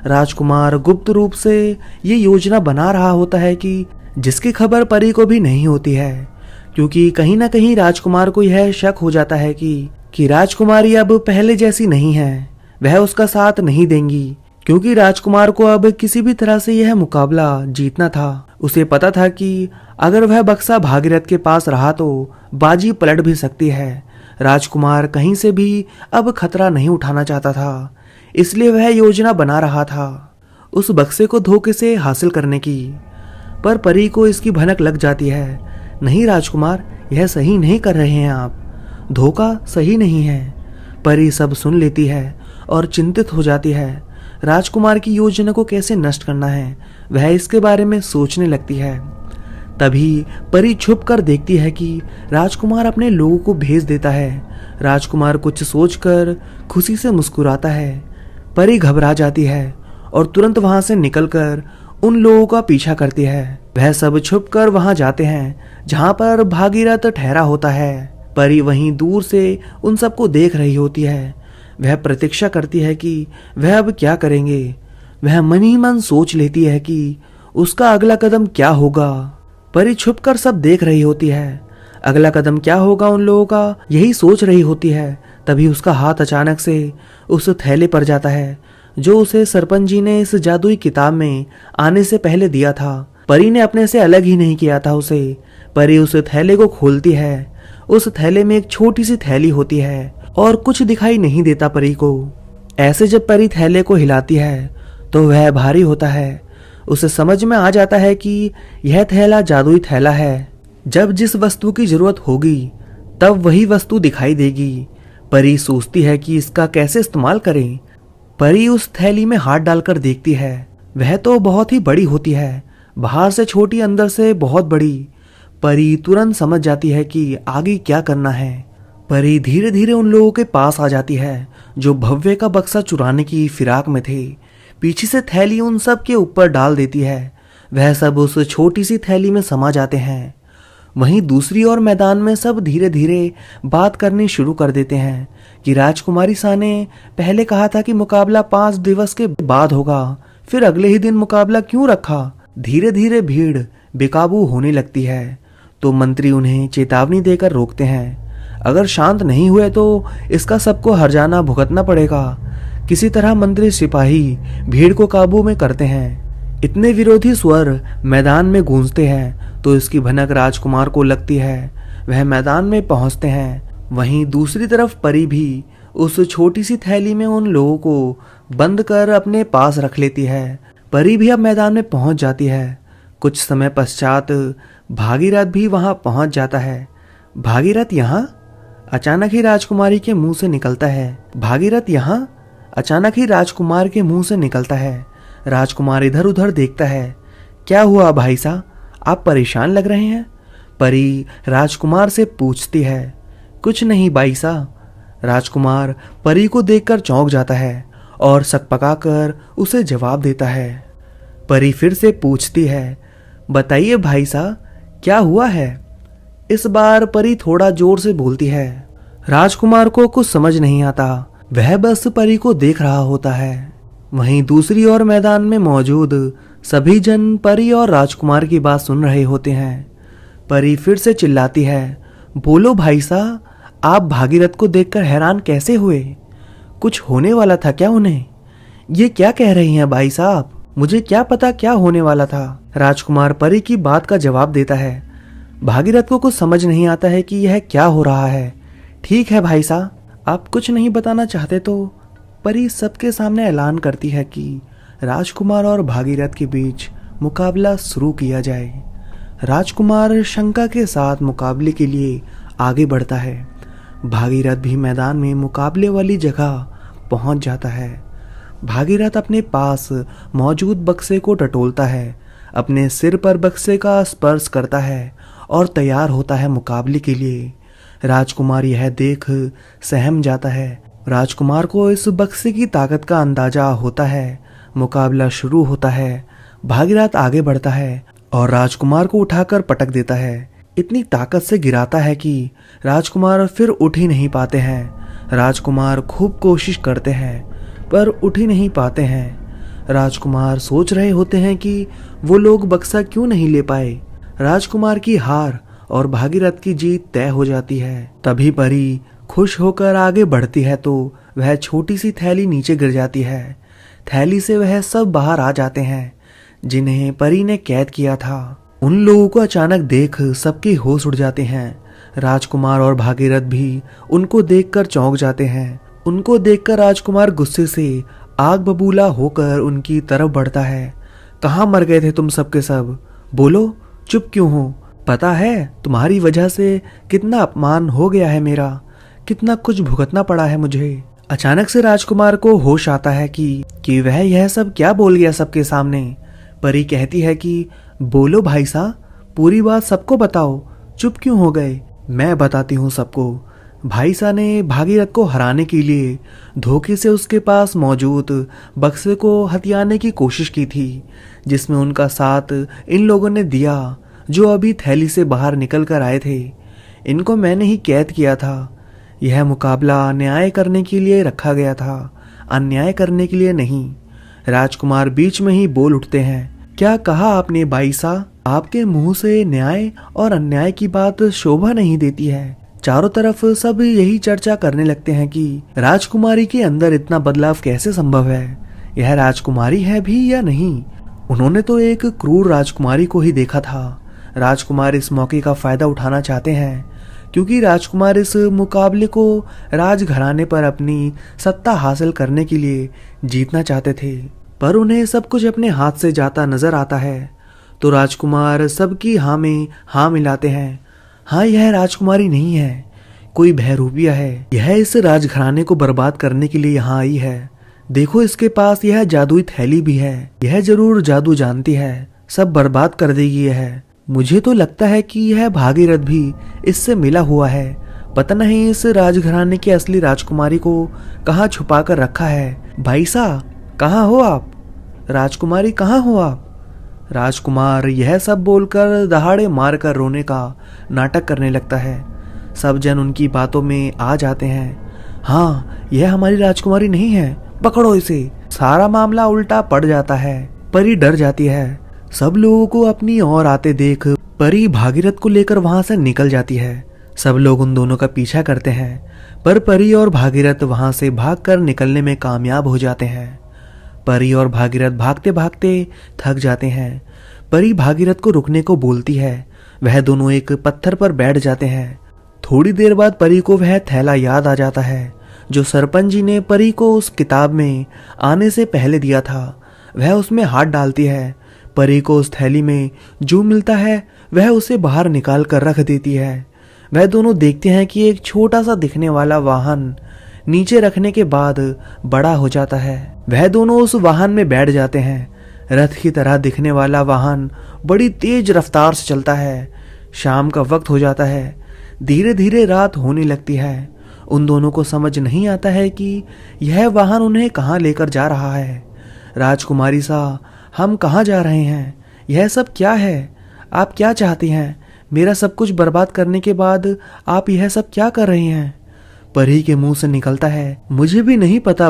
राजकुमार गुप्त रूप से ये योजना बना रहा होता है कि जिसकी खबर परी को भी नहीं होती है, क्योंकि कहीं ना कहीं राजकुमार को यह शक हो जाता है कि राजकुमारी अब पहले जैसी नहीं है, वह उसका साथ नहीं देंगी, क्योंकि राजकुमार को अब किसी भी तरह से यह मुकाबला जीतना था। उसे पता था कि अगर वह बक्सा भागीरथ के पास रहा तो बाजी पलट भी सकती है। राजकुमार कहीं से भी अब खतरा नहीं उठाना चाहता था, इसलिए वह योजना बना रहा था उस बक्से को धोखे से हासिल करने की। पर परी को इसकी भनक लग जाती है। नहीं राजकुमार, यह सही नहीं कर रहे हैं आप, धोखा सही नहीं है। परी सब सुन लेती है और चिंतित हो जाती है। राजकुमार की योजना को कैसे नष्ट करना है, वह इसके बारे में सोचने लगती है। तभी परी छुप कर देखती है कि राजकुमार अपने लोगों को भेज देता है। राजकुमार कुछ सोचकर खुशी से मुस्कुराता है। परी घबरा जाती है और तुरंत वहां से निकलकर उन लोगों का पीछा करती है। वह सब छुपकर वहां जाते हैं जहां पर भागीरथ ठहरा होता है। परी वहीं दूर से उन सबको देख रही होती है। वह प्रतीक्षा करती है कि वह अब क्या करेंगे। वह मन ही मन सोच लेती है कि उसका अगला कदम क्या होगा। परी छुपकर सब देख रही होती है। अगला कदम क्या होगा उन लोगों का, यही सोच रही होती है। तभी उसका हाथ अचानक से उस थैले पर जाता है जो उसे सरपंच जी ने इस जादुई किताब में आने से पहले दिया था। परी ने अपने से अलग ही नहीं किया था उसे। परी उस थैले को खोलती है। उस थैले में एक छोटी सी थैली होती है और कुछ दिखाई नहीं देता परी को। ऐसे जब परी थैले को हिलाती है तो वह भारी होता है। उसे समझ में आ जाता है कि यह थैला जादुई थैला है। जब जिस वस्तु की जरूरत होगी तब वही वस्तु दिखाई देगी। परी सोचती है कि इसका कैसे इस्तेमाल करें। परी उस थैली में हाथ डालकर देखती है। वह तो बहुत ही बड़ी होती है, बाहर से छोटी, अंदर से बहुत बड़ी। परी तुरंत समझ जाती है कि आगे क्या करना है। परी धीरे धीरे उन लोगों के पास आ जाती है जो भव्य का बक्सा चुराने की फिराक में थे। पीछे से थैली उन सब के ऊपर डाल देती है। वह सब उस छोटी सी थैली में समा जाते हैं। वहीं दूसरी ओर मैदान में सब धीरे धीरे बात करनी शुरू कर देते हैं कि राजकुमारी सा ने पहले कहा था कि मुकाबला 5 दिवस के बाद होगा, फिर अगले ही दिन मुकाबला क्यों रखा। धीरे धीरे भीड़ बेकाबू होने लगती है तो मंत्री उन्हें चेतावनी देकर रोकते हैं। अगर शांत नहीं हुए तो इसका सबको हर्जाना भुगतना पड़ेगा। किसी तरह मंत्री सिपाही भीड़ को काबू में करते हैं। इतने विरोधी स्वर मैदान में गूंजते हैं तो इसकी भनक राजकुमार को लगती है। वह मैदान में पहुंचते हैं। वहीं दूसरी तरफ परी भी उस छोटी सी थैली में उन लोगों को बंद कर अपने पास रख लेती है। परी भी अब मैदान में पहुंच जाती है। कुछ समय पश्चात भागीरथ भी वहां पहुंच जाता है। भागीरथ यहाँ? अचानक ही राजकुमारी के मुंह से निकलता है। भागीरथ यहाँ? अचानक ही राजकुमार के मुंह से निकलता है। राजकुमार इधर उधर देखता है। क्या हुआ भाई साहब, आप परेशान लग रहे हैं? परी राजकुमार से पूछती है। कुछ नहीं भाई साहब। राजकुमार परी को देखकर चौंक जाता है और सकपकाकर उसे जवाब देता है। परी फिर से पूछती है, बताइए भाई साहब क्या हुआ है? इस बार परी थोड़ा जोर से बोलती है। राजकुमार को कुछ समझ नहीं आता। वह बस परी को देख रहा होता है। वहीं दूसरी ओर मैदान में मौजूद सभी जन परी और राजकुमार की बात सुन रहे होते हैं। परी फिर से चिल्लाती है, बोलो भाई साहब, आप भागीरथ को देखकर हैरान कैसे हुए? कुछ होने वाला था क्या उन्हें? ये क्या कह रही हैं भाई साहब? मुझे क्या पता क्या होने वाला था। राजकुमार परी की बात का जवाब देता है। भागीरथ को कुछ समझ नहीं आता है कि यह क्या हो रहा है। ठीक है भाई साहब, आप कुछ नहीं बताना चाहते तो परी सबके सामने ऐलान करती है कि राजकुमार और भागीरथ के बीच मुकाबला शुरू किया जाए। राजकुमार शंका के साथ मुकाबले के लिए आगे बढ़ता है। भागीरथ भी मैदान में मुकाबले वाली जगह पहुंच जाता है। भागीरथ अपने पास मौजूद बक्से को टटोलता है, अपने सिर पर बक्से का स्पर्श करता है और तैयार होता है मुकाबले के लिए। राजकुमार यह देख सहम जाता है। राजकुमार को इस बक्से की ताकत का अंदाजा होता है। मुकाबला शुरू होता है। भागीरथ आगे बढ़ता है और राजकुमार को उठाकर पटक देता है। इतनी ताकत से गिराता है कि राजकुमार फिर उठ ही नहीं पाते हैं। राजकुमार खूब कोशिश करते हैं पर उठ ही नहीं पाते हैं। राजकुमार सोच रहे होते हैं कि वो लोग बक्सा क्यों नहीं ले पाए। राजकुमार की हार और भागीरथ की जीत तय हो जाती है। तभी परी खुश होकर आगे बढ़ती है तो वह छोटी सी थैली नीचे गिर जाती है। थैली से वह सब बाहर आ जाते हैं जिन्हें परी ने कैद किया था। उन लोगों को अचानक देख सबके होश उड़ जाते हैं। राजकुमार और भागीरथ भी उनको देखकर चौंक जाते हैं। उनको देखकर राजकुमार गुस्से से आग बबूला होकर उनकी तरफ बढ़ता है। कहाँ मर गए थे तुम सबके सब? बोलो, चुप क्यों हो? पता है तुम्हारी वजह से कितना अपमान हो गया है मेरा, कितना कुछ भुगतना पड़ा है मुझे। अचानक से राजकुमार को होश आता है कि वह यह सब क्या बोल गया सबके सामने। परी कहती है कि बोलो भाई साहब, पूरी बात सबको बताओ, चुप क्यों हो गए? मैं बताती हूँ सबको। भाई साहब ने भागीरथ को हराने के लिए धोखे से उसके पास मौजूद बक्से को हथियाने की कोशिश की थी, जिसमें उनका साथ इन लोगों ने दिया जो अभी थैली से बाहर निकल कर आए थे। इनको मैंने ही कैद किया था। यह मुकाबला न्याय करने के लिए रखा गया था, अन्याय करने के लिए नहीं। राजकुमार बीच में ही बोल उठते हैं। क्या कहा आपने भाई साहब? आपके मुंह से न्याय और अन्याय की बात शोभा नहीं देती है। चारों तरफ सब यही चर्चा करने लगते हैं कि राजकुमारी के अंदर इतना बदलाव कैसे संभव है। यह राजकुमारी है भी या नहीं? उन्होंने तो एक क्रूर राजकुमारी को ही देखा था। राजकुमार इस मौके का फायदा उठाना चाहते हैं क्योंकि राजकुमार इस मुकाबले को राजघराने पर अपनी सत्ता हासिल करने के लिए जीतना चाहते थे, पर उन्हें सब कुछ अपने हाथ से जाता नजर आता है। तो राजकुमार सबकी हाँ में हाँ मिलाते हैं। हाँ, यह राजकुमारी नहीं है, कोई बहरूपिया है। यह इस राजघराने को बर्बाद करने के लिए यहाँ आई है। देखो, इसके पास यह जादुई थैली भी है। यह जरूर जादू जानती है, सब बर्बाद कर देगी यह। मुझे तो लगता है कि यह भागीरथ भी इससे मिला हुआ है। पता नहीं इस राजघराने की असली राजकुमारी को कहाँ छुपा कर रखा है। भाई साहब, कहाँ हो आप? राजकुमारी, कहाँ हो आप? राजकुमार यह सब बोलकर दहाड़े मारकर रोने का नाटक करने लगता है। सब जन उनकी बातों में आ जाते हैं। हाँ, यह हमारी राजकुमारी नहीं है, पकड़ो इसे। सारा मामला उल्टा पड़ जाता है। परी डर जाती है। सब लोगों को अपनी ओर आते देख परी भागीरथ को लेकर वहां से निकल जाती है। सब लोग उन दोनों का पीछा करते हैं, पर परी और भागीरथ वहां से भागकर निकलने में कामयाब हो जाते हैं। परी और भागीरथ भागते भागते थक जाते हैं। परी भागीरथ को रुकने को बोलती है। वह दोनों एक पत्थर पर बैठ जाते हैं। थोड़ी देर बाद परी को वह थैला याद आ जाता है जो सरपंच जी ने परी को उस किताब में आने से पहले दिया था। वह उसमें हाथ डालती है। परी को उस थैली में जो मिलता है वह उसे बाहर निकाल कर रख देती है। वह दोनों देखते हैं कि एक छोटा सा दिखने वाला वाहन नीचे रखने के बाद बड़ा हो जाता है। वह दोनों उस वाहन में बैठ जाते हैं। रथ की तरह दिखने वाला वाहन बड़ी तेज रफ्तार से चलता है। शाम का वक्त हो जाता है। धीरे धीरे रात होने लगती है। उन दोनों को समझ नहीं आता है कि यह वाहन उन्हें कहाँ लेकर जा रहा है। राजकुमारी सा, हम कहाँ जा रहे हैं? यह सब क्या है? आप क्या चाहती हैं? मेरा सब कुछ बर्बाद करने के बाद आप यह सब क्या कर रही हैं? परी के मुंह से निकलता है, मुझे भी नहीं पता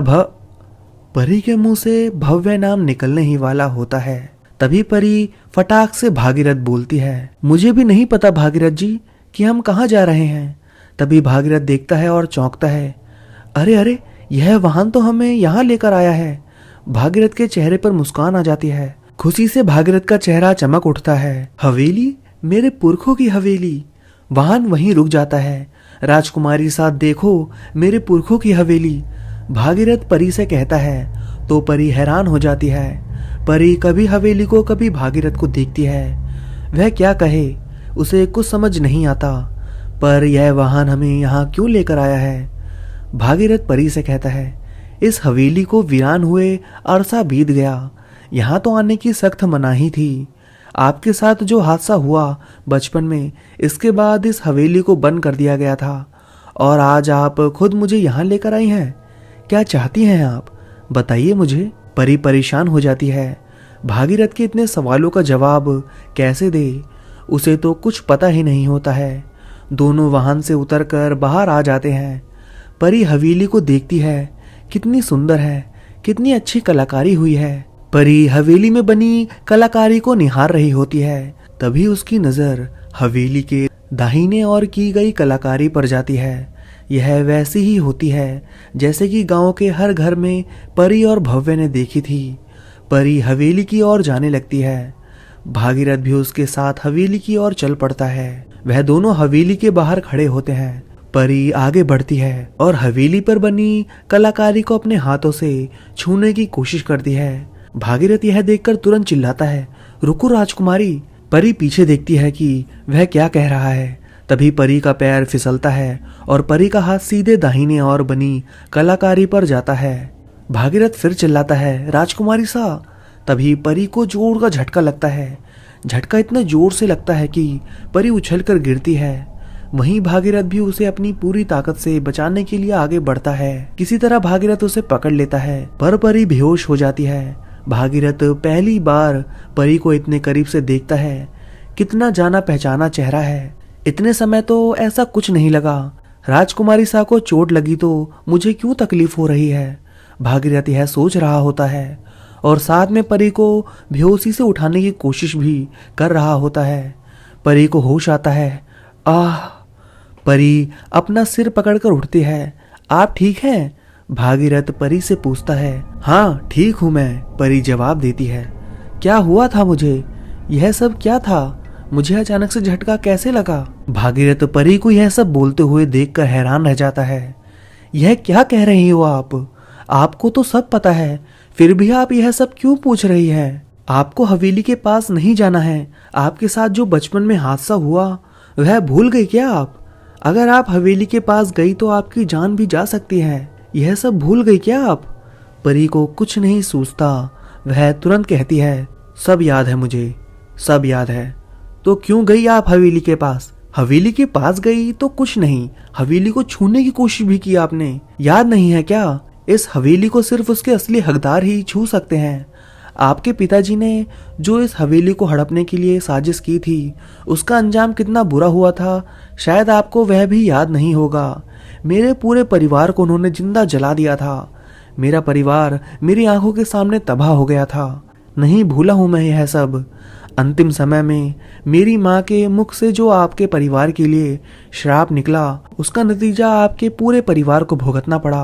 परी के मुंह से भव्य नाम निकलने ही वाला होता है। तभी परी फटाक से भागीरथ बोलती है, मुझे भी नहीं पता भागीरथ जी कि हम कहाँ जा रहे हैं। तभी भागीरथ देखता है और चौंकता है। अरे अरे, यह वाहन तो हमें यहाँ लेकर आया है। भागीरथ के चेहरे पर मुस्कान आ जाती है। खुशी से भागीरथ का चेहरा चमक उठता है। हवेली, मेरे पुरखों की हवेली। वाहन वहीं रुक जाता है। राजकुमारी साथ, देखो मेरे पुरखों की हवेली। भागीरथ परी से कहता है तो परी हैरान हो जाती है। परी कभी हवेली को कभी भागीरथ को देखती है। वह क्या कहे, उसे कुछ समझ नहीं आता। पर यह वाहन हमें यहाँ क्यों लेकर आया है? भागीरथ परी से कहता है, इस हवेली को वीरान हुए अरसा बीत गया। यहाँ तो आने की सख्त मनाही थी। आपके साथ जो हादसा हुआ बचपन में, इसके बाद इस हवेली को बंद कर दिया गया था और आज आप खुद मुझे यहाँ लेकर आई हैं। क्या चाहती हैं आप, बताइए मुझे। परी परेशान हो जाती है। भागीरथ के इतने सवालों का जवाब कैसे दे, उसे तो कुछ पता ही नहीं होता है। दोनों वाहन से उतरकर बाहर आ जाते हैं। परी हवेली को देखती है, कितनी सुंदर है, कितनी अच्छी कलाकारी हुई है। परी हवेली में बनी कलाकारी को निहार रही होती है। तभी उसकी नजर हवेली के दाहिने ओर की गई कलाकारी पर जाती है। यह वैसी ही होती है जैसे कि गांव के हर घर में परी और भव्य ने देखी थी। परी हवेली की ओर जाने लगती है। भागीरथ भी उसके साथ हवेली की ओर चल पड़ता है। वह दोनों हवेली के बाहर खड़े होते हैं। परी आगे बढ़ती है और हवेली पर बनी कलाकारी को अपने हाथों से छूने की कोशिश करती है। भागीरथ यह देखकर तुरंत चिल्लाता है, रुको राजकुमारी। परी पीछे देखती है कि वह क्या कह रहा है। तभी परी का पैर फिसलता है और परी का हाथ सीधे दाहिने ओर बनी कलाकारी पर जाता है। भागीरथ फिर चिल्लाता है, राजकुमारी सा। तभी परी को जोर का झटका लगता है। झटका इतना जोर से लगता है कि परी उछलकर गिरती है। वहीं भागीरथ भी उसे अपनी पूरी ताकत से बचाने के लिए आगे बढ़ता है। किसी तरह भागीरथ उसे पकड़ लेता है, पर परी बेहोश हो जाती है। भागीरथ पहली बार परी को इतने करीब से देखता है। कितना जाना पहचाना चेहरा है। इतने समय तो ऐसा कुछ नहीं लगा। राजकुमारी सा को चोट लगी तो मुझे क्यों तकलीफ हो रही है, भागीरथ यह सोच रहा होता है और साथ में परी को बेहोशी से उठाने की कोशिश भी कर रहा होता है। परी को होश आता है। आह! परी अपना सिर पकड़कर उठती है। आप ठीक हैं? भागीरथ परी से पूछता है। हाँ ठीक हूं मैं, परी जवाब देती है। क्या हुआ था मुझे? यह सब क्या था? मुझे अचानक से झटका कैसे लगा? भागीरथ परी को यह सब बोलते हुए देखकर हैरान रह जाता है। यह क्या कह रही हो आप? आपको तो सब पता है, फिर भी आप यह सब क्यों पूछ रही है? आपको हवेली के पास नहीं जाना है। आपके साथ जो बचपन में हादसा हुआ वह भूल गई क्या आप? अगर आप हवेली के पास गई तो आपकी जान भी जा सकती है। यह सब भूल गई क्या आप? परी को कुछ नहीं सूझता। वह तुरंत कहती है, सब याद है मुझे, सब याद है। तो क्यों गई आप हवेली के पास? हवेली के पास गई तो कुछ नहीं, हवेली को छूने की कोशिश भी की आपने। याद नहीं है क्या? इस हवेली को सिर्फ उसके असली हकदार ही छू सकते हैं। आपके पिताजी ने जो इस हवेली को हड़पने के लिए साजिश की थी, उसका अंजाम कितना बुरा हुआ था शायद आपको वह भी याद नहीं होगा। मेरे पूरे परिवार को उन्होंने जिंदा जला दिया था। मेरा परिवार मेरी आंखों के सामने तबाह हो गया था। नहीं भूला हूं मैं यह सब। अंतिम समय में मेरी माँ के मुख से जो आपके परिवार के लिए श्राप निकला, उसका नतीजा आपके पूरे परिवार को भुगतना पड़ा।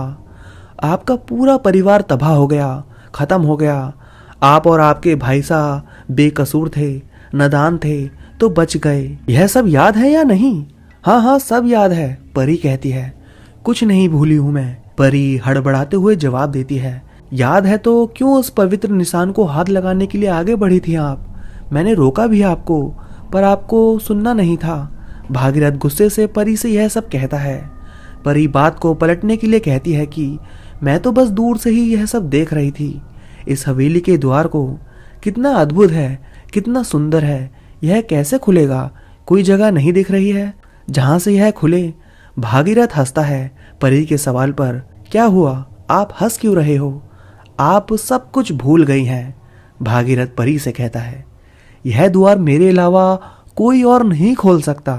आपका पूरा परिवार तबाह हो गया, खत्म हो गया। आप और आपके भाई साहब बेकसूर थे, नादान थे, तो बच गए। यह सब याद है या नहीं? हाँ हाँ सब याद है, परी कहती है। कुछ नहीं भूली हूं मैं, परी हड़बड़ाते हुए जवाब देती है। याद है तो क्यों उस पवित्र निशान को हाथ लगाने के लिए आगे बढ़ी थी आप? मैंने रोका भी आपको, पर आपको सुनना नहीं था। भागीरथ गुस्से से परी से यह सब कहता है। परी बात को पलटने के लिए कहती है कि मैं तो बस दूर से ही यह सब देख रही थी। इस हवेली के द्वार को कितना अद्भुत है, कितना सुंदर है। यह कैसे खुलेगा? कोई जगह नहीं दिख रही है जहां से यह खुले। भागीरथ हंसता है परी के सवाल पर। क्या हुआ, आप हंस क्यों रहे हो? आप सब कुछ भूल गई हैं, भागीरथ परी से कहता है। यह द्वार मेरे अलावा कोई और नहीं खोल सकता,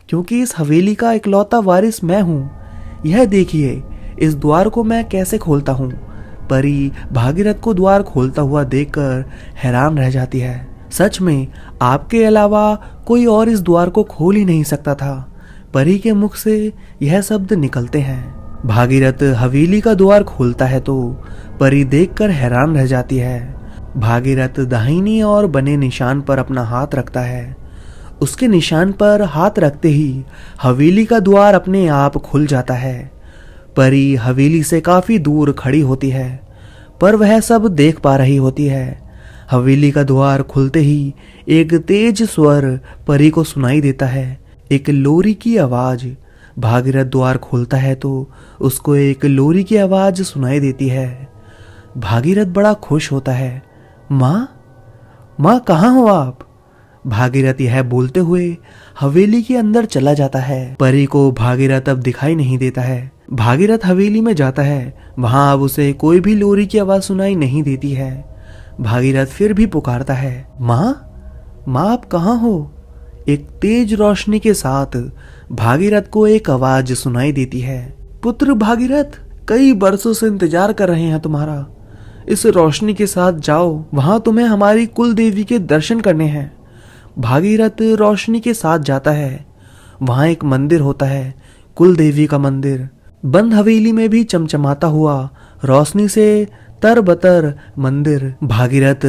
क्योंकि इस हवेली का इकलौता वारिस मैं हूं। यह देखिए, इस द्वार को मैं कैसे खोलता हूं। परी भागीरथ को द्वार खोलता हुआ देखकर हैरान रह जाती है। सच में आपके अलावा कोई और इस द्वार को खोल ही नहीं सकता था। परी के मुख से यह शब्द निकलते हैं। भागीरथ हवेली का द्वार खोलता है तो परी देखकर हैरान रह जाती है। भागीरथ दाहिनी ओर बने निशान पर अपना हाथ रखता है। उसके निशान पर हाथ रखते ही हवेली का द्वार अपने आप खुल जाता है। परी हवेली से काफी दूर खड़ी होती है, पर वह सब देख पा रही होती है। हवेली का द्वार खुलते ही एक तेज स्वर परी को सुनाई देता है, एक लोरी की आवाज। भागीरथ द्वार खोलता है तो उसको एक लोरी की आवाज सुनाई देती है। भागीरथ बड़ा खुश होता है। माँ, माँ कहाँ हो आप? भागीरथ यह बोलते हुए हवेली के अंदर चला जाता है। परी को भागीरथ अब दिखाई नहीं देता है। भागीरथ हवेली में जाता है। वहां अब उसे कोई भी लोरी की आवाज सुनाई नहीं देती है। भागीरथ फिर भी पुकारता है, माँ माँ आप कहाँ हो? एक तेज रोशनी के साथ भागीरथ को एक आवाज सुनाई देती है, पुत्र भागीरथ, कई बरसों से इंतजार कर रहे हैं तुम्हारा। इस रोशनी के साथ जाओ, वहां तुम्हें हमारी कुल देवी के दर्शन करने हैं। भागीरथ रोशनी के साथ जाता है। वहां एक मंदिर होता है, कुल देवी का मंदिर। बंद हवेली में भी चमचमाता हुआ रोशनी से तरबतर मंदिर। भागीरथ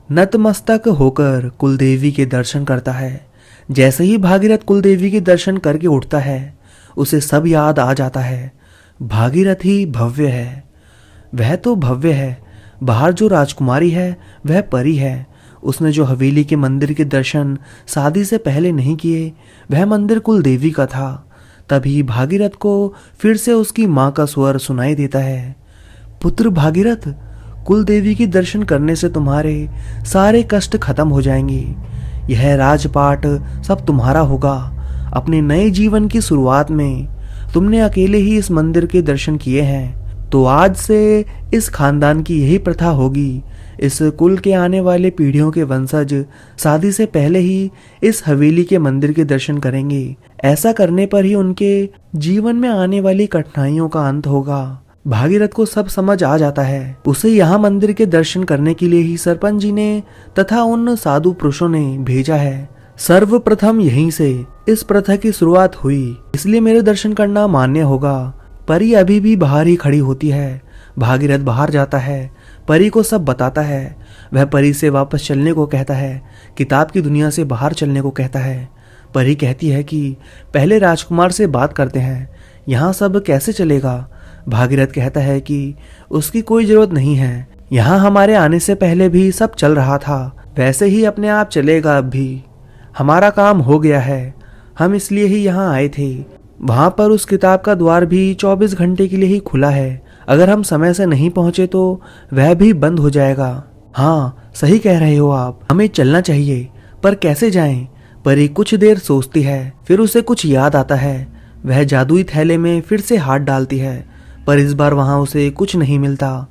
नतमस्तक होकर कुलदेवी के दर्शन करता है। जैसे ही भागीरथ कुलदेवी के दर्शन करके उठता है, उसे सब याद आ जाता है। भागीरथ ही भव्य है। वह तो भव्य है। बाहर जो राजकुमारी है वह परी है। उसने जो हवेली के मंदिर के दर्शन शादी से पहले नहीं किए, वह मंदिर कुलदेवी का था। तभी भागीरथ को फिर से उसकी माँ का स्वर सुनाई देता है, पुत्र भागीरथ, कुलदेवी की दर्शन करने से तुम्हारे सारे कष्ट खत्म हो जाएंगे। यह राजपाट सब तुम्हारा होगा। अपने नए जीवन की शुरुआत में तुमने अकेले ही इस मंदिर के दर्शन किए हैं, तो आज से इस खानदान की यही प्रथा होगी। इस कुल के आने वाले पीढ़ियों के वंशज शादी से पहले ही इस हवेली के मंदिर के दर्शन करेंगे। ऐसा करने पर ही उनके जीवन में आने वाली कठिनाइयों का अंत होगा। भागीरथ को सब समझ आ जाता है। उसे यहाँ मंदिर के दर्शन करने के लिए ही सरपंच जी ने तथा उन साधु पुरुषों ने भेजा है। सर्वप्रथम यहीं से इस प्रथा की शुरुआत हुई, इसलिए मेरे दर्शन करना मान्य होगा। परी अभी भी बाहर ही खड़ी होती है। भागीरथ बाहर जाता है, परी को सब बताता है। वह परी से वापस चलने को कहता है, किताब की दुनिया से बाहर चलने को कहता है। परी कहती है कि पहले राजकुमार से बात करते हैं, यहाँ सब कैसे चलेगा। भागीरथ कहता है कि उसकी कोई जरूरत नहीं है, यहाँ हमारे आने से पहले भी सब चल रहा था, वैसे ही अपने आप चलेगा। अब भी हमारा काम हो गया है, हम इसलिए ही यहाँ आए थे। वहां पर उस किताब का द्वार भी 24 घंटे के लिए ही खुला है। अगर हम समय से नहीं पहुंचे तो वह भी बंद हो जाएगा। हाँ, सही कह रहे हो आप, हमें चलना चाहिए, पर कैसे जाएं? परी कुछ देर सोचती है, फिर उसे कुछ याद आता है। वह जादुई थैले में फिर से हाथ डालती है, पर इस बार वहां उसे कुछ नहीं मिलता।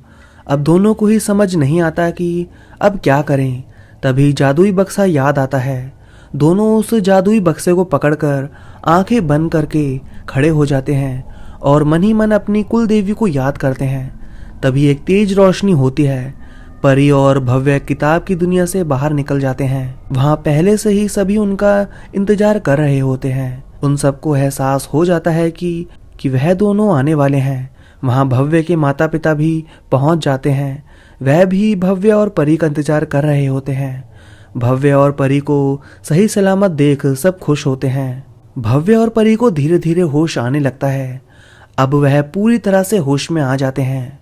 अब दोनों को ही समझ नहीं आता कि अब क्या करें। तभी जादुई बक्सा याद आता है। दोनों उस जादुई बक्से को पकड़कर आंखें बंद करके खड़े हो जाते हैं और मन ही मन अपनी कुल देवी को याद करते हैं। तभी एक तेज रोशनी होती है। परी और भव्य किताब की दुनिया से बाहर निकल जाते हैं। वहां पहले से ही सभी उनका इंतजार कर रहे होते हैं। उन सबको एहसास हो जाता है कि वह दोनों आने वाले हैं। वहां भव्य के माता पिता भी पहुंच जाते हैं। वह भी भव्य और परी का इंतजार कर रहे होते हैं। भव्य और परी को सही सलामत देख सब खुश होते हैं। भव्य और परी को धीरे धीरे होश आने लगता है। अब वह पूरी तरह से होश में आ जाते हैं।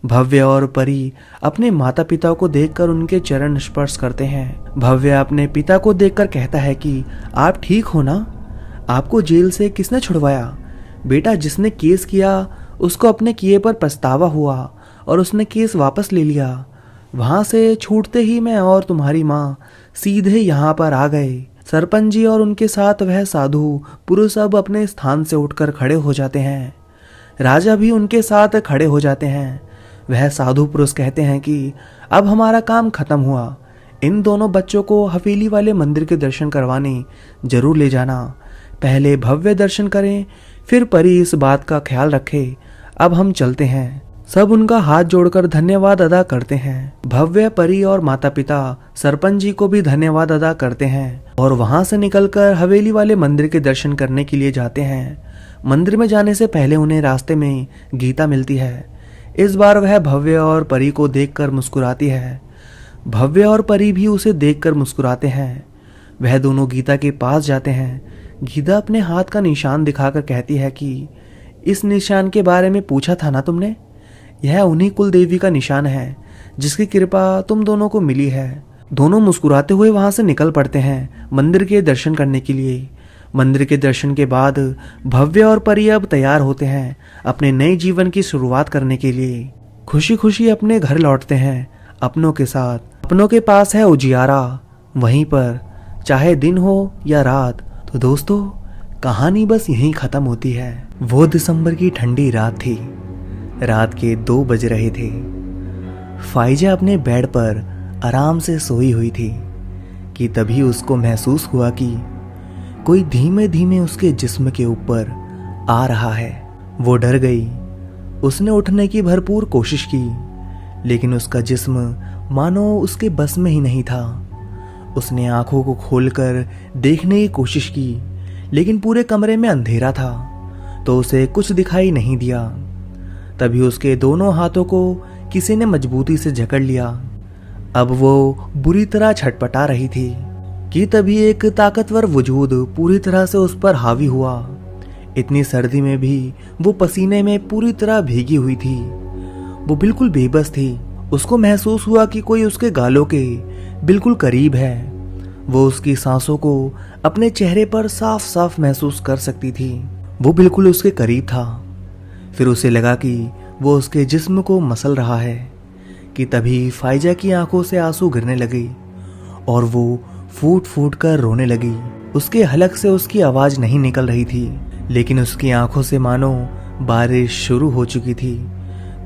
भव्य और परी अपने माता पिता को देखकर उनके चरण स्पर्श करते हैं। भव्य अपने पिता को देखकर कहता है कि आप ठीक हो ना? आपको जेल से किसने छुड़वाया? बेटा, जिसने केस किया उसको अपने किए पर पछतावा हुआ और उसने केस वापस ले लिया। वहां से छूटते ही मैं और तुम्हारी माँ सीधे यहाँ पर आ गए। सरपंच जी और उनके साथ वह साधु पुरुष अब अपने स्थान से उठकर खड़े हो जाते हैं। राजा भी उनके साथ खड़े हो जाते हैं। वह साधु पुरुष कहते हैं कि अब हमारा काम खत्म हुआ। इन दोनों बच्चों को हवेली वाले मंदिर के दर्शन करवाने जरूर ले जाना। पहले भव्य दर्शन करें, फिर परी इस बात का ख्याल रखे। अब हम चलते हैं। सब उनका हाथ जोड़कर धन्यवाद अदा करते हैं। भव्य, परी और माता पिता सरपंच जी को भी धन्यवाद अदा करते हैं और वहां से निकलकर हवेली वाले मंदिर के दर्शन करने के लिए जाते हैं। मंदिर में जाने से पहले उन्हें रास्ते में गीता मिलती है। इस बार वह भव्य और परी को देखकर मुस्कुराती है। भव्य और परी भी उसे देखकर मुस्कुराते हैं। वह दोनों गीता के पास जाते हैं। गीता अपने हाथ का निशान दिखाकर कहती है कि इस निशान के बारे में पूछा था ना तुमने? यह उन्हीं कुल देवी का निशान है जिसकी कृपा तुम दोनों को मिली है। दोनों मुस्कुराते हुए वहां से निकल पड़ते हैं मंदिर के दर्शन करने के लिए। मंदिर के दर्शन के बाद भव्य और परी अब तैयार होते हैं अपने नए जीवन की शुरुआत करने के लिए। खुशी खुशी अपने घर लौटते हैं अपनों के साथ। अपनों के पास है उजियारा। वहीं पर चाहे दिन हो या रात। तो दोस्तों, कहानी बस यहीं ख़त्म होती है। वो दिसंबर की ठंडी रात थी। रात के 2 बज रहे थे। फाइजा अपने बेड पर आराम से सोई हुई थी कि तभी उसको महसूस हुआ कि कोई धीमे धीमे उसके जिस्म के ऊपर आ रहा है। वो डर गई। उसने उठने की भरपूर कोशिश की, लेकिन उसका जिस्म मानो उसके बस में ही नहीं था। उसने आंखों को खोलकर देखने की कोशिश की, लेकिन पूरे कमरे में अंधेरा था, तो उसे कुछ दिखाई नहीं दिया। तभी उसके दोनों हाथों को किसी ने मजबूती से जकड़ लिया। अब वो बुरी तरह छटपटा रही थी कि तभी एक ताकतवर वजूद पूरी तरह से उस पर हावी हुआ। इतनी सर्दी में भी वो पसीने में पूरी तरह भीगी हुई थी। वो बिल्कुल बेबस थी। उसको महसूस हुआ कि कोई उसके गालों के बिल्कुल करीब है। वो उसकी सांसों को अपने चेहरे पर साफ साफ महसूस कर सकती थी। वो बिल्कुल उसके करीब था। फिर उसे लगा कि वो उसके जिस्म को मसल रहा है कि तभी फाइजा की आंखों से आंसू गिरने लगे और वो फूट फूट कर रोने लगी। उसके हलक से उसकी आवाज़ नहीं निकल रही थी, लेकिन उसकी आंखों से मानो बारिश शुरू हो चुकी थी,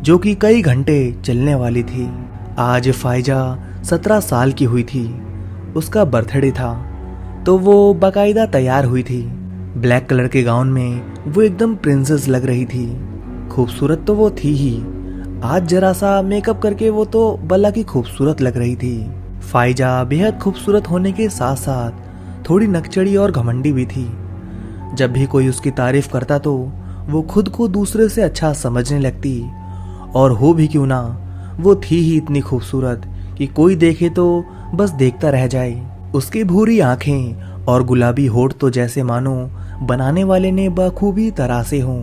जो कि कई घंटे चलने वाली थी। आज फाइजा 17 साल की हुई थी। उसका बर्थडे था, तो वो बाकायदा तैयार हुई थी। ब्लैक कलर के गाउन में वो एकदम प्रिंसेस लग रही थी। खूबसूरत तो वो थी ही, आज जरा सा मेकअप करके वो तो बल्ला की खूबसूरत लग रही थी। फाइजा बेहद खूबसूरत होने के साथ साथ थोड़ी नकचड़ी और घमंडी भी थी। जब भी कोई उसकी तारीफ करता तो वो खुद को दूसरे से अच्छा समझने लगती, और हो भी क्यों ना, वो थी ही इतनी खूबसूरत कि कोई देखे तो बस देखता रह जाए। उसकी भूरी आंखें और गुलाबी होठ तो जैसे मानो बनाने वाले ने बखूबी तरासे हों,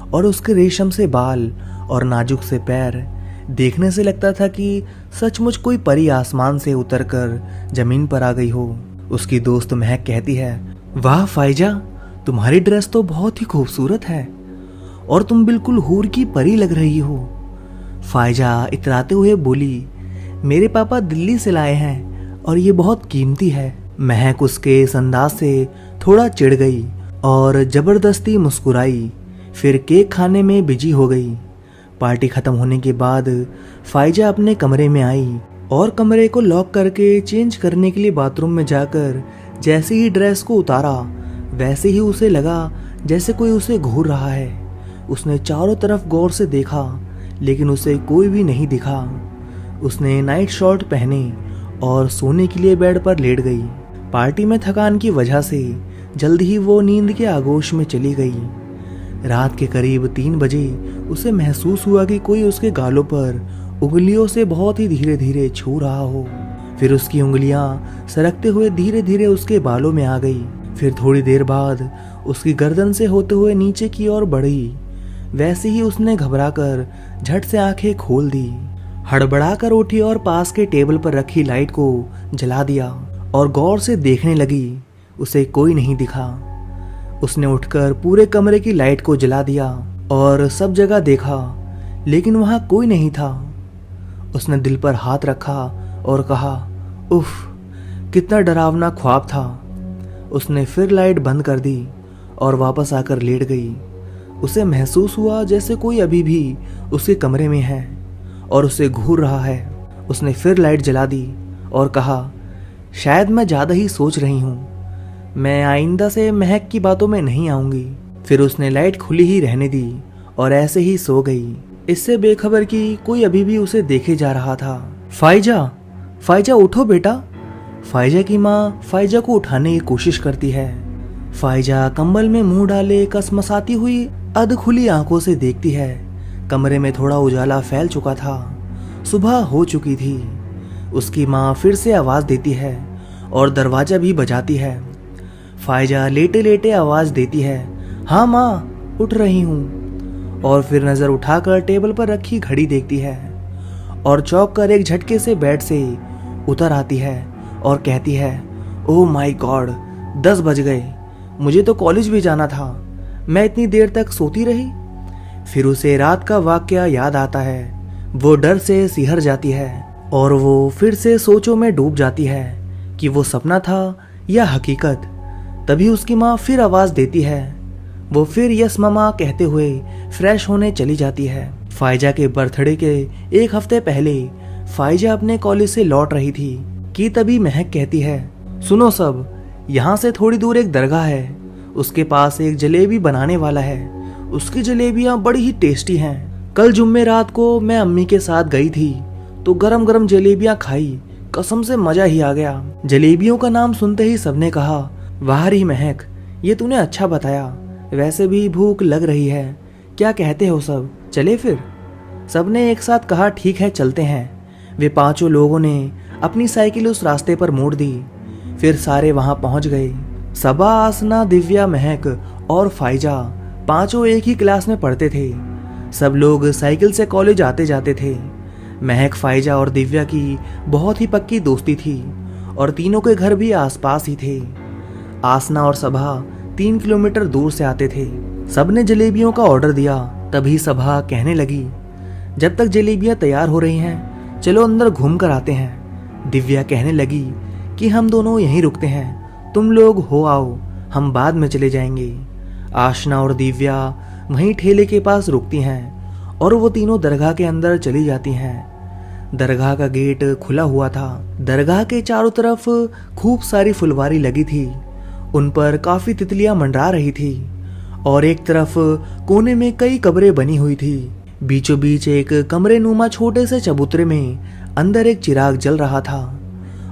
और उसके रेशम से बाल और नाजुक से पैर देखने से लगता था कि सचमुच कोई परी आसमान से उतरकर जमीन पर आ गई हो। उसकी दोस्त महक कहती है, वाह फाइजा, तुम्हारी ड्रेस तो बहुत ही खूबसूरत है और तुम बिल्कुल हूर की परी लग रही हो। फाइजा इतराते हुए बोली, मेरे पापा दिल्ली से लाए हैं और ये बहुत कीमती है। महक उसके इस अंदाज से थोड़ा चिढ़ गई और जबरदस्ती मुस्कुराई, फिर केक खाने में बिजी हो गई। पार्टी खत्म होने के बाद फाइजा अपने कमरे में आई और कमरे को लॉक करके चेंज करने के लिए बाथरूम में जाकर जैसे ही ड्रेस को उतारा, वैसे ही उसे लगा जैसे कोई उसे घूर रहा है। उसने चारों तरफ गौर से देखा, लेकिन उसे कोई भी नहीं दिखा। उसने नाइट शॉर्ट पहने और सोने के लिए बेड पर लेट गई। पार्टी में थकान की वजह से जल्द ही वो नींद के आगोश में चली गई। रात के करीब 3 बजे उसे महसूस हुआ कि कोई उसके गालों पर उंगलियों से बहुत ही धीरे धीरे छू रहा हो। फिर उसकी उंगलियां सरकते हुए धीरे धीरे उसके बालों में आ गई। फिर थोड़ी देर बाद उसकी गर्दन से होते हुए नीचे की ओर बढ़ी। वैसे ही उसने घबराकर झट से आंखें खोल दी। हड़बड़ाकर उठी और पास के टेबल पर रखी लाइट को जला दिया और गौर से देखने लगी। उसे कोई नहीं दिखा। उसने उठकर पूरे कमरे की लाइट को जला दिया और सब जगह देखा, लेकिन वहां कोई नहीं था। उसने दिल पर हाथ रखा और कहा, उफ, कितना डरावना ख्वाब था। उसने फिर लाइट बंद कर दी और वापस आकर लेट गई। उसे महसूस हुआ जैसे कोई अभी भी उसके कमरे में है और उसे घूर रहा है। उसने फिर लाइट जला दी और कहा, शायद मैं ज़्यादा ही सोच रही हूँ, मैं आइंदा से महक की बातों में नहीं आऊँगी। फिर उसने लाइट खुली ही रहने दी और ऐसे ही सो गई, इससे बेखबर कि कोई अभी भी उसे देखे जा रहा था। फाइजा, फाइजा उठो बेटा। फाइजा की माँ फाइजा को उठाने की कोशिश करती है। फाइजा कंबल में मुंह डाले कसमसाती हुई अध खुली आंखों से देखती है। कमरे में थोड़ा उजाला फैल चुका था। सुबह हो चुकी थी। उसकी माँ फिर से आवाज देती है और दरवाजा भी बजाती है। फाइजा लेटे लेटे आवाज देती है, हाँ माँ, उठ रही हूँ। और फिर नजर उठाकर टेबल पर रखी घड़ी देखती है और चौंक कर एक झटके से बेड से उतर आती है और कहती है, ओह माय गॉड, 10 बज गए। मुझे तो कॉलेज भी जाना था। मैं इतनी देर तक सोती रही। फिर उसे रात का वाकया याद आता है। वो डर से सिहर जाती है और वो फिर से सोचों में डूब जाती है कि वो सपना था या हकीकत। तभी उसकी माँ फिर आवाज देती है। वो फिर यस मामा कहते हुए फ्रेश होने चली जाती है। फाइजा के बर्थडे के एक हफ्ते पहले फाइजा अपने कॉलेज से लौट रही थी कि तभी महक कहती है, सुनो सब, यहाँ से थोड़ी दूर एक दरगाह है, उसके पास एक जलेबी बनाने वाला है, उसकी जलेबियाँ बड़ी ही टेस्टी हैं। कल जुम्मे रात को मैं अम्मी के साथ गई थी तो गरम गरम जलेबियाँ खाई, कसम से मजा ही आ गया। जलेबियों का नाम सुनते ही सबने कहा, वाह री महक, ये तूने अच्छा बताया, वैसे भी भूख लग रही है, क्या कहते हो सब, चले फिर? सबने एक साथ कहा, ठीक है चलते हैं। वे पांचों लोगों ने अपनी साइकिल उस रास्ते पर मोड़ दी। फिर सारे वहां पहुंच गए। सबा, आसना, दिव्या, महक और फाइजा पांचों एक ही क्लास में पढ़ते थे। सब लोग साइकिल से कॉलेज आते जाते थे। महक, फाइजा और दिव्या की बहुत ही पक्की दोस्ती थी और तीनों के घर भी आसपास ही थे। आसना और सबा 3 किलोमीटर दूर से आते थे। सबने जलेबियों का ऑर्डर दिया। तभी सबा कहने लगी, जब तक जलेबियां तैयार हो रही हैं, चलो अंदर घूम कर आते हैं। दिव्या कहने लगी कि हम दोनों यहीं रुकते हैं, तुम लोग हो आओ, हम बाद में चले जाएंगे। आसना और दिव्या वहीं ठेले के पास रुकती हैं और वो तीनों दरगाह के अंदर चली जाती हैं। दरगाह का गेट खुला हुआ था। दरगाह के चारों तरफ खूब सारी फुलवारी लगी थी, उन पर काफी तितलियां मंडरा रही थी और एक तरफ कोने में कई कब्रें बनी हुई थी। बीचों बीच एक कमरे नुमा छोटे से चबूतरे में अंदर एक चिराग जल रहा था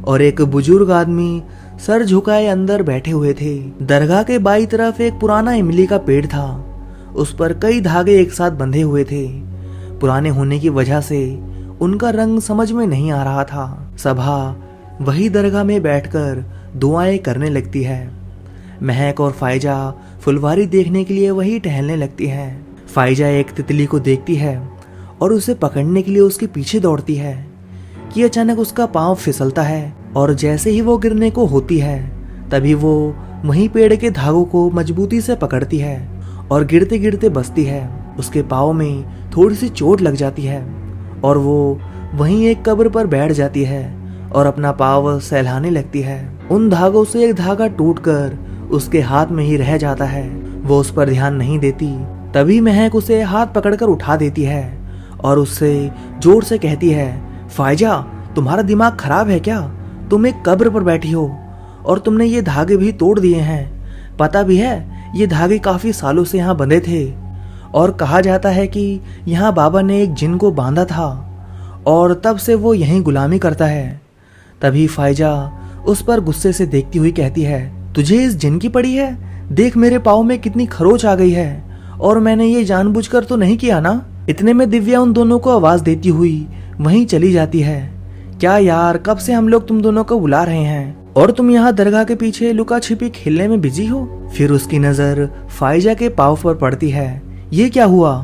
और एक बुजुर्ग आदमी सर झुकाए अंदर बैठे हुए थे। दरगाह के बाई तरफ एक पुराना इमली का पेड़ था, उस पर कई धागे एक साथ बंधे हुए थे। पुराने होने की वजह से उनका रंग समझ में नहीं आ रहा था। सबा वही दरगाह में बैठकर दुआएं करने लगती है। महक और फाइजा फुलवारी देखने के लिए वही टहलने लगती है। फाइजा एक तितली को देखती है और उसे पकड़ने के लिए उसके पीछे दौड़ती है कि अचानक उसका पांव फिसलता है और जैसे ही वो गिरने को होती है तभी वो वहीं पेड़ के धागों को मजबूती से पकड़ती है और गिरते गिरते बचती है। उसके पाँव में थोड़ी सी चोट लग जाती है और वो वहीं एक कब्र पर बैठ जाती है और अपना पाँव सहलाने लगती है। उन धागों से एक धागा टूटकर उसके हाथ में ही रह जाता है। वो उस पर ध्यान नहीं देती। तभी महक उसे हाथ पकड़कर उठा देती है और उससे जोर से कहती है, फाइजा, तुम्हारा दिमाग खराब है क्या? तुम एक कब्र पर बैठी हो और तुमने ये धागे भी तोड़ दिए हैं। पता भी है ये धागे काफी सालों से यहाँ बंधे थे और कहा जाता है कि यहाँ बाबा ने एक जिन को बांधा था और तब से वो यहीं गुलामी करता है। तभी फाइजा उस पर गुस्से से देखती हुई कहती है, तुझे इस जिन की पड़ी है? देख मेरे पाँव में कितनी खरोच आ गई है और मैंने ये जानबूझकर तो नहीं किया ना। इतने में दिव्या उन दोनों को आवाज देती हुई वहीं चली जाती है। क्या यार, कब से हम लोग तुम दोनों को बुला रहे हैं और तुम यहाँ दरगाह के पीछे लुका छिपी खेलने में बिजी हो। फिर उसकी नजर फाइजा के पाँव पर पड़ती है। ये क्या हुआ?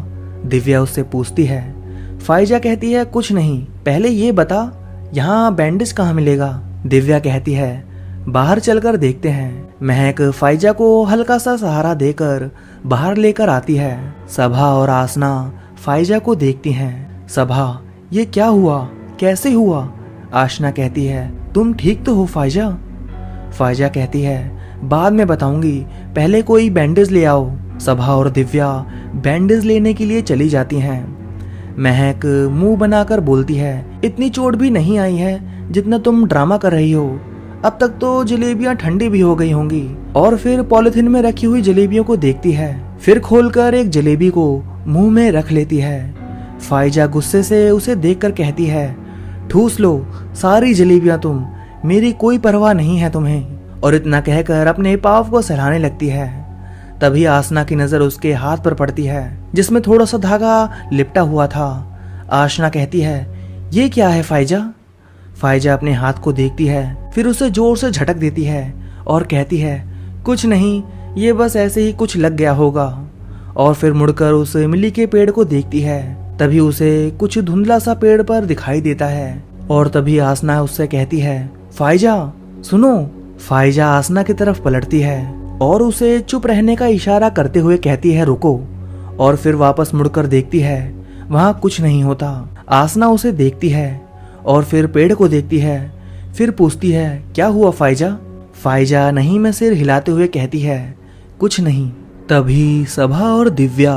दिव्या उससे पूछती है। फाइजा कहती है, कुछ नहीं, पहले ये बता यहाँ बैंडेज कहाँ मिलेगा? दिव्या कहती है, बाहर चलकर देखते हैं। महक फाइजा को हल्का सा सहारा देकर बाहर लेकर आती है। सबा और आसना फाइजा को देखती हैं। सबा, ये क्या हुआ, कैसे हुआ? आसना कहती है, तुम ठीक तो हो फाइजा? फाइजा कहती है, बाद में बताऊंगी, पहले कोई बैंडेज ले आओ। सबा और दिव्या बैंडेज लेने के लिए चली जाती हैं। महक मुंह बनाकर बोलती है, इतनी चोट भी नहीं आई है जितना तुम ड्रामा कर रही हो। अब तक तो जलेबियां ठंडी भी हो गई होंगी। और फिर पॉलिथीन में रखी हुई जलेबियों को देखती है, फिर खोलकर एक जलेबी को मुंह में रख लेती है। फाइजा गुस्से से उसे देखकर कहती है, ठूस लो सारी जलेबियां तुम, मेरी कोई परवाह नहीं है तुम्हें। और इतना कहकर अपने पाँव को सहलाने लगती है। तभी आसना की नजर उसके हाथ पर पड़ती है जिसमें थोड़ा सा धागा लिपटा हुआ था। आसना कहती है, ये क्या है फाइजा? फाइजा अपने हाथ को देखती है, फिर उसे जोर से झटक देती है और कहती है, कुछ नहीं, ये बस ऐसे ही कुछ लग गया होगा। और फिर मुड़कर उस इमली के पेड़ को देखती है। तभी उसे कुछ धुंधला सा पेड़ पर दिखाई देता है और तभी आसना उससे कहती है, फाइजा सुनो। फाइजा आसना की तरफ पलटती है और उसे चुप रहने का इशारा करते हुए कहती है, रुको। और फिर वापस मुड़कर देखती है, वहां कुछ नहीं होता। आसना उसे देखती है और फिर पेड़ को देखती है, फिर पूछती है, क्या हुआ फाइजा? फाइजा नहीं में सिर हिलाते हुए कहती है, कुछ नहीं। तभी सभा और दिव्या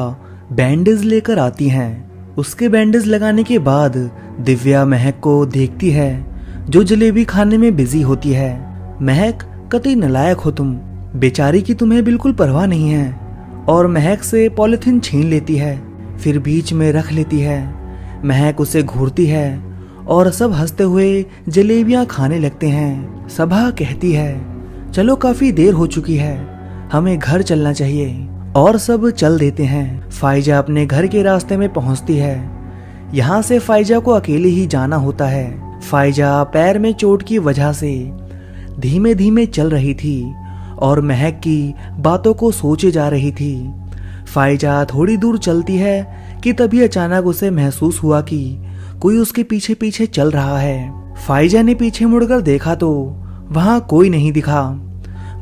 बैंडेज लेकर आती हैं। उसके बैंडेज लगाने के बाद दिव्या महक को देखती है जो जलेबी खाने में बिजी होती है। महक, कतई नालायक हो तुम, बेचारी की तुम्हें बिल्कुल परवाह नहीं है। और महक से पॉलिथीन छीन लेती है, फिर बीच में रख लेती है। महक उसे घूरती है और सब हंसते हुए जलेबियां खाने लगते हैं। सभा कहती है, चलो काफी देर हो चुकी है, हमें घर चलना चाहिए। और सब चल देते हैं। फाइजा अपने घर के रास्ते में पहुंचती है। यहाँ से फाइजा को अकेले ही जाना होता है। फाइजा पैर में चोट की वजह से धीमे धीमे चल रही थी और महक की बातों को सोचे जा रही थी। फाइजा थोड़ी दूर चलती है कि तभी अचानक उसे महसूस हुआ कि कोई उसके पीछे पीछे चल रहा है। फाइजा ने पीछे मुड़कर देखा तो वहां कोई नहीं दिखा।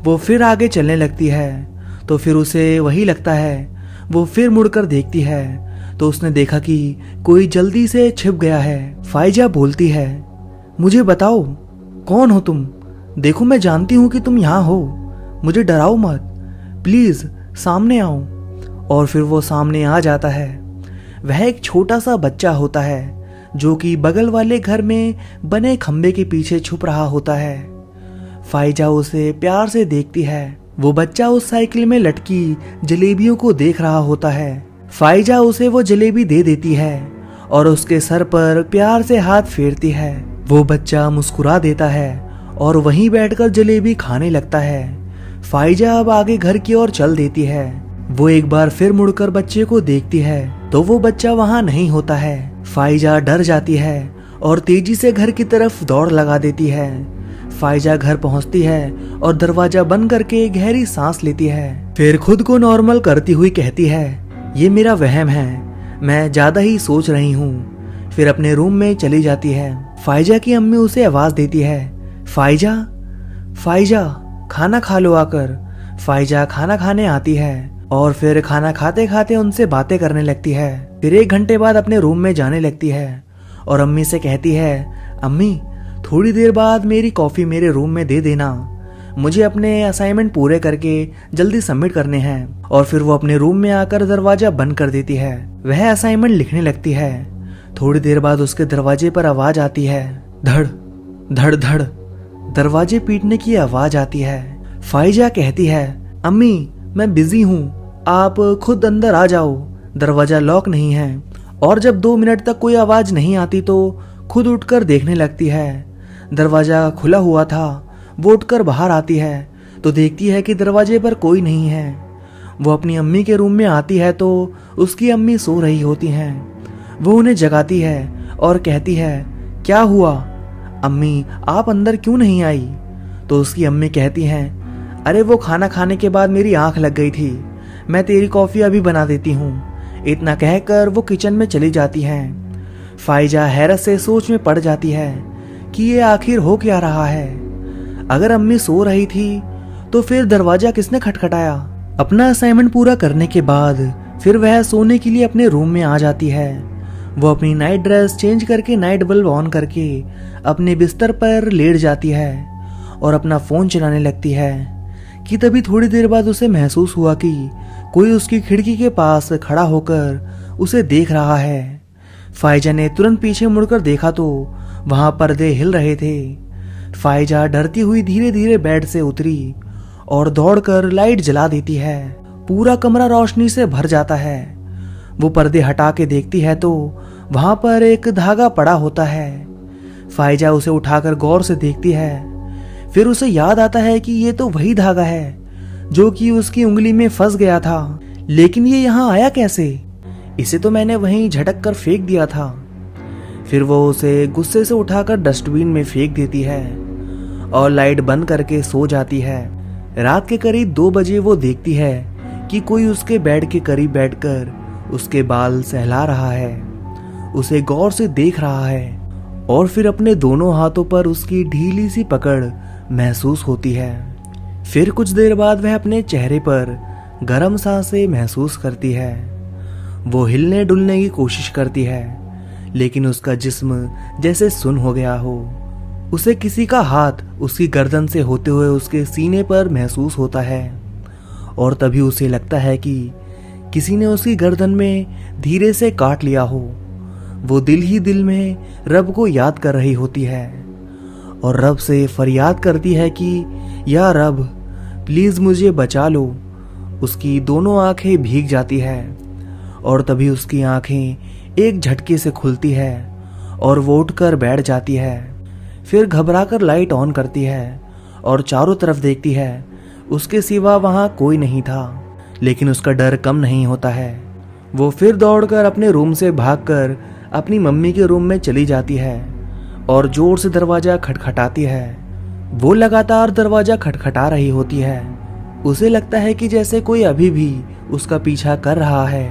वो फिर आगे चलने लगती है तो फिर उसे वही लगता है। वो फिर मुड़कर देखती है तो उसने देखा कि कोई जल्दी से छिप गया है। फाइजा बोलती है, मुझे बताओ कौन हो तुम? देखो मैं जानती हूँ कि तुम यहाँ हो, मुझे डराओ मत, प्लीज सामने आओ। और फिर वो सामने आ जाता है। वह एक छोटा सा बच्चा होता है जो कि बगल वाले घर में बने खंबे के पीछे छुप रहा होता है। फाइजा उसे प्यार से देखती है। वो बच्चा उस साइकिल में लटकी जलेबियों को देख रहा होता है। फाइजा उसे वो जलेबी दे देती है और उसके सर पर प्यार से हाथ फेरती है। वो बच्चा मुस्कुरा देता है और वहीं बैठकर जलेबी खाने लगता है। फाइजा अब आगे घर की ओर चल देती है। वो एक बार फिर मुड़कर बच्चे को देखती है तो वो बच्चा वहां नहीं होता है। फाइजा डर जाती है और तेजी से घर की तरफ दौड़ लगा देती है। फाइजा घर पहुंचती है और दरवाजा बंद करके गहरी सांस लेती है। फिर खुद को नॉर्मल करती हुई कहती है, ये मेरा वहम है, मैं ज्यादा ही सोच रही हूँ। फिर अपने रूम में चली जाती है। फाइजा की अम्मी उसे आवाज देती है, फाइजा, फाइजा खाना खा लो आकर। फाइजा खाना खाने आती है और फिर खाना खाते खाते उनसे बातें करने लगती है। फिर 1 घंटे बाद अपने रूम में जाने लगती है और अम्मी से कहती है, अम्मी थोड़ी देर बाद मेरी कॉफी मेरे रूम में दे देना, मुझे अपने असाइनमेंट पूरे करके जल्दी सबमिट करने हैं। और फिर वो अपने रूम में आकर दरवाजा बंद कर देती है। वह असाइनमेंट लिखने लगती है। थोड़ी देर बाद उसके दरवाजे पर आवाज आती है, धड़ धड़ धड़, दरवाजे पीटने की आवाज आती है। फाइजा कहती है, अम्मी मैं बिजी हूँ, आप खुद अंदर आ जाओ, दरवाजा लॉक नहीं है। और जब 2 मिनट तक कोई आवाज नहीं आती तो खुद उठकर देखने लगती है। दरवाजा खुला हुआ था। वो उठकर बाहर आती है तो देखती है कि दरवाजे पर कोई नहीं है। वो अपनी अम्मी के रूम में आती है तो उसकी अम्मी सो रही होती हैं। वो उन्हें जगाती है और कहती है, क्या हुआ अम्मी, आप अंदर क्यों नहीं आई? तो उसकी अम्मी कहती हैं, अरे वो खाना खाने के बाद मेरी आंख लग गई थी, मैं तेरी कॉफी अभी बना देती हूँ। इतना कहकर वो किचन में चली जाती हैं। फाइजा हैरत से सोच में पड़ जाती है कि ये आखिर हो क्या रहा है। अगर अम्मी सो रही थी तो फिर दरवाजा किसने खटखटाया? अपना असाइनमेंट पूरा करने के बाद फिर वह सोने के लिए अपने रूम में आ जाती है। वो अपनी नाइट ड्रेस चेंज करके नाइट बल्ब ऑन करके अपने बिस्तर पर लेट जाती है और अपना फोन चलाने लगती है कि तभी थोड़ी देर बाद उसे महसूस हुआ कि कोई उसकी खिड़की के पास खड़ा होकर उसे देख रहा है। फाइजा ने तुरंत पीछे मुड़कर देखा तो वहां पर्दे हिल रहे थे। फाइजा डरती हुई धीरे धीरे बेड से उतरी और दौड़कर लाइट जला देती है। पूरा कमरा रोशनी से भर जाता है। वो पर्दे हटा के देखती है तो वहां पर एक धागा पड़ा होता है। फाइजा उसे उठाकर गौर से देखती है। फिर उसे याद आता है कि ये तो वही धागा है जो कि उसकी उंगली में फंस गया था, लेकिन ये यहाँ आया कैसे? इसे तो मैंने वहीं झटक कर फेंक दिया था। फिर वो उसे गुस्से से उठाकर डस्टबिन में फेंक देती है और लाइट बंद करके सो जाती है। रात के करीब 2 बजे वो देखती है कि कोई उसके बेड के करीब बैठकर उसके बाल सहला रहा है, उसे गौर से देख रहा है और फिर अपने दोनों हाथों पर उसकी ढीली सी पकड़ महसूस होती है। फिर कुछ देर बाद वह अपने चेहरे पर गर्म सांसें महसूस करती है। वो हिलने डुलने की कोशिश करती है लेकिन उसका जिस्म जैसे सुन्न हो गया हो। उसे किसी का हाथ उसकी गर्दन से होते हुए उसके सीने पर महसूस होता है और तभी उसे लगता है कि किसी ने उसकी गर्दन में धीरे से काट लिया हो। वो दिल ही दिल में रब को याद कर रही होती है और रब से फरियाद करती है कि या रब प्लीज़ मुझे बचा लो। उसकी दोनों आंखें भीग जाती है और तभी उसकी आंखें एक झटके से खुलती है और वो उठकर बैठ जाती है। फिर घबराकर लाइट ऑन करती है और चारों तरफ देखती है। उसके सिवा वहाँ कोई नहीं था, लेकिन उसका डर कम नहीं होता है। वो फिर दौड़कर अपने रूम से भागकर अपनी मम्मी के रूम में चली जाती है और जोर से दरवाज़ा खटखटाती है। वो लगातार दरवाज़ा खटखटा रही होती है। उसे लगता है कि जैसे कोई अभी भी उसका पीछा कर रहा है।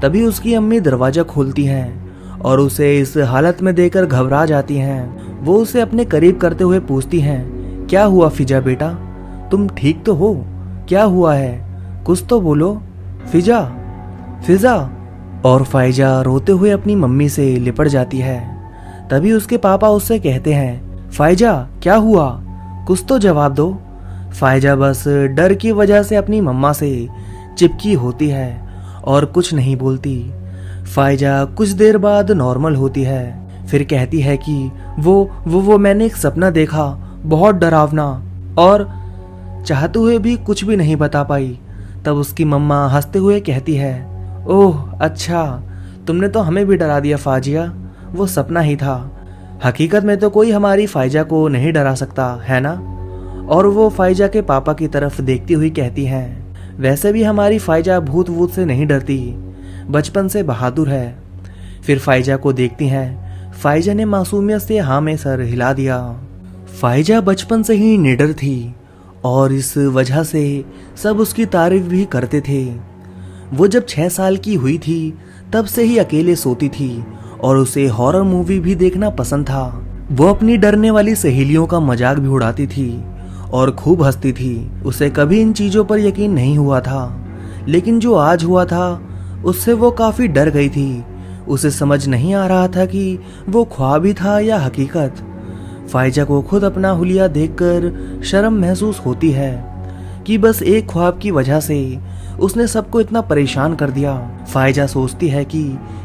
तभी उसकी अम्मी दरवाज़ा खोलती हैं और उसे इस हालत में देखकर घबरा जाती हैं। वो उसे अपने करीब करते हुए पूछती हैं, क्या हुआ फिजा बेटा, तुम ठीक तो हो? क्या हुआ है, कुछ तो बोलो। फिजा फिजा। और फाइजा रोते हुए अपनी मम्मी से लिपट जाती है। तभी उसके पापा उससे कहते हैं, फाइजा क्या हुआ, कुछ तो जवाब दो। फाइजा बस डर की वजह से अपनी मम्मा से चिपकी होती है और कुछ नहीं बोलती। फाइजा कुछ देर बाद नॉर्मल होती है। फिर कहती है कि वो मैंने एक सपना देखा, बहुत डरावना, और चाहते हुए भी कुछ भी नहीं बता पाई। तब उसकी मम्मा हंसते हुए कहती है, ओह अच्छा, तुमने तो हमें भी डरा दिया फाजिया, वो सपना ही था। हकीकत में तो कोई हमारी फाइजा को नहीं डरा सकता है ना। और वो फाइजा के पापा की तरफ देखती हुई कहती हैं, वैसे भी हमारी फाइजा भूत वूत से नहीं डरती, बचपन से बहादुर है। फिर फाइजा को देखती हैं। फाइजा ने मासूमियत से हाँ में सर हिला दिया। फाइजा बचपन से ही निडर थी और इस वजह से सब उसकी तारीफ भी करते थे। वो जब 6 साल की हुई थी तब से ही अकेले सोती थी और उसे हॉरर मूवी भी देखना पसंद था। वो अपनी डरने वाली सहेलियों का मजाक भी उड़ाती थी और खूब हंसती थी। उसे कभी इन चीज़ों पर यकीन नहीं हुआ था, लेकिन जो आज हुआ था उससे वो काफ़ी डर गई थी। उसे समझ नहीं आ रहा था कि वो ख्वाब ही था या हकीकत। फाइजा को खुद अपना हुलिया देखकर शर्म महसूस होती है कि बस एक ख्वाब की वजह से उसने सबको इतना परेशान कर दिया। फाइजा सोचती है कि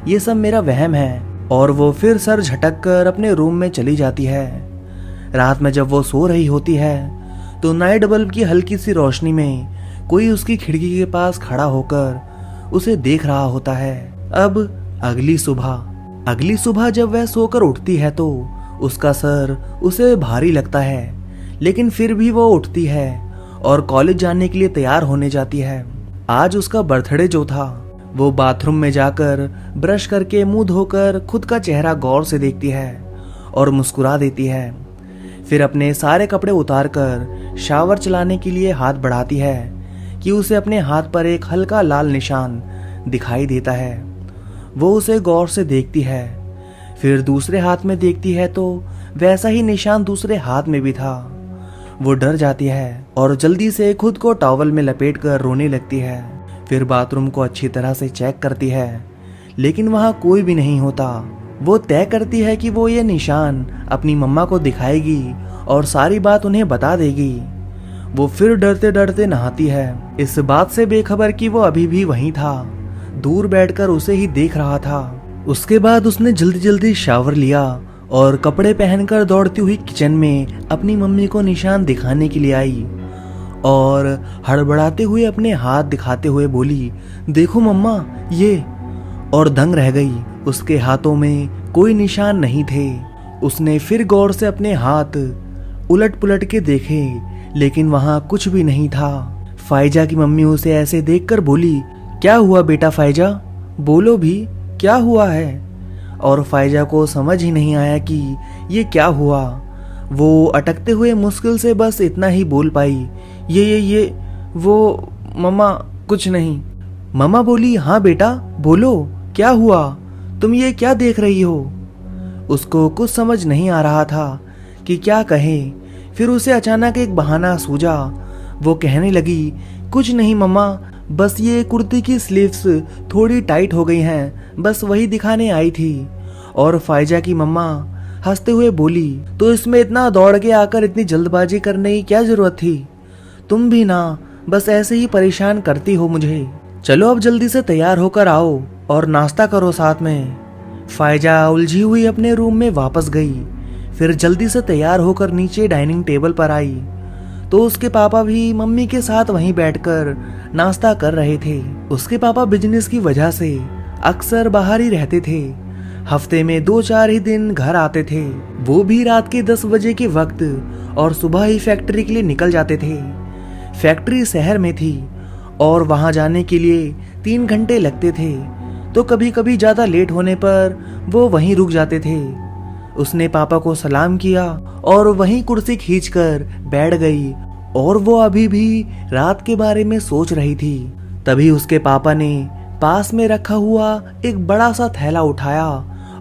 ये सब मेरा वहम है और वो फिर सर झटक कर अपने रूम में चली जाती है। रात में जब वो सो रही होती है तो नाइट बल्ब की हल्की सी रोशनी में कोई उसकी खिड़की के पास खड़ा होकर उसे देख रहा होता है। अब अगली सुबह जब वह सोकर उठती है तो उसका सर उसे भारी लगता है, लेकिन फिर भी वो उठती है और कॉलेज जाने के लिए तैयार होने जाती है। आज उसका बर्थडे जो था, वो बाथरूम में जाकर ब्रश करके मुंह धोकर खुद का चेहरा गौर से देखती है और मुस्कुरा देती है। फिर अपने सारे कपड़े उतारकर शावर चलाने के लिए हाथ बढ़ाती है कि उसे अपने हाथ पर एक हल्का लाल निशान दिखाई देता है। वो उसे गौर से देखती है, फिर दूसरे हाथ में देखती है तो वैसा ही निशान दूसरे हाथ में भी था। वो डर जाती है और जल्दी से खुद को टॉवल में लपेटकर रोने लगती है। फिर बाथरूम को अच्छी तरह से चेक करती है, लेकिन वहाँ कोई भी नहीं होता। वो तय करती है कि वो ये निशान अपनी मम्मा को दिखाएगी और सारी बात उन्हें बता देगी। वो फिर डरते डरते नहाती है, इस बात से बेखबर कि वो अभी भी वहीं था, दूर बैठकर उसे ही देख रहा था। उसके बाद उसने जल्दी जल्दी शावर लिया और कपड़े पहनकर दौड़ती हुई किचन में अपनी मम्मी को निशान दिखाने के लिए आई और हड़बड़ाते हुए अपने हाथ दिखाते हुए बोली, देखो मम्मा ये, और दंग रह गई। उसके हाथों में कोई निशान नहीं थे। उसने फिर गौर से अपने हाथ उलट पुलट के देखे, लेकिन वहां कुछ भी नहीं था। फाइजा की मम्मी उसे ऐसे देखकर बोली, क्या हुआ बेटा फाइजा, बोलो भी, क्या हुआ है? और फाइजा को समझ ही नहीं आया कि ये क्या हुआ। वो अटकते हुए मुश्किल से बस इतना ही बोल पाई, ये वो मम्मा कुछ नहीं। मम्मा बोली, हाँ बेटा बोलो, क्या हुआ, तुम ये क्या देख रही हो? उसको कुछ समझ नहीं आ रहा था कि क्या कहे। फिर उसे अचानक एक बहाना सूझा। वो कहने लगी, कुछ नहीं मम्मा, बस ये कुर्ती की स्लीव्स थोड़ी टाइट हो गई हैं, बस वही दिखाने आई थी। और फाइजा की मम्मा हंसते हुए बोली, तो इसमें इतना दौड़ के आकर इतनी जल्दबाजी करने की क्या जरूरत थी? तुम भी ना बस ऐसे ही परेशान करती हो मुझे। चलो अब जल्दी से तैयार होकर आओ और नाश्ता करो साथ में। फायजा उलझी हुई अपने रूम में वापस गई। फिर जल्दी से तैयार होकर नीचे डाइनिंग टेबल पर आई तो उसके पापा भी मम्मी के साथ वहीं बैठकर नाश्ता कर रहे थे। उसके पापा बिजनेस की वजह से अक्सर बाहर ही रहते थे। हफ्ते में 2-4 ही दिन घर आते थे, वो भी रात के 10 बजे के वक्त, और सुबह ही फैक्ट्री के लिए निकल जाते थे। फैक्ट्री शहर में थी और वहां जाने के लिए 3 घंटे लगते थे, तो कभी कभी ज्यादा लेट होने पर वो वहीं रुक जाते थे। उसने पापा को सलाम किया और वहीं कुर्सी खींचकर बैठ गई और वो अभी भी रात के बारे में सोच रही थी। तभी उसके पापा ने पास में रखा हुआ एक बड़ा सा थैला उठाया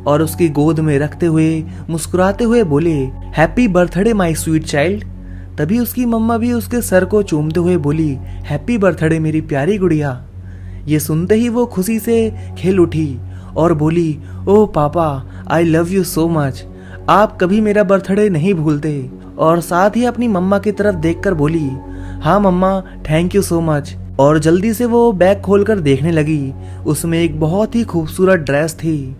और उसकी गोद में रखते हुए मुस्कुराते हुए बोले, happy birthday my sweet child. तभी उसकी मम्मा भी उसके सर को चूमते हुए बोली, हैप्पी बर्थडे मेरी प्यारी गुड़िया। ये सुनते ही वो खुशी से खेल उठी और बोली, ओह पापा, I love you so much. आप कभी मेरा बर्थडे नहीं भूलते। और साथ ही अपनी मम्मा की तरफ देखकर बोली, हाँ मम्मा, थैंक यू सो मच। और जल्दी से वो बैग खोलकर देखने लगी। उसमें एक बहुत ही खूबसूरत ड्रेस थी।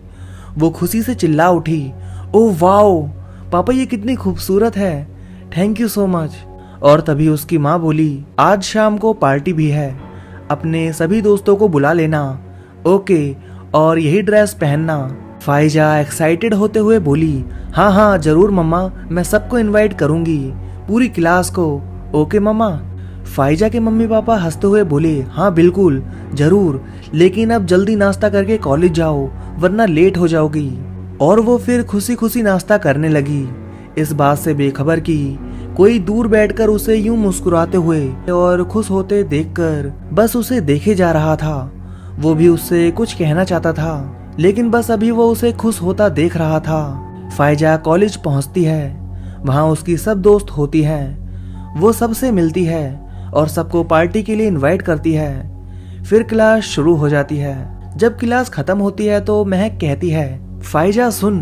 वो खुशी से चिल्ला उठी, ओह वाओ पापा, ये कितनी खूबसूरत है, थैंक यू सो मच। और तभी उसकी माँ बोली, आज शाम को पार्टी भी है, अपने सभी दोस्तों को बुला लेना, ओके, और यही ड्रेस पहनना। फाइजा एक्साइटेड होते हुए बोली, हाँ हाँ जरूर मम्मा, मैं सबको इनवाइट करूंगी, पूरी क्लास को, ओके मम्मा। फाइजा के मम्मी पापा हंसते हुए बोले, हाँ बिल्कुल जरूर, लेकिन अब जल्दी नाश्ता करके कॉलेज जाओ वरना लेट हो जाओगी। और वो फिर खुशी खुशी नाश्ता करने लगी, इस बात से बेखबर कि कोई दूर बैठकर उसे यूं मुस्कुराते हुए और खुश होते देखकर बस उसे देखे जा रहा था। वो भी उससे कुछ कहना चाहता था, लेकिन बस अभी वो उसे खुश होता देख रहा था। फाइजा कॉलेज पहुंचती है, वहां उसकी सब दोस्त होती हैं, वो सबसे मिलती है और सबको पार्टी के लिए इनवाइट करती है। फिर क्लास शुरू हो जाती है। जब क्लास खत्म होती है तो महक कहती है, फाइजा सुन,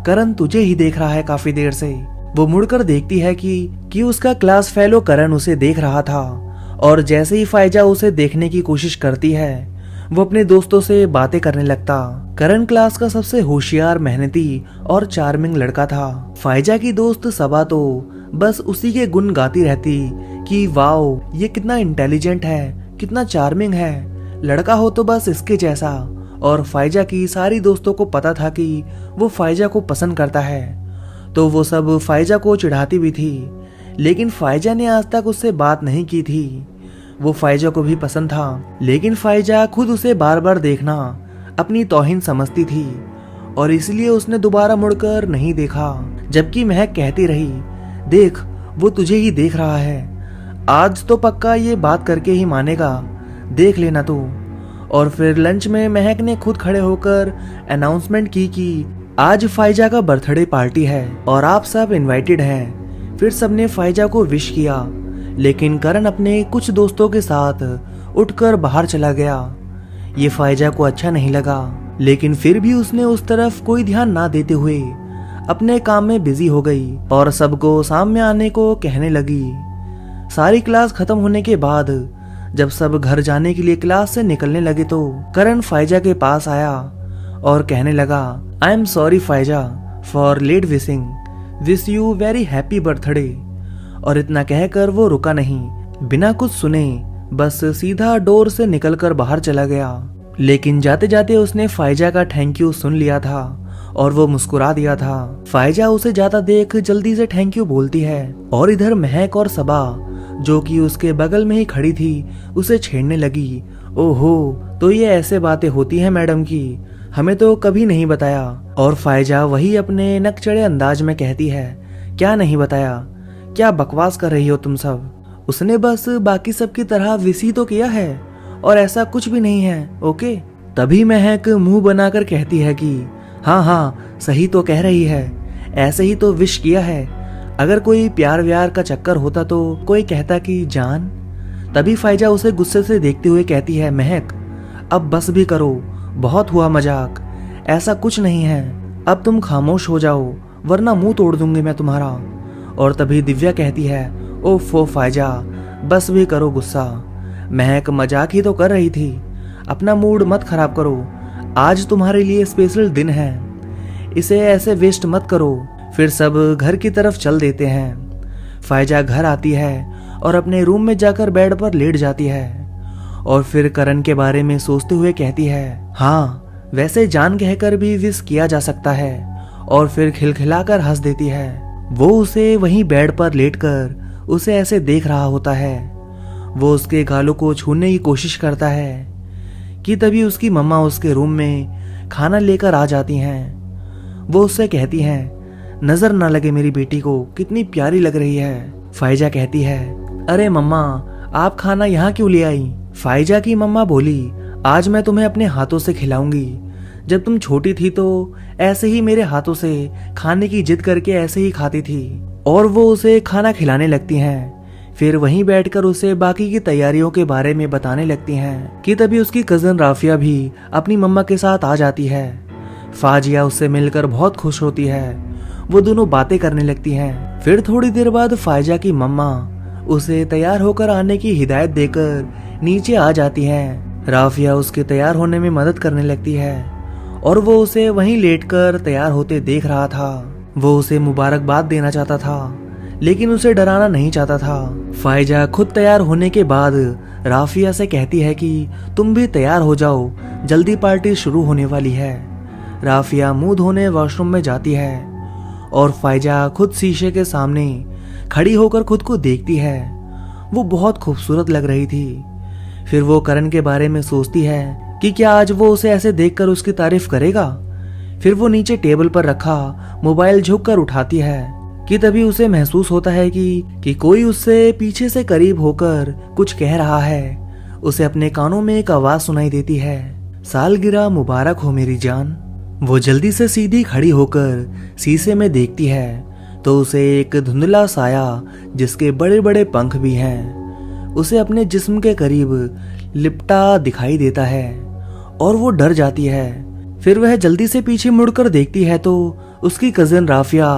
करण तुझे ही देख रहा है काफी देर से। वो मुड़कर देखती है कि उसका क्लास फेलो करण उसे देख रहा था, और जैसे ही फाइजा उसे देखने की कोशिश करती है वो अपने दोस्तों से बातें करने लगता। करण क्लास का सबसे होशियार, मेहनती और चार्मिंग लड़का था। फाइजा की दोस्त सबा तो बस उसी के गुण गाती रहती कि वाओ, ये कितना इंटेलिजेंट है, कितना चार्मिंग है, लड़का हो तो बस इसके जैसा। और फाइजा की सारी दोस्तों को पता था कि वो फाइजा को पसंद करता है, तो वो सब फाइजा को चिढ़ाती भी थी, लेकिन फाइजा ने आज तक उससे बात नहीं की थी। वो फाइजा को भी पसंद था, लेकिन फाइजा खुद उसे बार बार देखना अपनी तौहीन समझती थी और इसलिए उसने दोबारा मुड़कर नहीं देखा। जबकि महक कहती रही, देख वो तुझे ही देख रहा है, आज तो पक्का ये बात करके ही मानेगा, देख लेना तू। और फिर लंच में महक ने खुद खड़े होकर अनाउंसमेंट की कि आज फाइजा का बर्थडे पार्टी है और आप सब इनवाइटेड हैं। फिर सबने फाइजा को विश किया, लेकिन करण अपने कुछ दोस्तों के साथ उठकर बाहर चला गया। ये फाइजा को अच्छा नहीं लगा, लेकिन फिर भी उसने उस तरफ कोई ध्यान ना देते हुए अपने काम में बिजी हो गई और सबको सामने आने को कहने लगी। सारी क्लास खत्म होने के बाद जब सब घर जाने के लिए क्लास से निकलने लगे तो करण फाइजा के पास आया और कहने लगा, I am sorry Faiza for late wishing, wish you very happy birthday. और इतना कहकर वो रुका नहीं, बिना कुछ सुने बस सीधा डोर से निकलकर बाहर चला गया। लेकिन जाते जाते उसने फाइजा का थैंक यू सुन लिया था और वो मुस्कुरा दिया था। फाइजा उसे जाता देख जल्दी से थैंक यू बोलती है और इधर महक और सबा जो कि उसके बगल में ही खड़ी थी उसे छेड़ने लगी। ओहो, तो ये ऐसे बातें होती हैं मैडम की, हमें तो कभी नहीं बताया। और फाइजा वही अपने नकचढ़े अंदाज में कहती है, क्या नहीं बताया, क्या बकवास कर रही हो तुम सब, उसने बस बाकी सब की तरह विश ही तो किया है और ऐसा कुछ भी नहीं है, ओके। तभी महक मुंह बनाकर कहती है कि हाँ हाँ सही तो कह रही है, ऐसे ही तो विश किया है, अगर कोई प्यार व्यार का चक्कर होता तो कोई कहता कि जान। तभी फाइजा उसे गुस्से से देखते हुए कहती है, महक अब बस भी करो, बहुत हुआ मजाक, ऐसा कुछ नहीं है, अब तुम खामोश हो जाओ वरना मुंह तोड़ दूंगी मैं तुम्हारा। और तभी दिव्या कहती है, ओफो फायजा, बस भी करो गुस्सा। महक मजाक ही तो कर रही थी, अपना मूड मत खराब करो। आज तुम्हारे लिए स्पेशल दिन है, इसे ऐसे वेस्ट मत करो। फिर सब घर की तरफ चल देते हैं। फायजा घर आती है और अपने रूम में जाकर बेड पर लेट जाती है और फिर करण के बारे में सोचते हुए कहती है, हाँ वैसे जान कहकर भी विश किया जा सकता है। और फिर खिलखिलाकर हंस देती है। वो उसे वहीं बेड पर लेटकर उसे ऐसे देख रहा होता है। वो उसके गालों को छूने की कोशिश करता है कि तभी उसकी मम्मा उसके रूम में खाना लेकर आ जाती हैं। वो उससे कहती हैं, नजर ना लगे मेरी बेटी को, कितनी प्यारी लग रही है। फायजा कहती है, अरे मम्मा आप खाना यहाँ क्यों ले आई? फायजा की मम्मा बोली, आज मैं तुम्हें अपने हाथों से खिलाऊंगी। जब तुम छोटी थी तो ऐसे ही मेरे हाथों से खाने की जिद करके ऐसे ही खाती थी। और वो उसे खाना खिलाने लगती हैं। फिर वहीं बैठकर उसे बाकी की तैयारियों के बारे में बताने लगती हैं कि तभी उसकी कजन राफिया भी अपनी मम्मा के साथ आ जाती है। फाजिया उससे मिलकर बहुत खुश होती है। वो दोनों बातें करने लगती हैं। फिर थोड़ी देर बाद फायजा की मम्मा उसे तैयार होकर आने की हिदायत देकर नीचे आ जाती हैं। राफिया उसके तैयार होने में मदद करने लगती है और वो उसे वहीं लेटकर तैयार होते देख रहा था। वो उसे मुबारकबाद देना चाहता था लेकिन उसे डराना नहीं चाहता था। फायजा खुद तैयार होने के बाद राफिया से कहती है कि तुम भी तैयार हो जाओ, जल्दी पार्टी शुरू होने वाली है। राफिया मुंह धोने वॉशरूम में जाती है और फायजा खुद शीशे के सामने खड़ी होकर खुद को देखती है। वो बहुत खूबसूरत लग रही थी। फिर वो करण के बारे में सोचती है कि क्या आज वो उसे ऐसे देखकर उसकी तारीफ करेगा। फिर वो नीचे टेबल पर रखा मोबाइल झुककर उठाती है कि तभी उसे महसूस होता है कि कोई उससे पीछे से करीब होकर कुछ कह रहा है। उसे अपने कानों में एक आवाज सुनाई देती है, सालगिरह मुबारक हो मेरी जान। वो जल्दी से सीधी खड़ी होकर शीशे में देखती है तो उसे एक धुंधला साया जिसके बड़े बड़े पंख भी हैं उसे अपने जिस्म के करीब लिपटा दिखाई देता है और वो डर जाती है। फिर वह जल्दी से पीछे मुड़कर देखती है तो उसकी कजिन राफिया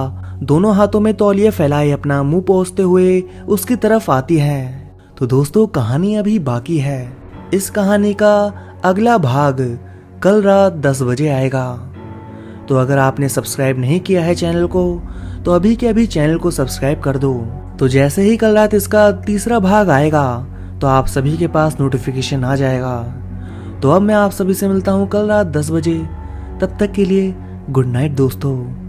दोनों हाथों में तौलिया फैलाए अपना मुंह पोंछते हुए उसकी तरफ आती है। तो दोस्तों कहानी अभी बाकी है। इस कहानी का अगला भाग कल रात 10 बजे आएगा। तो अगर आपने सब्सक्राइब नहीं किया है चैनल को तो अभी के अभी चैनल को सब्सक्राइब कर दो। तो जैसे ही कल रात इसका तीसरा भाग आएगा तो आप सभी के पास नोटिफिकेशन आ जाएगा। तो अब मैं आप सभी से मिलता हूँ कल रात 10 बजे। तब तक के लिए गुड नाइट दोस्तों।